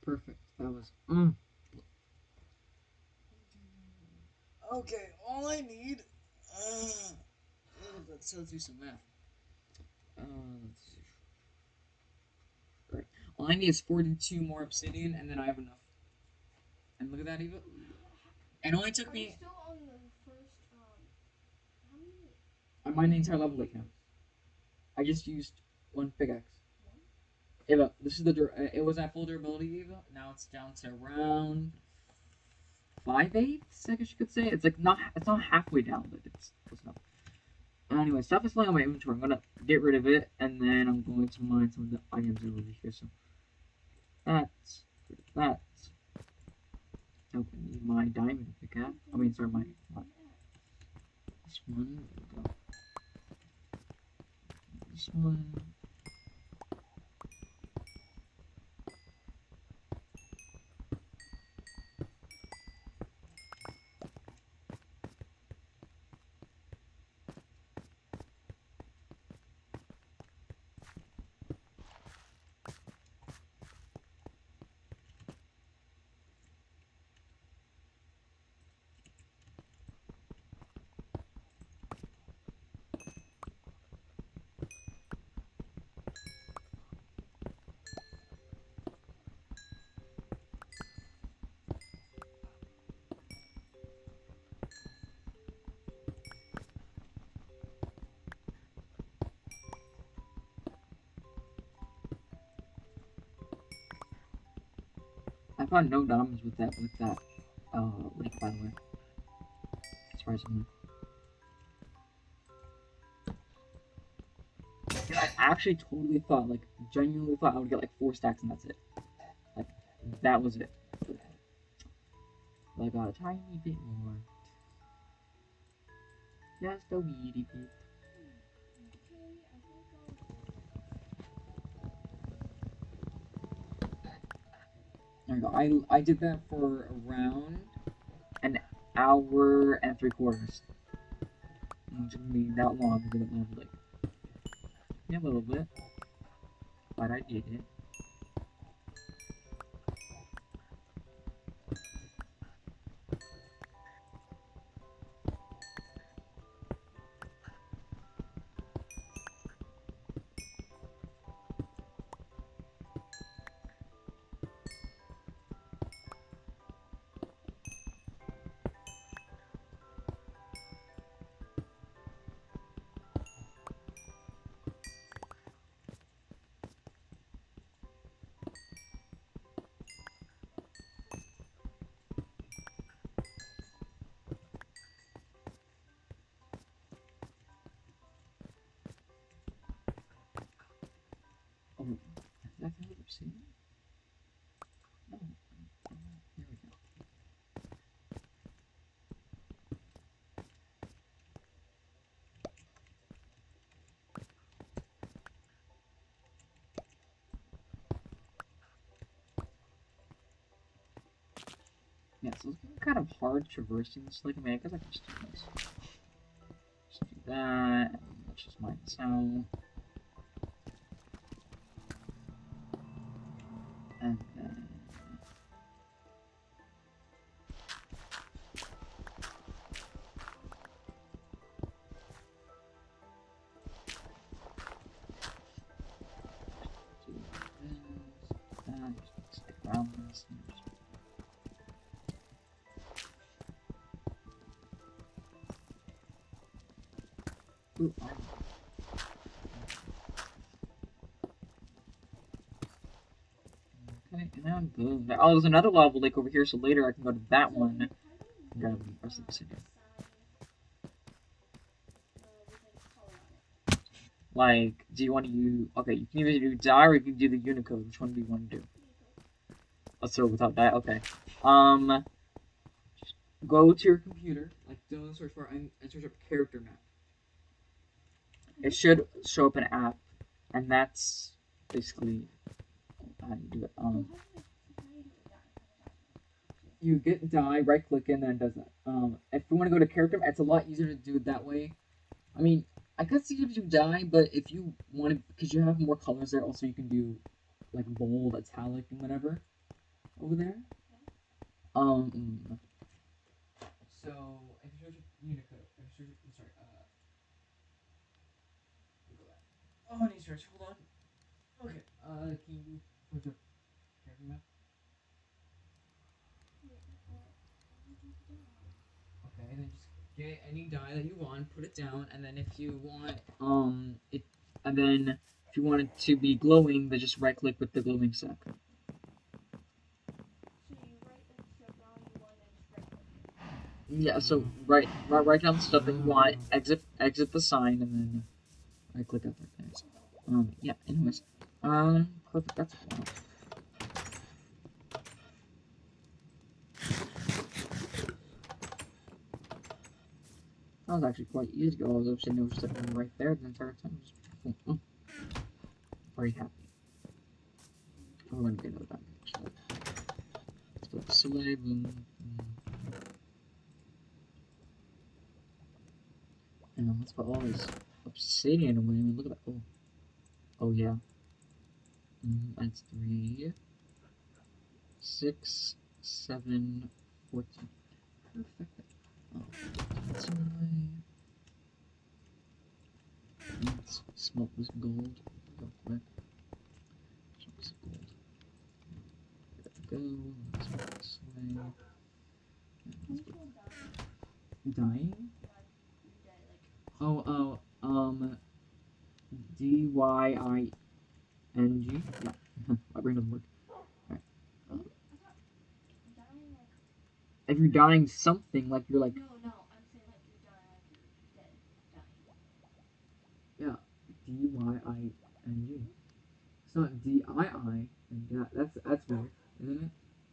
Perfect. That was. Okay, all I need. Let's do some math. Let's see. Great. All I need is 42 more obsidian, and then I have enough. And look at that, Eva. It only took Are you me. still on the first, how many? I mined the entire level like now. I just used one pickaxe. Eva, this is the. It was at full durability, Eva. Now it's down to around 5/8, I guess you could say. It's like not. It's not halfway down, but it's close enough. Anyway, stuff is filling on my inventory. I'm gonna get rid of it, and then I'm going to mine some of the items over here. So that's that. Oh, I need my diamond pickaxe. I mean, sorry, my this one. There we go. This one. I found no diamonds with that link, by the way. Surprisingly. I actually totally thought, like, genuinely thought I would get like 4 stacks and that's it. Like, that was it. But I got a tiny bit more. Just a wee bit. There we go. I did that for around an hour and 3/4. It took me that long to get it leveled. Yeah, a little bit. But I did it. Oh, is that the other obsidian? No. There we go. Yeah, so it's kind of hard traversing this like, I mean, I guess I can just do this. Just do that, and let's just mine the cewl. And then... do this, that, just stick around this, and just... Ooh, okay, and now I'm good. Oh, there's another lava lake over here, so later I can go to that one and grab the rest of the obsidian. Like, do you want to use... Okay, you can either do die or you can do the Unicode. Which one do you want to do? Let's throw without die. Okay. Just go to your computer, like do the search bar, and search up character map. It should show up an app, and that's basically how you do it. You get die, right click, and then it does that. If you want to go to character map, it's a lot easier to do it that way. I mean, I could see if you die, but if you want to, because you have more colors there, also you can do like bold, italic, and whatever. over there. So if you search Unicode, sorry, Google that. Oh, I need to search. Hold on. Okay. Can you put the character map? Okay, then just get any dye that you want, put it down, and then if you want and then if you want it to be glowing, then just right click with the glowing sack. So you write so now you want to just right click it. Yeah, so write down the stuff that you want, exit the sign, and then right click out there. Thanks. Yeah. Anyways, perfect. That's all. That was actually quite easy. All those obsidian was sitting right there the entire time. Oh, very happy. I'm going to get another diamond actually. Let's put this away. Boom. And let's put all this obsidian away. I mean, look at that. Oh yeah. That's 3, 6, 7, 14. Perfect. That's away. Let's smelt this gold real quick. Chunks of gold. There we go. Let's put this away. Can you spell Dying? like Oh, Dying. Yeah. My brain doesn't work. Alright. I thought dying like If you're dying something, like you're like. no, I'm saying like you're dying like you're dead. Dying. Yeah. Dying. It's not Dii. Yeah, that's weird, isn't it? It's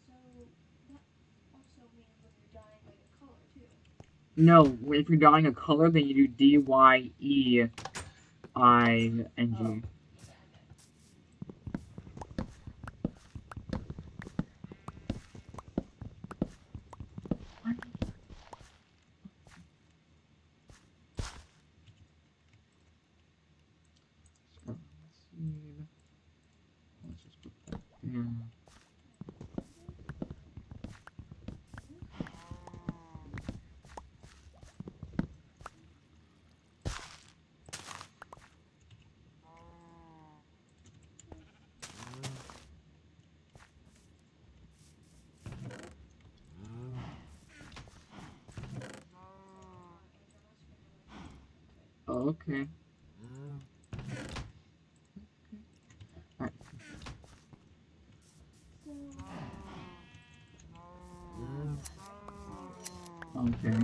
Dying. So that also means when you're dying like a color too. No, if you're dyeing a color, then you do Dying. Oh. Let's just put that there. Okay. Alright. Okay.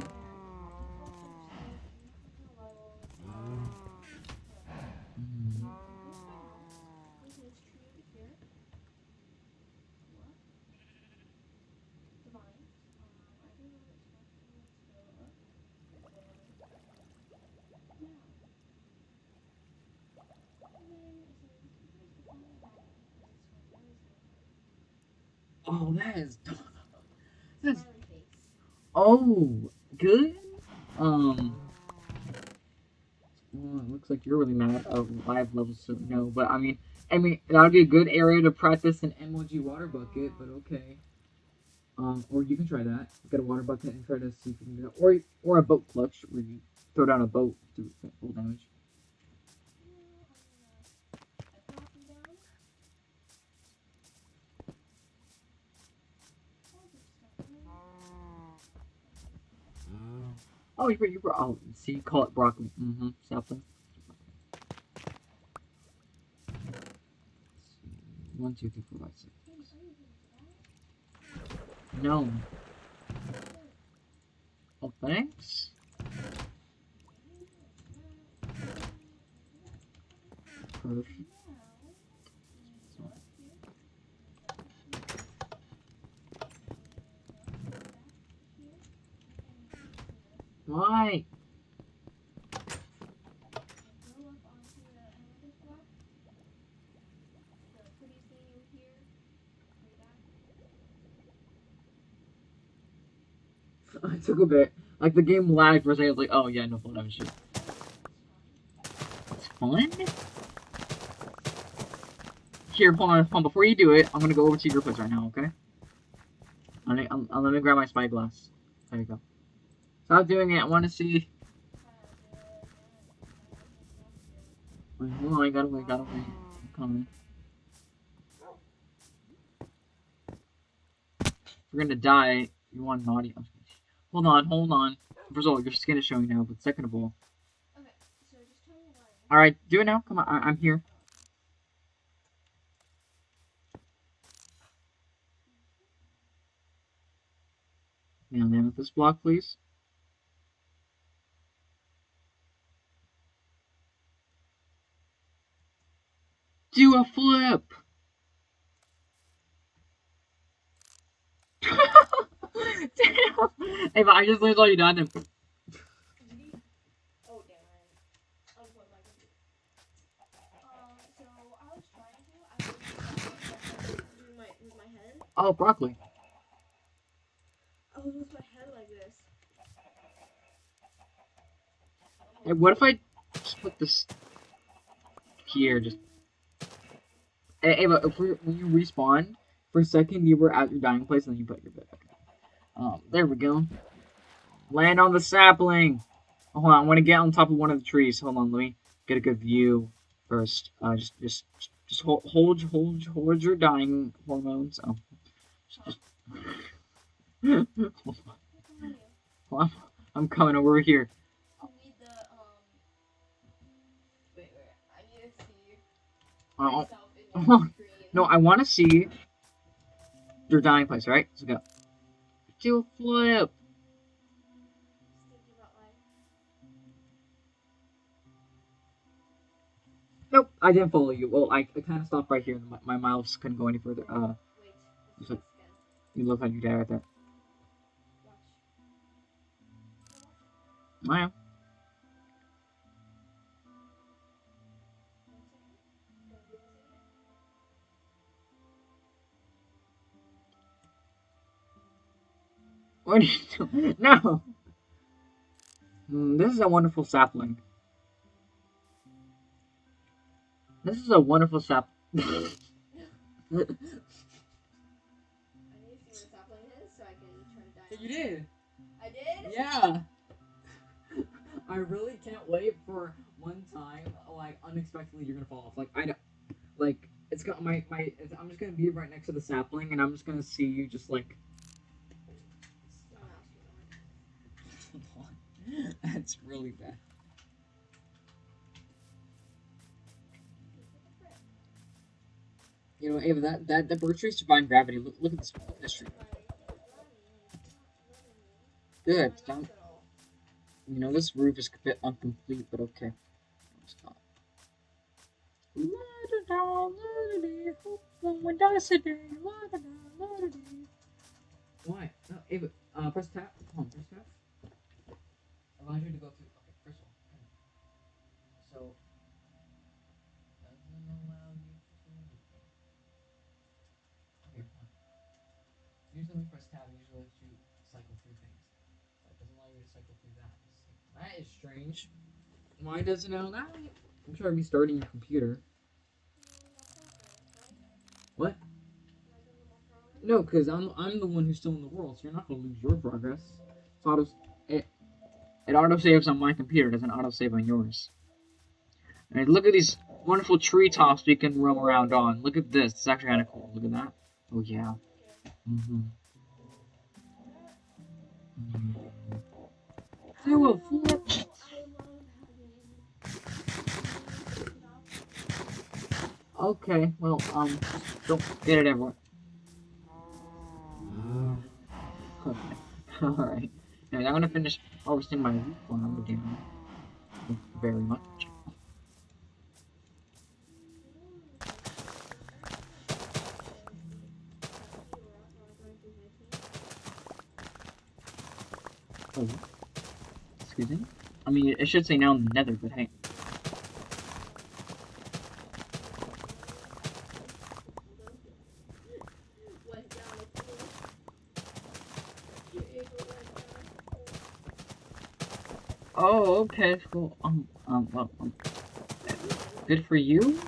Oh, that's Smiley face. oh good. Well, it looks like you're really mad at live levels, so no. But I mean, that would be a good area to practice an emoji water bucket. But okay. Or you can try that. Get a water bucket and try to see if you can do that. Or a boat clutch where you throw down a boat to full damage. Oh, you were. Oh, see, call it broccoli. Sapling. 1, 2, 3, 4, 5, 6. No. Oh, thanks. Perfect. Why? I took a bit. Like, the game lagged for a second. I was like, oh, yeah, no full damage. It's fun? Here, hold on. Before you do it, I'm gonna go over to your place right now, okay? Let me grab my spyglass. There you go. Stop doing it. I want to see. Wait, hold on. I gotta wait. I'm coming. If you're gonna die, you want naughty. Hold on. First of all, your skin is showing now, but second of all. Okay, so just tell me when. Alright, do it now. Come on, I'm here. Now, name of this block, please. Do a flip! Damn! Hey, but I just learned all you done. Oh, damn it. I was what my computer. So I was trying to. With my head. Oh, broccoli. I was with my head like this. Hey, what if I just put this here? Just. Hey, but when you respawn, for a second you were at your dying place and then you put your bed back. There we go. Land on the sapling. Oh, hold on, I want to get on top of one of the trees. Hold on, let me get a good view first. Just hold your dying hormones. Oh, just. Well, I'm coming over here. I need the Wait. I need to see Oh, myself in your screen. no, I want to see your dying place, right? So go. Do a flip. Just thinking about life. Nope, I didn't follow you. Well, I kind of stopped right here. And my mouse couldn't go any further. Wait. Let's So- try this again. You look like your dad right there. Watch. I am. 1 second. Don't do this again. What are you doing? No! This is a wonderful sapling. This is a wonderful sap. I need to see where the sapling is so I can try to die. You did. I did? Yeah. I really can't wait for one time, like unexpectedly, you're gonna fall off. Like I don't, like it's got my. I'm just gonna be right next to the sapling, and I'm just gonna see you just like. That's really bad. You know, Ava, that birch tree survived gravity. Look at this. Look at this tree. Good. Don't, you know, this roof is a bit incomplete, but okay. Stop. Why? No, Ava, press tab. Come on, press tab. Allows you to go through. Okay, first of all. So. Doesn't allow you to do anything. Okay, fine. Usually when you press tab, it usually lets you cycle through things. But it doesn't allow you to cycle through that. That is strange. Why does it know that? I'm trying to be starting your computer. What? No, because I'm the one who's still in the world, so you're not gonna lose your progress. It auto saves on my computer, it doesn't auto save on yours. And look at these wonderful treetops we can roam around on. Look at this. It's actually kind of cool. Look at that. Oh yeah. Do a flip. Okay, well, don't get it everywhere. Okay, alright. Anyways, I'm gonna finish harvesting my wheat farm again. Thank you very much. Oh, excuse me? I mean, it should say now in the nether, but hey. Oh, okay, cool. Well, good for you?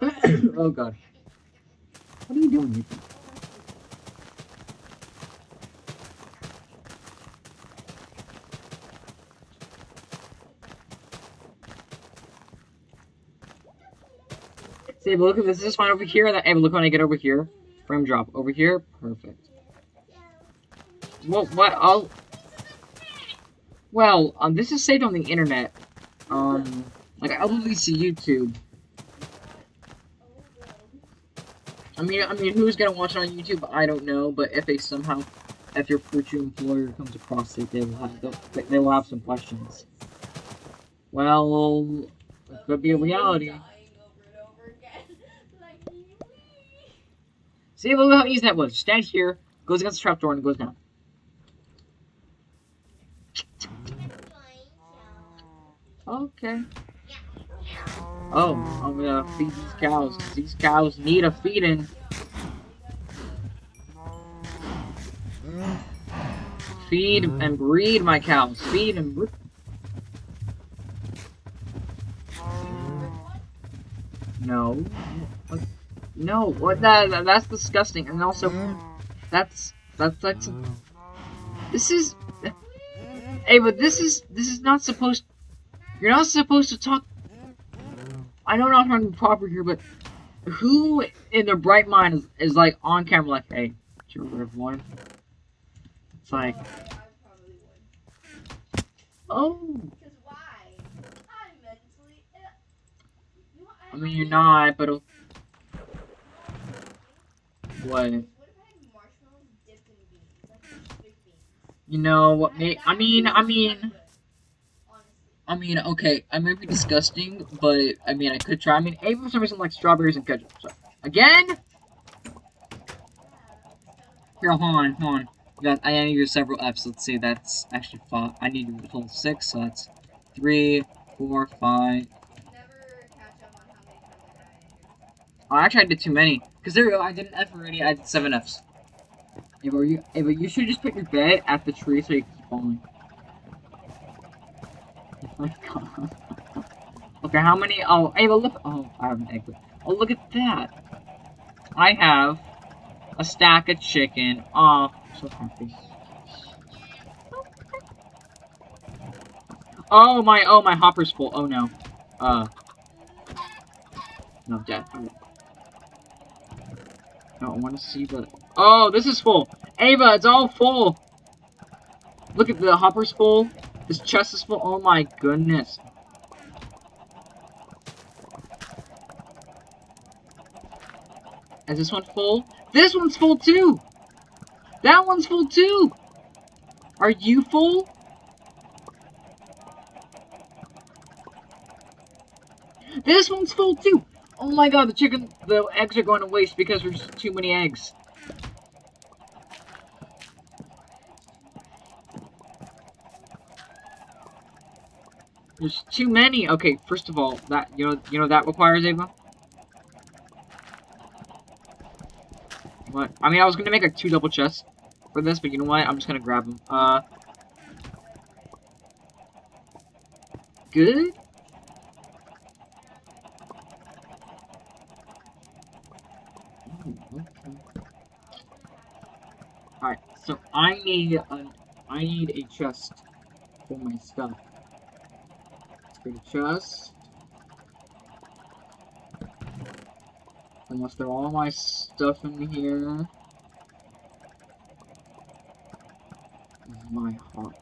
Oh god. What are you doing, Ethan? See, look at this. This is fine over here. Hey, look when I get over here. Frame drop over here. Perfect. What? Oh. Well, this is saved on the internet. Like I upload these to YouTube. I mean, who's gonna watch it on YouTube? I don't know. But if they somehow, if your future employer comes across it, they will have some questions. Well, it could be a reality. See, look how easy that was. Stand here, goes against the trapdoor, and it goes down. Okay. Oh, I'm gonna feed these cows. These cows need a feeding. Feed and breed my cows. Feed and breed. No. What? No. What? That's disgusting. And also, that's. This is. Hey, but this is not supposed. You're not supposed to talk. I know I'm not trying to be proper here, but who in their bright mind is like on camera like, hey, did you ever have one? It's like, oh. Because why? I'm mentally ill. I mean, you're not, but what? What if I had marshmallows dipped in beans, like baked beans? You know what? I mean. Honestly. Okay, I might be disgusting, but I mean, I could try. I mean, Ava for some reason likes strawberries and ketchup. So again. Here, hold on. I need to do several F's. Let's see, that's actually 5. I need to do a total 6, so that's 3, 4, 5. Never catch up on how many times I died. Oh, actually, I did too many. Because there we go, I did an F already, I did 7 Fs. Ava, you should just put your bed at the tree so you can keep falling. Oh my god. Okay, how many? Oh, Ava, look. Oh, I have an egg. Oh, look at that. I have a stack of chicken. Oh, so happy. Oh my hopper's full. Oh no. No, Dad. No, I want to see the. Oh, this is full. Ava, it's all full. Look at the hopper's full. This chest is full. Oh my goodness. Is this one full? This one's full too. That one's full too. Are you full? This one's full too. Oh my god, the eggs are going to waste because there's too many eggs. There's too many. Okay, first of all, that you know that requires, Ava? What? I mean, I was gonna make like 2 double chests for this, but you know what? I'm just gonna grab them. Good. Okay. Alright, so I need a chest for my stuff. Let's go to chest. Unless they're all my stuff in here. This is my hot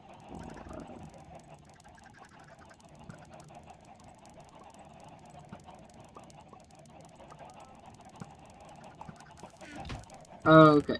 bar. Okay.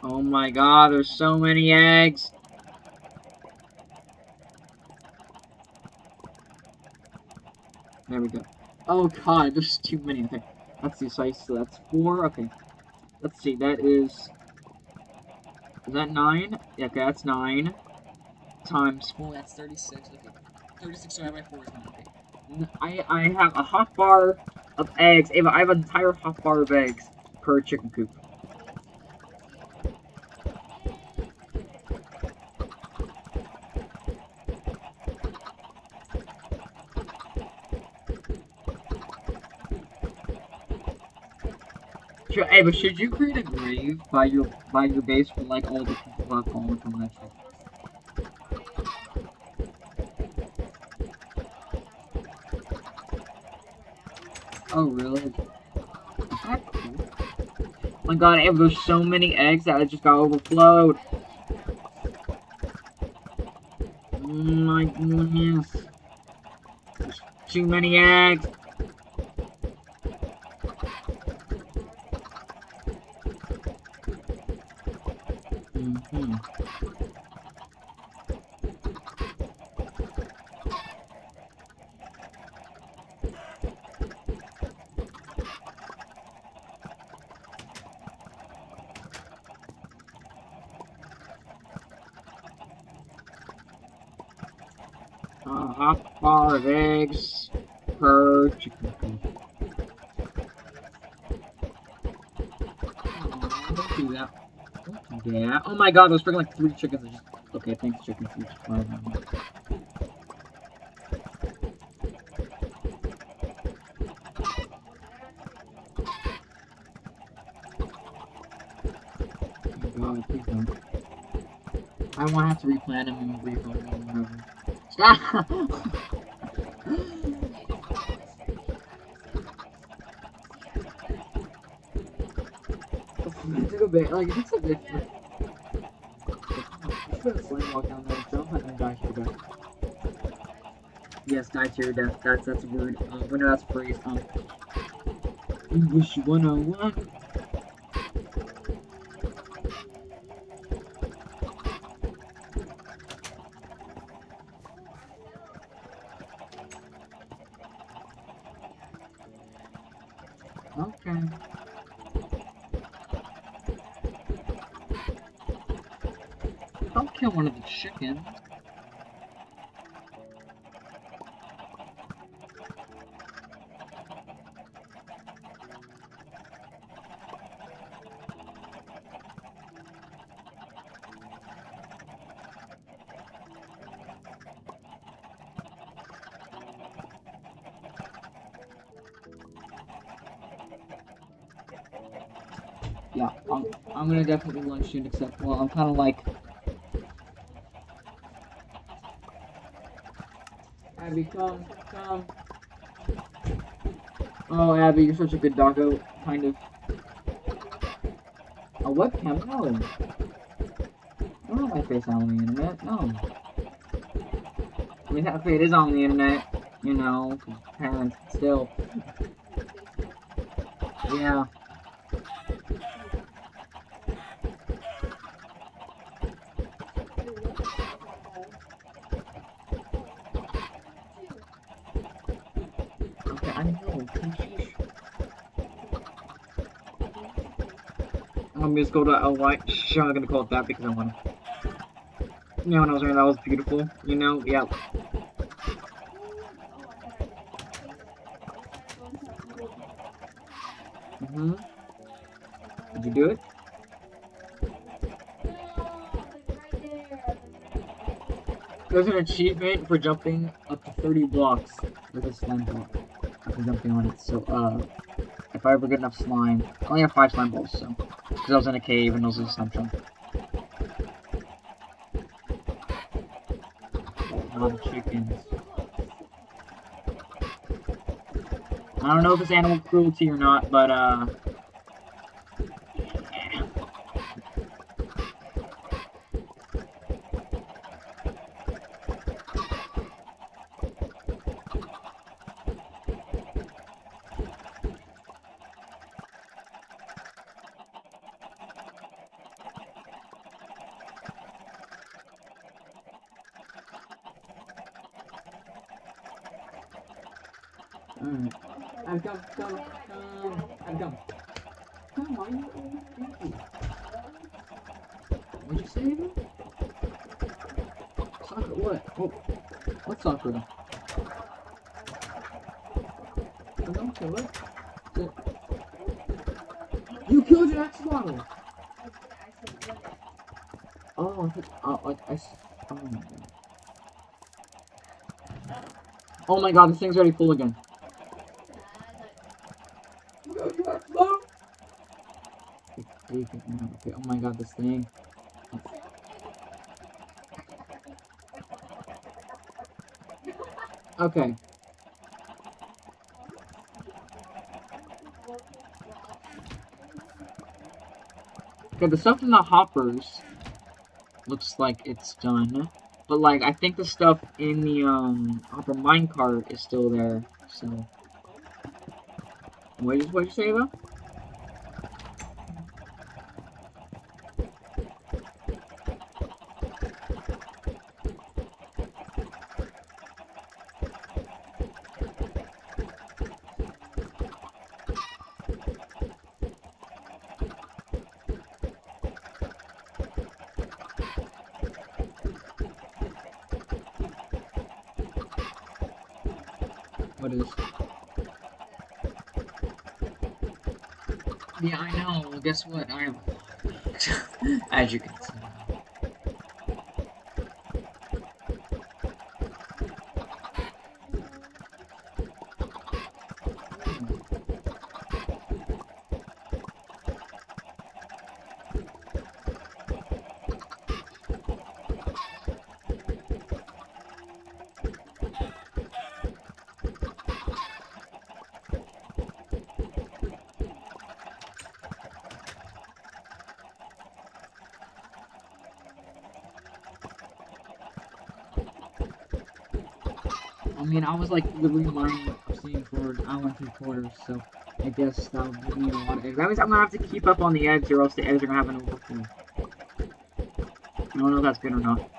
Oh my god, there's so many eggs. There we go. Oh god, there's too many. Okay, let's see. So that's 4. Okay, let's see. That is that 9? Yeah, okay, that's 9 times 4. That's 36. Okay, 36 divided by 4 is not okay. I have a hot bar of eggs. Ava, I have an entire hot bar of eggs per chicken coop. Ava, should you create a grave by your base for like all the people who have fallen from that ship? Oh really? Is that cool? Oh my god, Ava, there's so many eggs that I just got overflowed. Oh my goodness. There's too many eggs. Mm-hmm. Hot bar of eggs per chicken coop. Oh, don't do that. Don't do that. Oh my god, those freaking like 3 chickens are just... Okay, thanks chicken coop. Oh god, please don't. I won't have to replant them and rebuild them or whatever. Stop! It took a bit, like, it takes a bit. You should put a slime walk down there, jump, and then die to your death. Yes, die to your death. That's a word. We know that's a phrase. English 101. Okay. Don't kill one of the chickens. Yeah, I'm gonna definitely lunch soon, except, well, I'm kind of like... Abby, come. Oh, Abby, you're such a good doggo, kind of. A webcam? No. I don't have my face on the internet, no. I mean, okay, it is on the internet, you know, parents, still. Yeah. Okay, I know. I'm just go to LY. Sure, I'm gonna call it that because I want to. You know, when I was saying that was beautiful, you know? Yeah. Mm-hmm. Did you do it? There's an achievement for jumping up to 30 blocks with a slime block. After jumping on it, so, if I ever get enough slime, I only have 5 slime balls, so. Because I was in a cave and those are slime jump. A lot of chickens. I don't know if it's animal cruelty or not, but, alright. I'm come. I'm come. Come on, you old baby. What'd you say, Ava? Soccer, what? Oh. What soccer? Oh, don't kill it. You killed your X model! I said what if. Oh, like oh my god. Oh my god, this thing's already full again. You killed your X model! Okay, oh my god, this thing. Okay. Okay, the stuff in the hoppers looks like it's done. But like I think the stuff in the hopper minecart is still there. So what'd you say though? What is? Yeah, I know. Well, guess what? I am. As you can see. I mean, I was like literally mining obsidian for an hour and 3/4, so I guess that would mean a lot of eggs. That means I'm gonna have to keep up on the eggs, or else the eggs are gonna have an overflow. I don't know if that's good or not.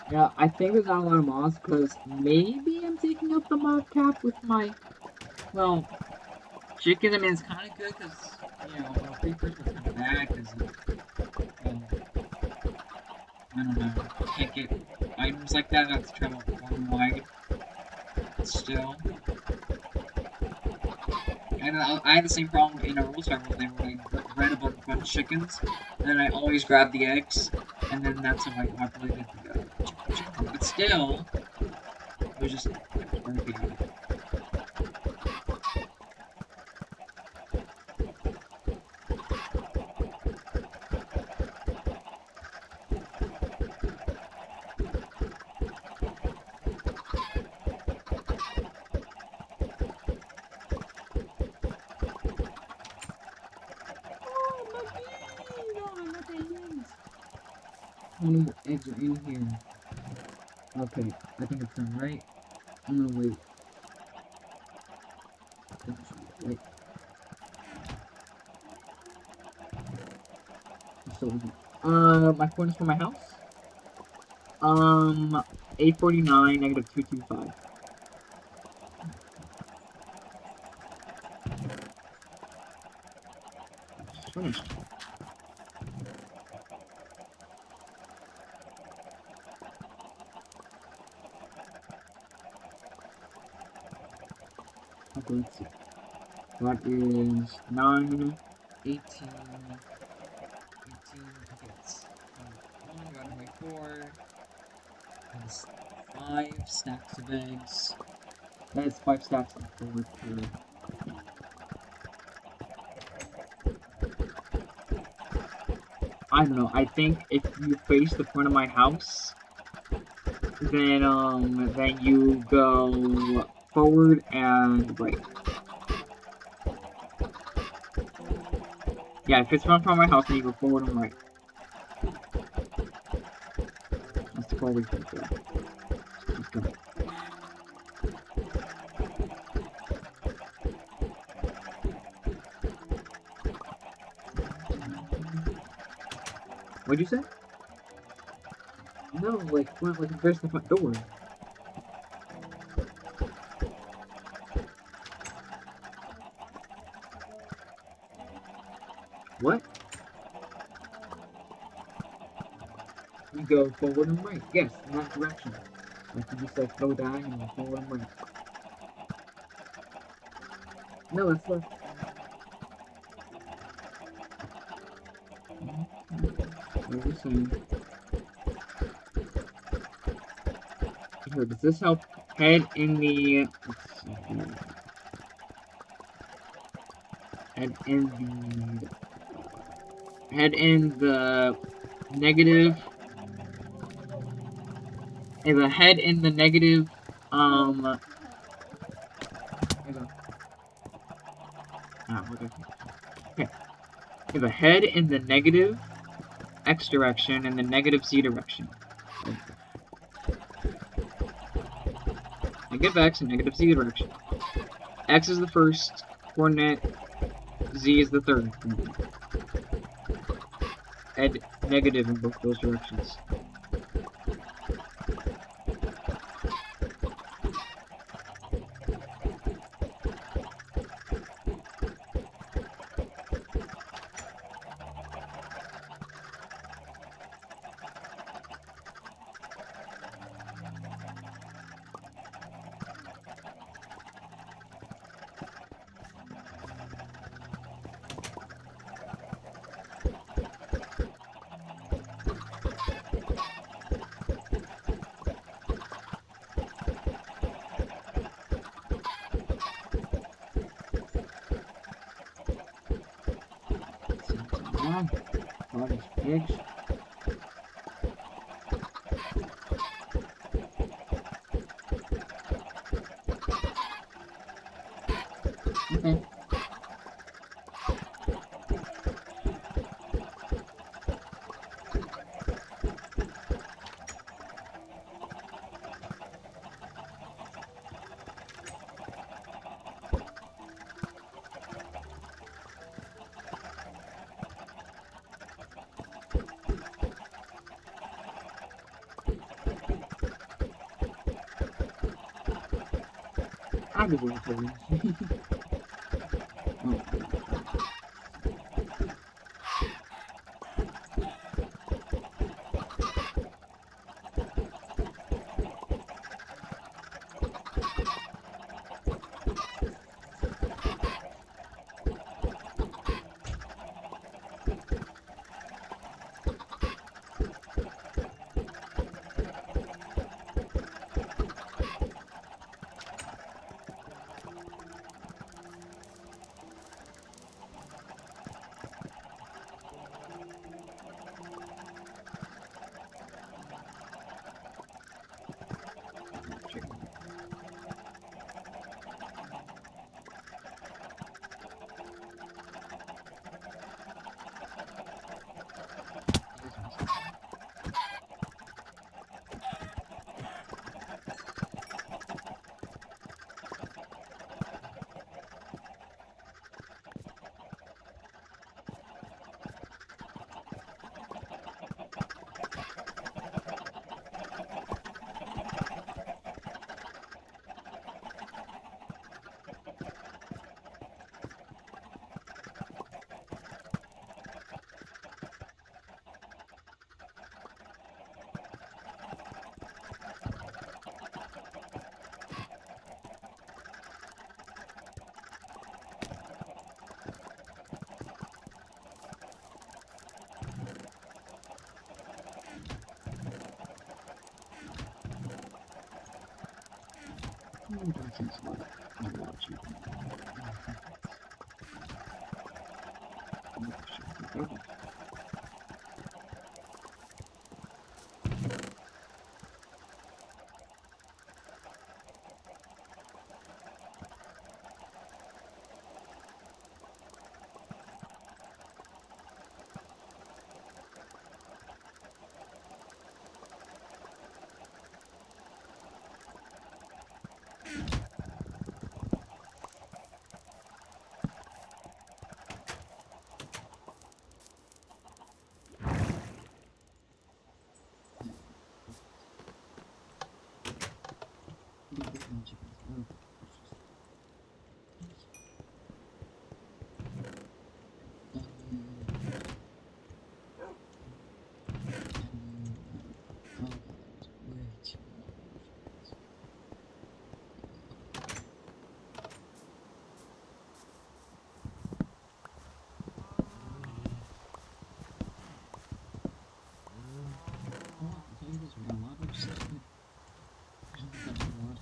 Yeah, I think there's not a lot of moths because maybe I'm taking up the moth cap with my, well, chickens. I mean, it's kind of good because, you know, creepers are kind of bad because, I don't know, you can't get items like that. I have to travel far and wide. Still. And I had the same problem in a rule server thing where I read about a bunch of chickens, and then I always grabbed the eggs, and then that's how I populated the chicken. But still, it was just very chaotic. Oh, my bees! Oh, I love aliens. How many more eggs are in here? Okay, I think it's done, right? I'm gonna wait. Wait. So, my coordinates for my house? 849, negative 225. It's finished. Okay, let's see. That is 9, 18, 18, okay, it's 1 divided by 4, that's 5 stacks of eggs. That is 5 stacks of 4 per. I don't know, I think if you face the front of my house, then you go forward and right. Yeah, if it's front of my house, then you go forward and right. That's the forward thing there. Let's go. What'd you say? No, like front, like there's the front door. What? You go forward and right. Yes, in that direction. Like you just like go down and go forward and right. No, that's left. What are you saying? Here, does this help? Head in the. Let's see here. Head in the. Head in the negative. If a head in the negative. Hang on. Ah, okay. Okay. If a head in the negative x direction and the negative z direction. Negative x and negative z direction. X is the first coordinate, z is the third coordinate. Head negative in both those directions. X. Okay. I'll be waiting for you. Oh, that is what I want you. Okay.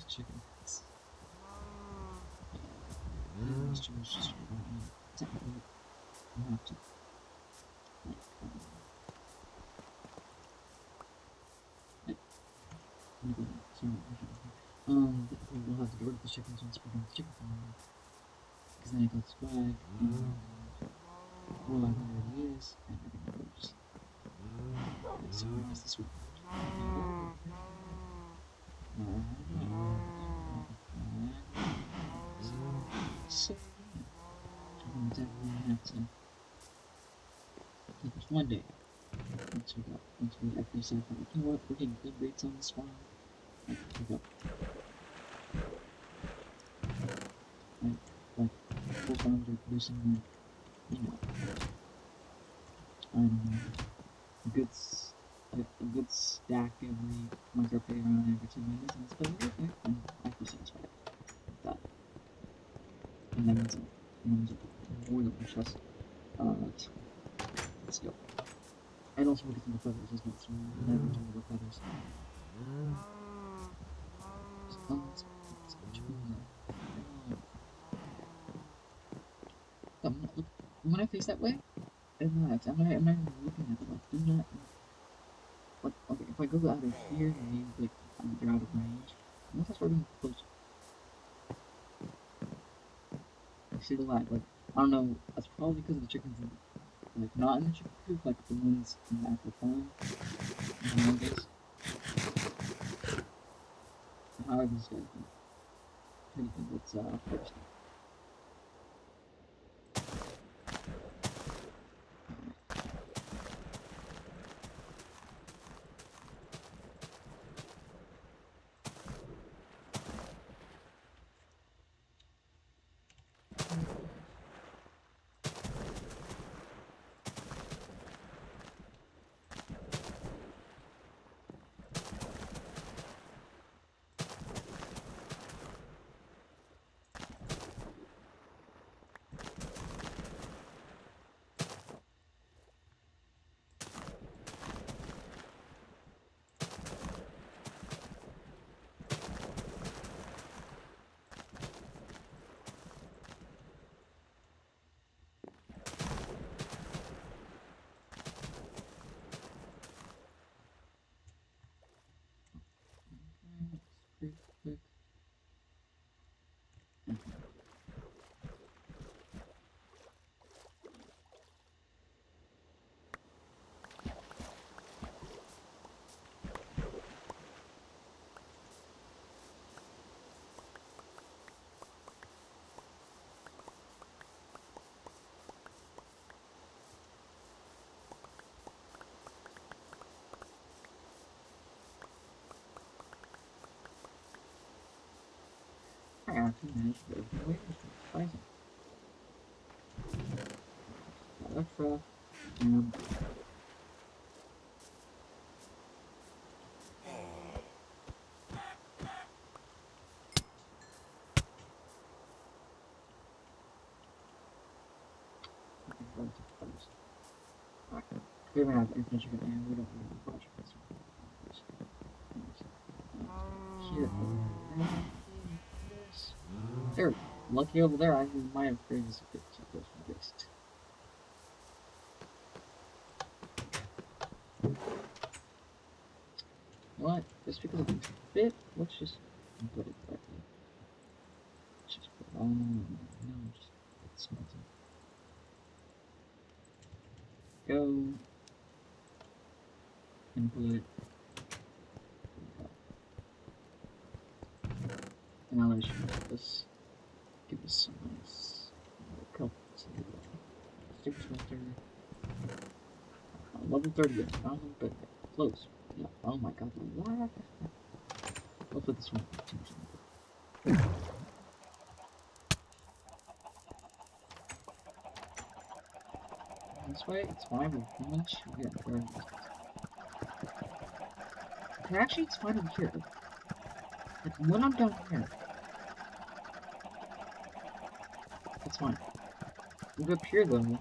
Chickens. It's just technically you have to like like we'll have to get rid of the chickens once we're done with the chicken farm. Because then it goes swag and we'll have where it is and everything goes. So where's this one? So I'm definitely have to take this one day. Once we actually decide that you know what, we're getting good rates on this farm. Like we got like those farms are producing like, you know, I don't know, a good stack every month or pay around every 2 minutes and it's like okay, and I feel satisfied with that. And that means more than we trust let's go. And also we're getting the feathers as well, so we're never talking about feathers. So, let's go check it out. I'm not look when I face that way, I'm not even looking at them. Like, do not like okay, if I go out of here then maybe like they're out of range. Unless I start getting closer. You see the lag, like I don't know, that's probably because of the chickens like not in the chicken coop, like the ones in the actual farm. I don't know this. However this guy's been pretty good with first. Pretty quick. I actually managed to get away with it. Surprising. Got extra and we haven't had infinite chicken and we don't need a bunch of this one. Here. lucky over there, I might have created a bit of waste. What? Just because of a bit? Let's just put it correctly. Let's just put it on. No, just smelting. Go. Input. And now let's use this. Give us some nice color. Super smelter. Level 30. But close. Yeah. Oh my god, the lag. Let's put this one. This way, it's fine with much. Yeah, okay, actually, it's fine over here. Like, when I'm down here, it's fine. Look up here, though.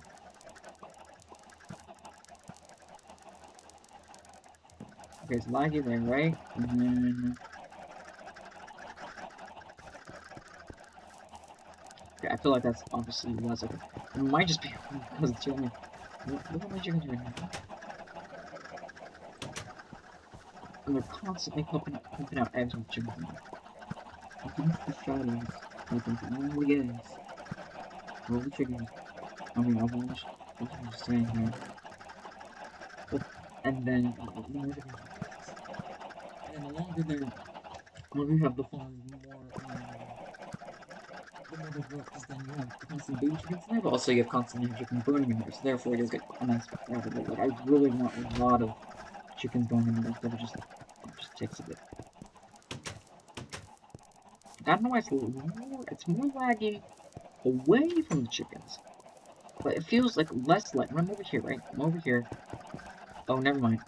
Okay, it's laggy there, right? And then... okay, I feel like that's obviously less of it. It might just be because it's only... Look at my chickens right now. And they're constantly pumping out eggs with chickens. Against the shadows, hoping for all the eggs. All the chickens. I mean, I was just saying here. But, and then, the more and the longer they're, when you have the farm, the more they grow, because then you have constantly baby chickens in there, but also you have constantly chicken burning in there, so therefore you'll get a nice rapid rate. Like, I really want a lot of chickens going in there, instead of just, like, it just takes a bit. I don't know why it's more laggy away from the chickens. But it feels like less lag. When I'm over here, right? I'm over here. Oh, never mind.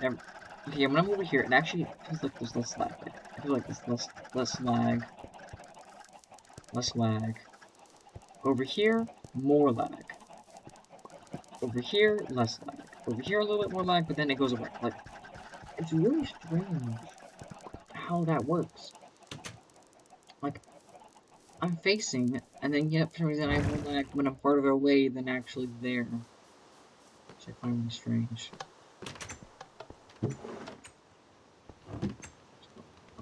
Okay, when I'm over here, it actually feels like there's less lag. Like, I feel like there's less lag. Less lag. Over here, more lag. Over here, less lag. Over here, a little bit more lag, but then it goes away. Like, it's really strange how that works. Like, I'm facing, and then yet for some reason I have more lag when I'm farther away than actually there. Which I find really strange. Okay,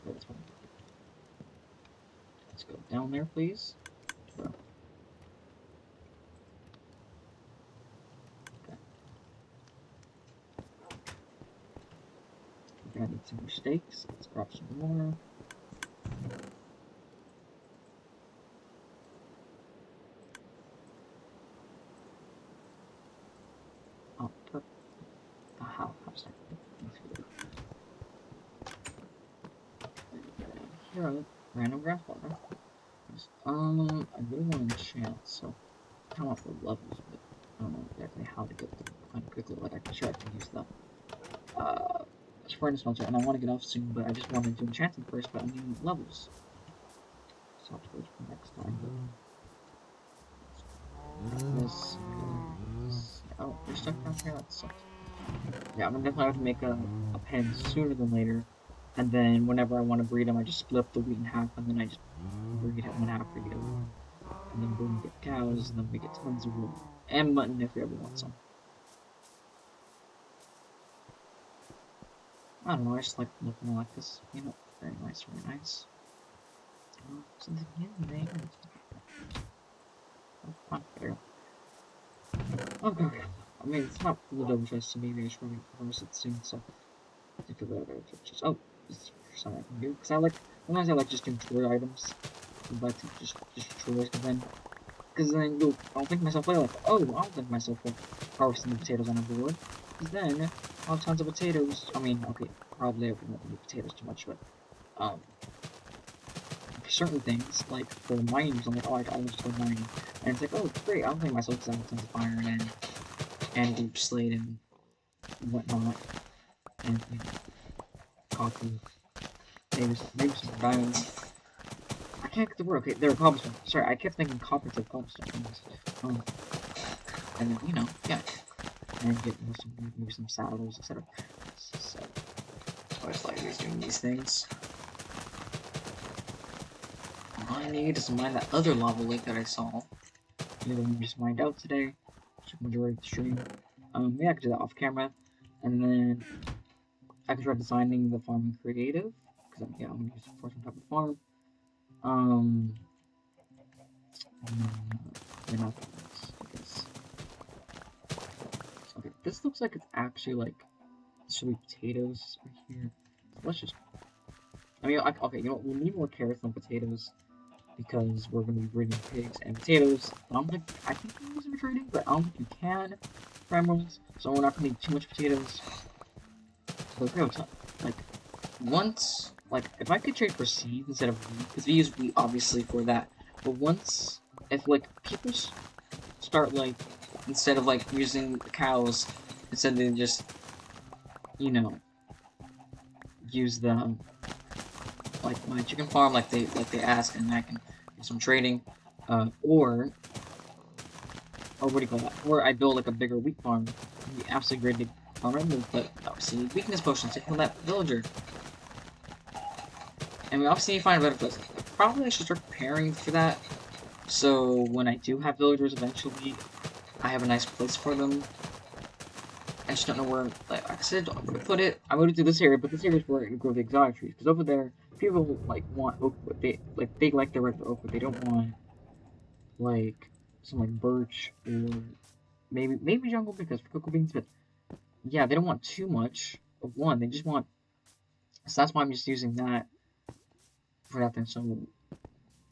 that's fine. Let's go down there, please. Bro. Okay. I think I need some more steaks. Let's grab some more. Oh, perfect. How sorry. Here, random grass water. I really want to enchant, so I don't know for levels, but I don't know exactly how to get them kind of quickly. Like, I'm sure I can use the furnace smelter, and I want to get off soon, but I just wanted to enchant them first, but I need levels. So I'll have to wait for next time, but this, oh, they're stuck down here, that sucks. Yeah, I'm gonna definitely have to make a pen sooner than later, and then whenever I want to breed them, I just split up the wheat in half, and then I just breed it one half for you. And then boom, we get cows, and then we get tons of wool. And mutton if we ever want some. I don't know, I just like looking like this. You know, very nice, very nice. Oh, something new there. Oh, fun, there. Okay, okay. I mean, it's not full of double chests, so maybe I should probably harvest it soon, so. If you go just, oh, this is something I can do. Because I like, sometimes I like just doing tour items. I like to just chores, because then you'll, I'll think to myself later, like, oh, I'll think to myself like harvesting the potatoes on a board. Because then I'll have tons of potatoes. I mean, okay, probably I won't eat potatoes too much, but for certain things, like for mining, I'm like, oh, I'll just go mining, and it's like, oh, great, I'll think myself because I have tons of iron and deep slate and whatnot, and you know, copper, maybe some diamonds. I can't get the word. Okay, they're cobblestone. Sorry, I kept thinking copper to cobblestone. And then, you know, yeah. And get maybe some saddles, etc. So, I just like doing these things. I need to mine that other lava lake that I saw. The one we just mined out today. Took majority of the stream. Yeah, I could do that off camera. And then I could try designing the farm in creative. Because yeah, I'm gonna use it for some type of farm. They're not this, I guess. Okay, this looks like it's actually like should be potatoes right here. So let's just. I mean, okay, you know what? We'll need more carrots than potatoes because we're gonna be breeding pigs and potatoes. I think we can use them for trading, but I don't think you can for emeralds. So we're not gonna need too much potatoes. But like once, like if I could trade for seeds instead of wheat, because we use wheat obviously for that. But once, if like people start like instead of like using cows, instead they just, you know, use the like my chicken farm like they ask, and I can do some trading, or what do you call that? Or I build like a bigger wheat farm. It'd be absolutely great to farm emeralds, but obviously weakness potions to kill that villager. And we obviously need to find a better place. Probably I should start preparing for that. So when I do have villagers eventually, I have a nice place for them. I just don't know where, like I said, I'm gonna put it. I'm gonna do this area, but this area is where I grow the exotic trees. Because over there, people like want oak wood. They like the regular oak wood. They don't want like some like birch or maybe jungle because for cocoa beans. But yeah, they don't want too much of one. They just want. So that's why I'm just using that for that thing. So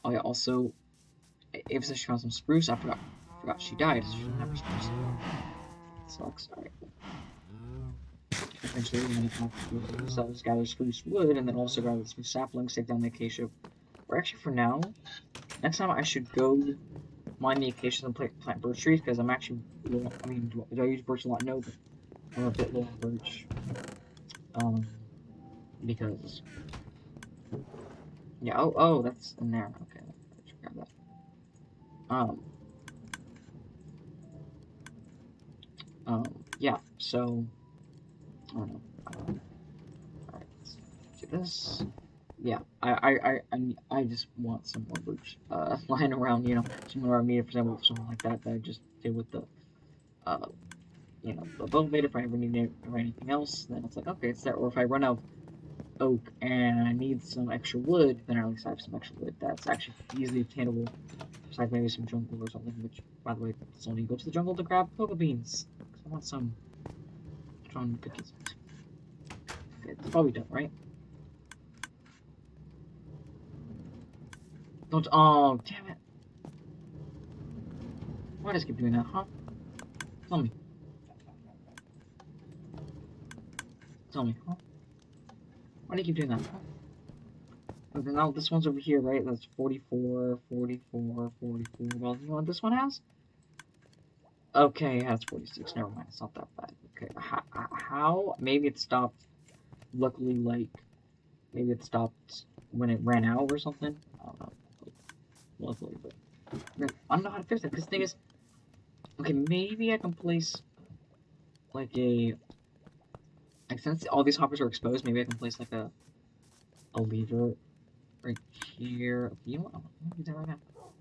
oh yeah, also Ava says she found some spruce. I forgot she died. She didn't have her spruce. Sucks. Alright. Eventually, we're gonna have to just gather spruce wood and then also gather some saplings, take down the acacia. Or actually, for now, next time I should go mine the acacias and plant birch trees because I'm actually. I mean, do I use birch a lot? No, but I'm a bit low on birch. Because. Yeah, oh, that's in there. Okay, I should grab that. Yeah, so. I don't know. Alright, let's do this. Yeah, I just want some more birch, lying around, you know, somewhere I need, for example, something like that, that I just did with the, uh, you know, the elevator, if I ever need it or anything else, then it's like, okay, it's there, or if I run out of oak and I need some extra wood, then at least I have some extra wood that's actually easily obtainable, besides maybe some jungle or something, which, by the way, it's only go to the jungle to grab cocoa beans, because I want some strong cookies. Okay, it's probably done, right? Don't, oh, damn it. Why does it keep doing that, huh? Tell me. Tell me, huh? Why do you keep doing that, huh? Okay, now this one's over here, right? That's 44, 44, 44. Well, you know what this one has? Okay, it has 46. Never mind, it's not that bad. Okay, how? Maybe it stopped, luckily, like, maybe it stopped when it ran out or something? I don't know. Luckily, but I don't know how to fix it, because the thing is, okay, maybe I can place, like, like, since all these hoppers are exposed, maybe I can place, like, a lever right here. You know what? I'm gonna do that right now.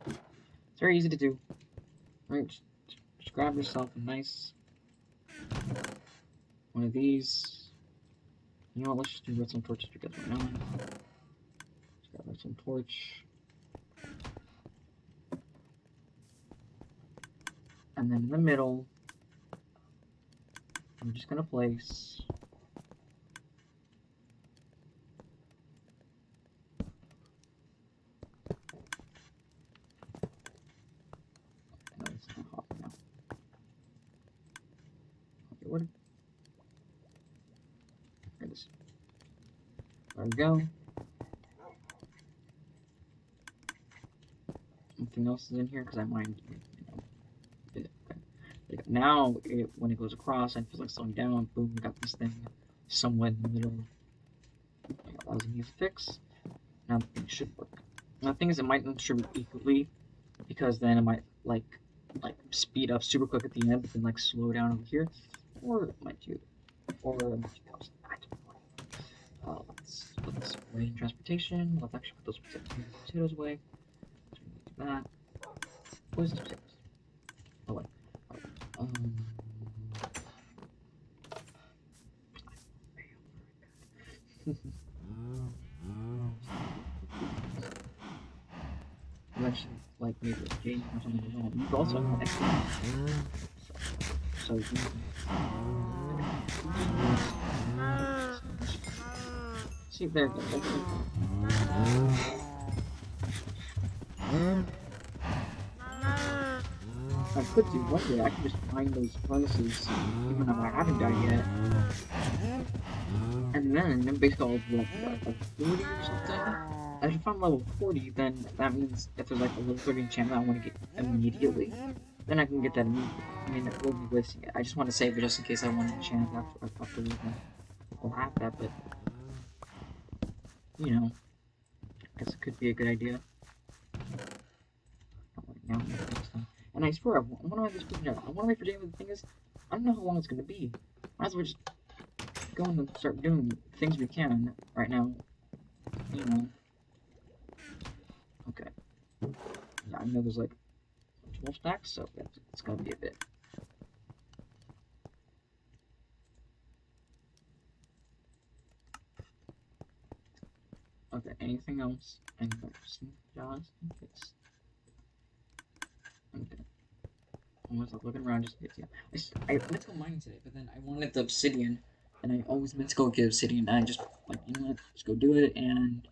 It's very easy to do. Right, just grab yourself a nice one of these. You know what? Let's just do redstone torches because we're not. Let's grab redstone torch. And then in the middle, I'm just gonna place. No, it's not hot now. Okay, what? There it is. There we go. Anything else is in here? Because I mined, you know, it. Okay. Like now, when it goes across and feels like slowing down, boom, we got this thing somewhere in the middle. That was an easy fix. Now the thing should work. Now the thing is, it might not distribute equally, because then it might like speed up super quick at the end, but then like slow down over here, or it might do, or it might do the opposite. I don't know. Let's put this away in transportation. Let's actually put those potatoes away. that. Where's the stairs? Oh wait. Eventually, like maybe a game or something as well. You also have extra. So you see there it goes. I could do one day. I could just find those furnaces, even though I haven't done yet. And then based off like 40 or something. If I find level 40, then that means if there's like a level 30 enchantment I want to get immediately, then I can get that immediately. I mean, it will be wasting it. I just want to save it just in case I want to enchant after I'll have that, but you know, I guess it could be a good idea. Not right now, next time. And I swear, I want to wait this pushing out. I want to wait for Jay, but the thing is, I don't know how long it's going to be. Might as well just go and start doing things we can right now. You know. Okay. Yeah, I know there's like 12 stacks, so it's gonna be a bit. Okay, anything else? And just in case. Okay. I was like looking around just in case. Yeah. I meant to go mining today, but then I wanted the obsidian, and I always meant to go get obsidian, and I just like, you know what, just go do it. And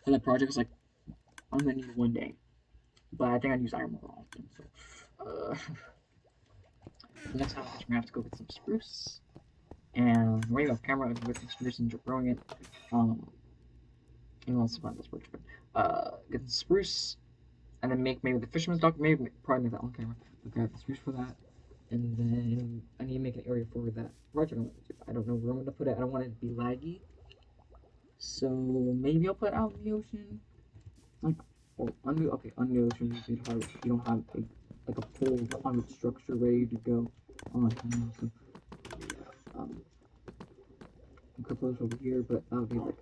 for that project, it's like I'm gonna need it one day, but I think I use iron more often. So, next time we're gonna have to go get some spruce. And right off camera, I can get some spruce and growing it. You know, let's find this birch, but get some spruce, and then make maybe the fisherman's dock. Maybe probably make that on camera. But grab the spruce for that, and then I need to make an area for that project I want to do. I don't know where I'm gonna put it. I don't want it to be laggy, so maybe I'll put it out in the ocean, like or under. Okay, under the ocean you don't have a like a full climate structure ready to go on. So yeah, I could put this over here, but that would be like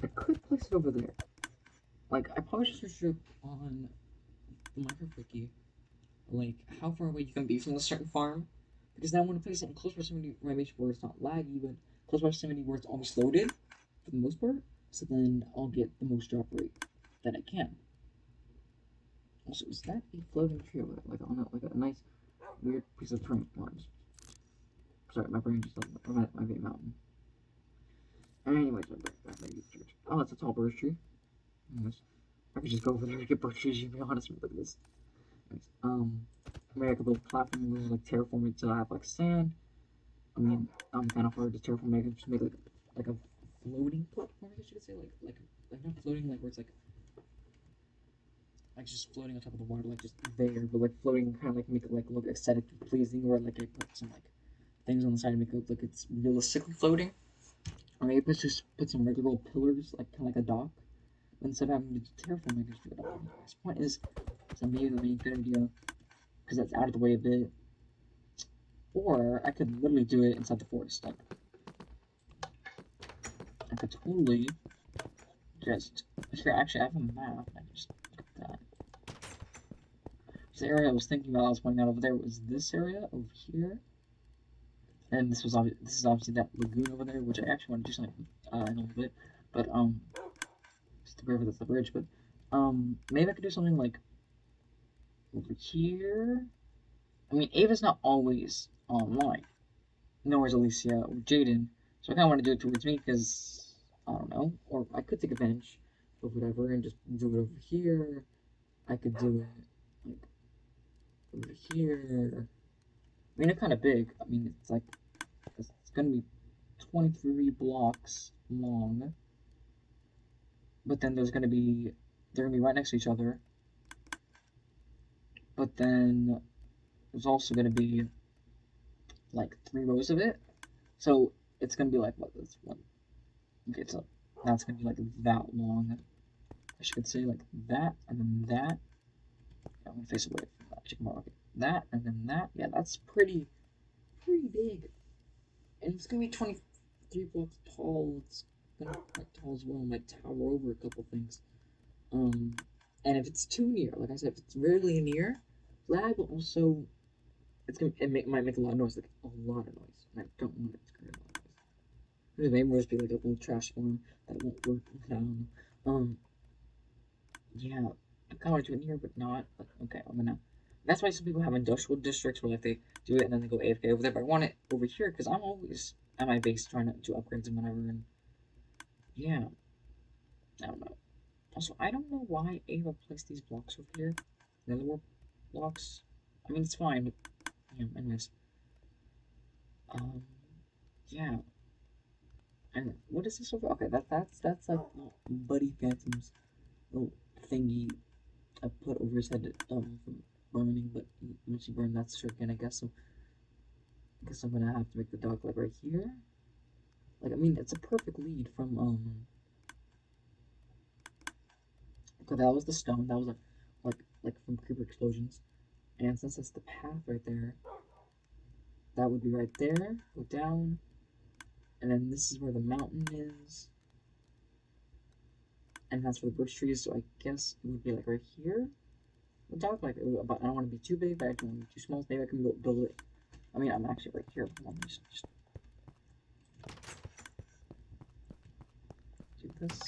I could place it over there. Like, I probably should search up on the Minecraft like, how far away you can be from a certain farm. Because then I want to place it in close proximity where it's not laggy, but close proximity where it's always loaded, for the most part. So then I'll get the most drop rate that I can. Also, is that a floating tree over there? Like, on a nice, weird piece of terrain? Sorry, my brain just doesn't, my big mountain. Anyways, oh, that's a tall birch tree. Anyways, I could just go over there and get birch trees, to be honest. Look at this. Anyways, maybe I could build a platform and like terraform it to have like sand. I mean, kind of hard to terraform. I could just make like a floating platform, I guess you could say. Like not floating, like where it's like just floating on top of the water, like just there, but like floating, kind of like make it like look aesthetically pleasing, or like I put some like things on the side to make it look like it's realistically floating. Or maybe just put some regular old pillars, like kind of like a dock. Instead of having to terraform, I just do it all. This point is, maybe that'd be a good idea, because that's out of the way a bit. Or I could literally do it inside the forest. Like, I could totally just. Here, actually, I have a map. I can just look at that. So the area I was thinking about, I was pointing out over there, was this area over here. And this is obviously that lagoon over there, which I actually want to do something in a little bit. But just the river, that's the bridge. But maybe I could do something like over here. I mean, Ava's not always online. Nor is Alicia or Jaden. So I kind of want to do it towards me because, I don't know. Or I could take advantage of whatever and just do it over here. I could do it, like, over here. I mean, it's kind of big. I mean, it's like, it's going to be 23 blocks long. But then they're going to be right next to each other. But then there's also going to be like 3 rows of it. So it's going to be like, what, this one? Okay, so that's going to be like that long. I should say like that, and then that. I'm going to face away from that. Check more. Okay, that, and then that. Yeah, that's pretty big. And it's going to be 23 blocks tall. It's going to be quite tall as well. It might tower over a couple things. And if it's too near, like I said, if it's really near, lag will also might make a lot of noise, like a lot of noise, and I don't want it to create a lot of noise. It may just be like a little trash farm that won't work. I don't know. Yeah, I kind of want to do it here, but not. Like, okay, I'm gonna. That's why some people have industrial districts where like they do it and then they go AFK over there. But I want it over here because I'm always at my base trying to do upgrades and whatever. And yeah, I don't know. Also, I don't know why Ava placed these blocks over here. The other blocks. I mean, it's fine. But, yeah, anyways. Um, yeah. And what is this over? Okay, that's like Buddy Phantom's little thingy I put over his head from burning, but once you burn, that's shuriken, I guess. So I guess I'm gonna have to make the dog like right here. Like, I mean, it's a perfect lead from okay, that was the stone. That was like from creeper explosions. And since that's the path right there, that would be right there. Go down, and then this is where the mountain is, and that's where the birch tree is. So I guess it would be like right here. The dog like, but I don't want to be too big, but I don't want to be too small. Maybe I can build it. I mean, I'm actually right here. Let me just do this.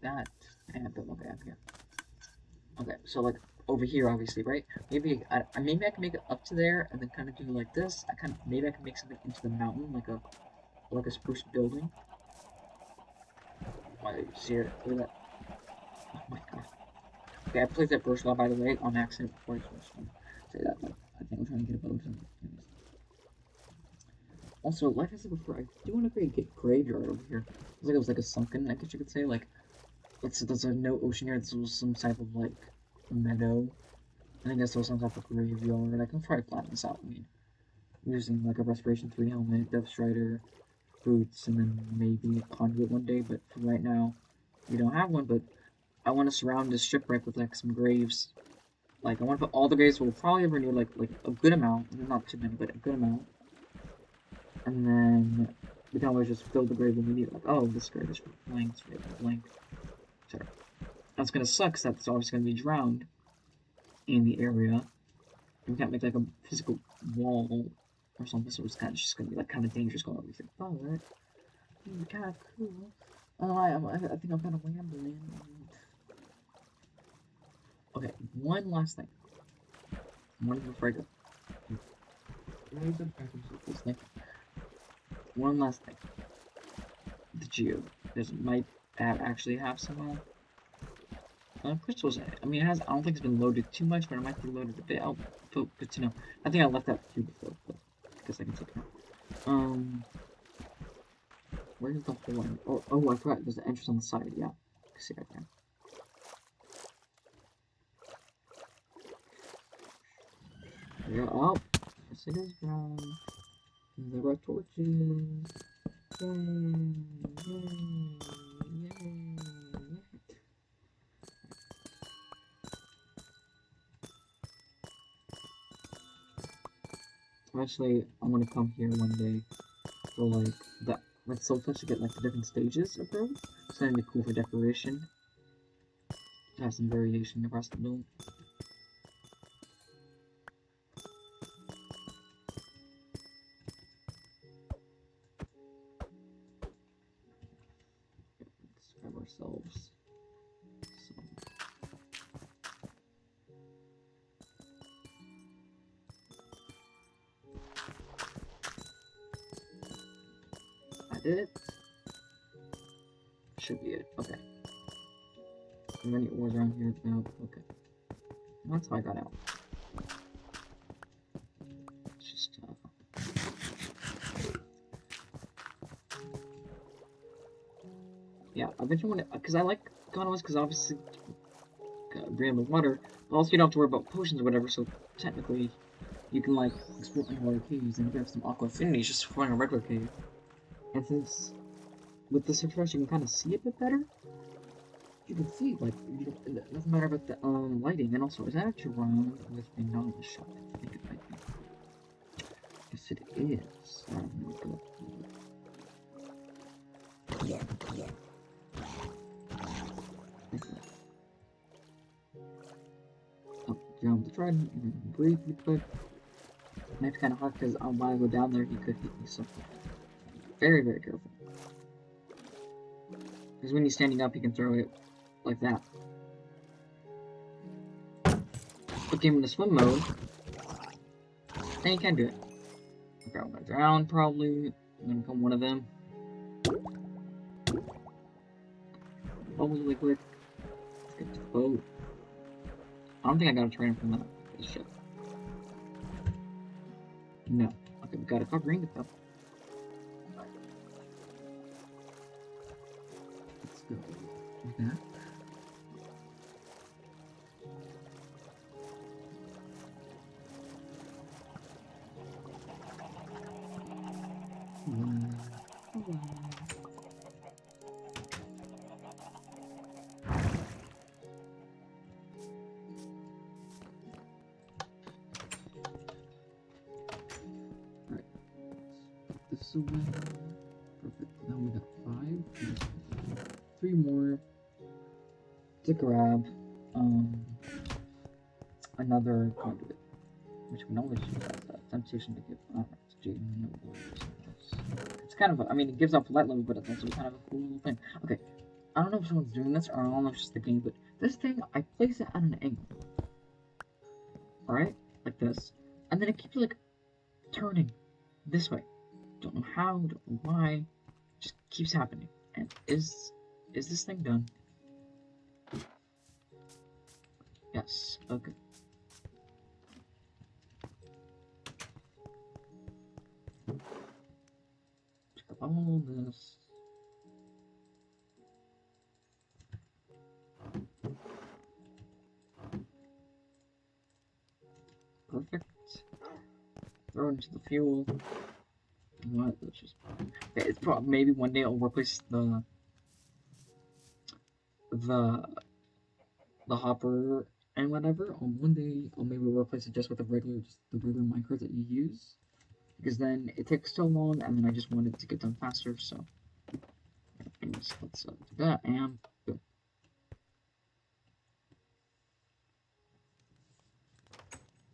That and boom. Okay, up here. Okay, so like over here, obviously, right? Maybe maybe I can make it up to there and then kind of do like this. Maybe I can make something into the mountain, like a spruce building. Why see it? Look at that! Oh my god. Okay, I placed that brush law by the way on accident before I was trying to say that, but I think I'm trying to get a bow. Anyways. Also, like I said before, I do want to create a graveyard over here. It's like it was like a sunken, I guess you could say. Like, there's no ocean here. This was some type of like meadow. I think this was some type of graveyard. I can probably plan this out. I mean, using like a Respiration 3 helmet, Death Strider, boots, and then maybe a conduit one day. But for right now, we don't have one. But I want to surround this shipwreck with like some graves. Like I want to put all the graves. We'll probably ever need like a good amount, not too many, but a good amount. And then we can always just fill the grave when we need it. Like, oh, this grave is blank. Blank. Sorry. That's gonna suck. Cause that's obviously gonna be drowned in the area. We can't make like a physical wall or something, so it's just gonna be like kind of dangerous going over here. But kind of cool. I think I'm kind of rambling. Okay, one last thing. One before I go. One last thing. The geo. Might that actually have some crystals in it? I mean, it has. I don't think it's been loaded too much, but it might be loaded a bit. Oh, good to know. I think I left that through before, but because I can take it out. Where's the hole in? Oh, I forgot. There's an entrance on the side. Yeah, you can see right there. There we go. Oh, yes it is brown. The red torches. Yay! Actually, I'm gonna come here one day for like that. Like Soulflesh to get like the different stages of growth. So that'd be cool for decoration. To have some variation across the build. Let's grab ourselves some. I did it. Should be it. Okay. Are there any ores around here? No. Okay. That's how I got out. It's just yeah. Eventually, want to, because I like condos, because obviously bring the water, but also you don't have to worry about potions or whatever. So technically, you can like explore underwater caves, and if you have some aqua affinities, just find a regular cave. And since with this refresh, you can kind of see a bit better. You can see, like, it doesn't matter about the lighting. And also, is that actually wrong with a knowledge shop? I think it might be. Yes, it is. Oh, jump the trident and then breathe really quick. And it's kind of hard because while I go down there, he could hit me, so very, very careful. Because when he's standing up, he can throw it like that. Put him into swim mode, and he can do it. Okay, I'm gonna drown probably. I'm gonna become one of them. Bubbles really quick. Let's get to the boat. I don't think I got a train from that ship. No. Okay, we got a cock ring though. Let's go back. Hello. Alright. This away. Perfect. Now we got 5. 3 more to grab. Another conduit, which we can always use as a temptation to give to Jaden no worries. It's kind of, I mean, it gives off light level, but it's also kind of a cool little thing. Okay, I don't know if someone's doing this, or I don't know if it's just the game, but this thing, I place it at an angle. Alright? Like this. And then it keeps, like, turning this way. Don't know how, don't know why. Just keeps happening. And is this thing done? Yes. Okay. All this. Perfect. Throw it into the fuel. What? Let's just. Okay, it's probably maybe one day I'll replace the hopper and whatever. One day I'll maybe replace it just with the regular minecart that you use, because then it takes so long, and then I just wanted to get done faster. So, anyways, let's do that and boom.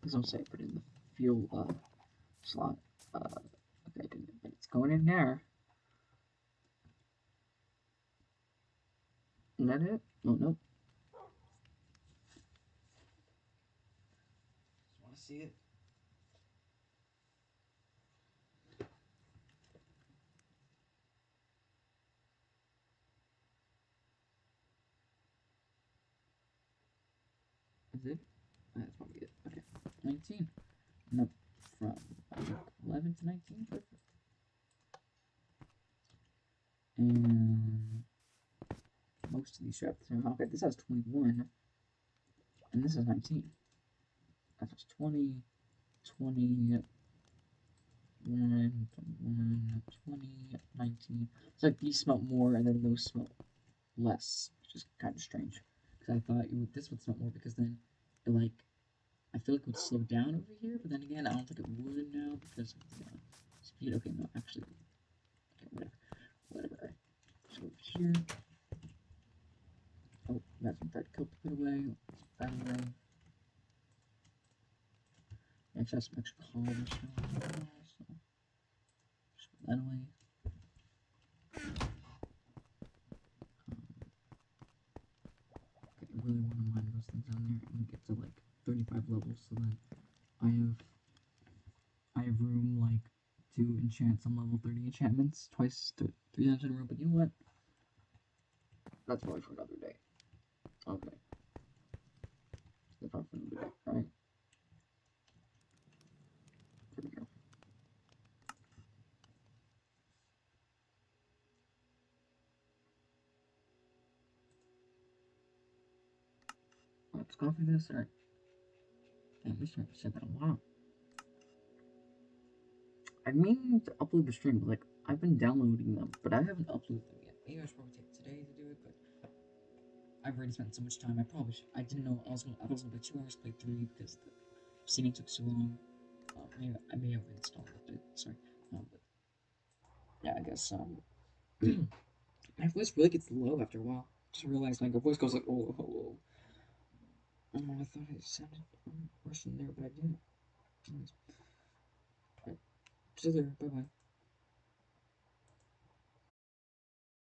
Please don't say I put in the fuel slot. Okay, I didn't, but it's going in there. Is that it? Oh, nope. Just want to see it. Is it? That's probably it. Okay. 19. Nope. From 11 to 19. Perfect. And most of these straps are okay. This has 21, and this is 19. That's 20, 20, 21, 21, 20, 19. It's like these smelt more, and then those smelt less, which is kind of strange. Because I thought this would smell more, because then it, like, I feel like it would slow down over here, but then again, I don't think it would now because of the speed. Okay, no, actually, okay, whatever. So over here. Oh, got some red coat to put away. Let's put that away. Actually, have some extra collars now, so just put that away. Okay, I really want to mine those things down there and get to like 35 levels, so then I have room like to enchant some level 30 enchantments twice, 3 times in a row. But you know what? That's probably for another day. Okay. That's probably for another day, right? There we go. Let's go for this. Alright. Damn, we should have said that a while. I mean to upload the stream, but like I've been downloading them, but I haven't uploaded them yet. Maybe I should probably take today to do it, but I've already spent so much time. I didn't know I was gonna play 2 hours, play 3 because the seating took so long. I may have installed it. Sorry, but yeah, I guess My voice really gets low after a while. Just realized like my voice goes like, oh, oh, oh. Oh, I thought it sounded worse in there, but I didn't. Anyways, alright, see you later. Bye bye.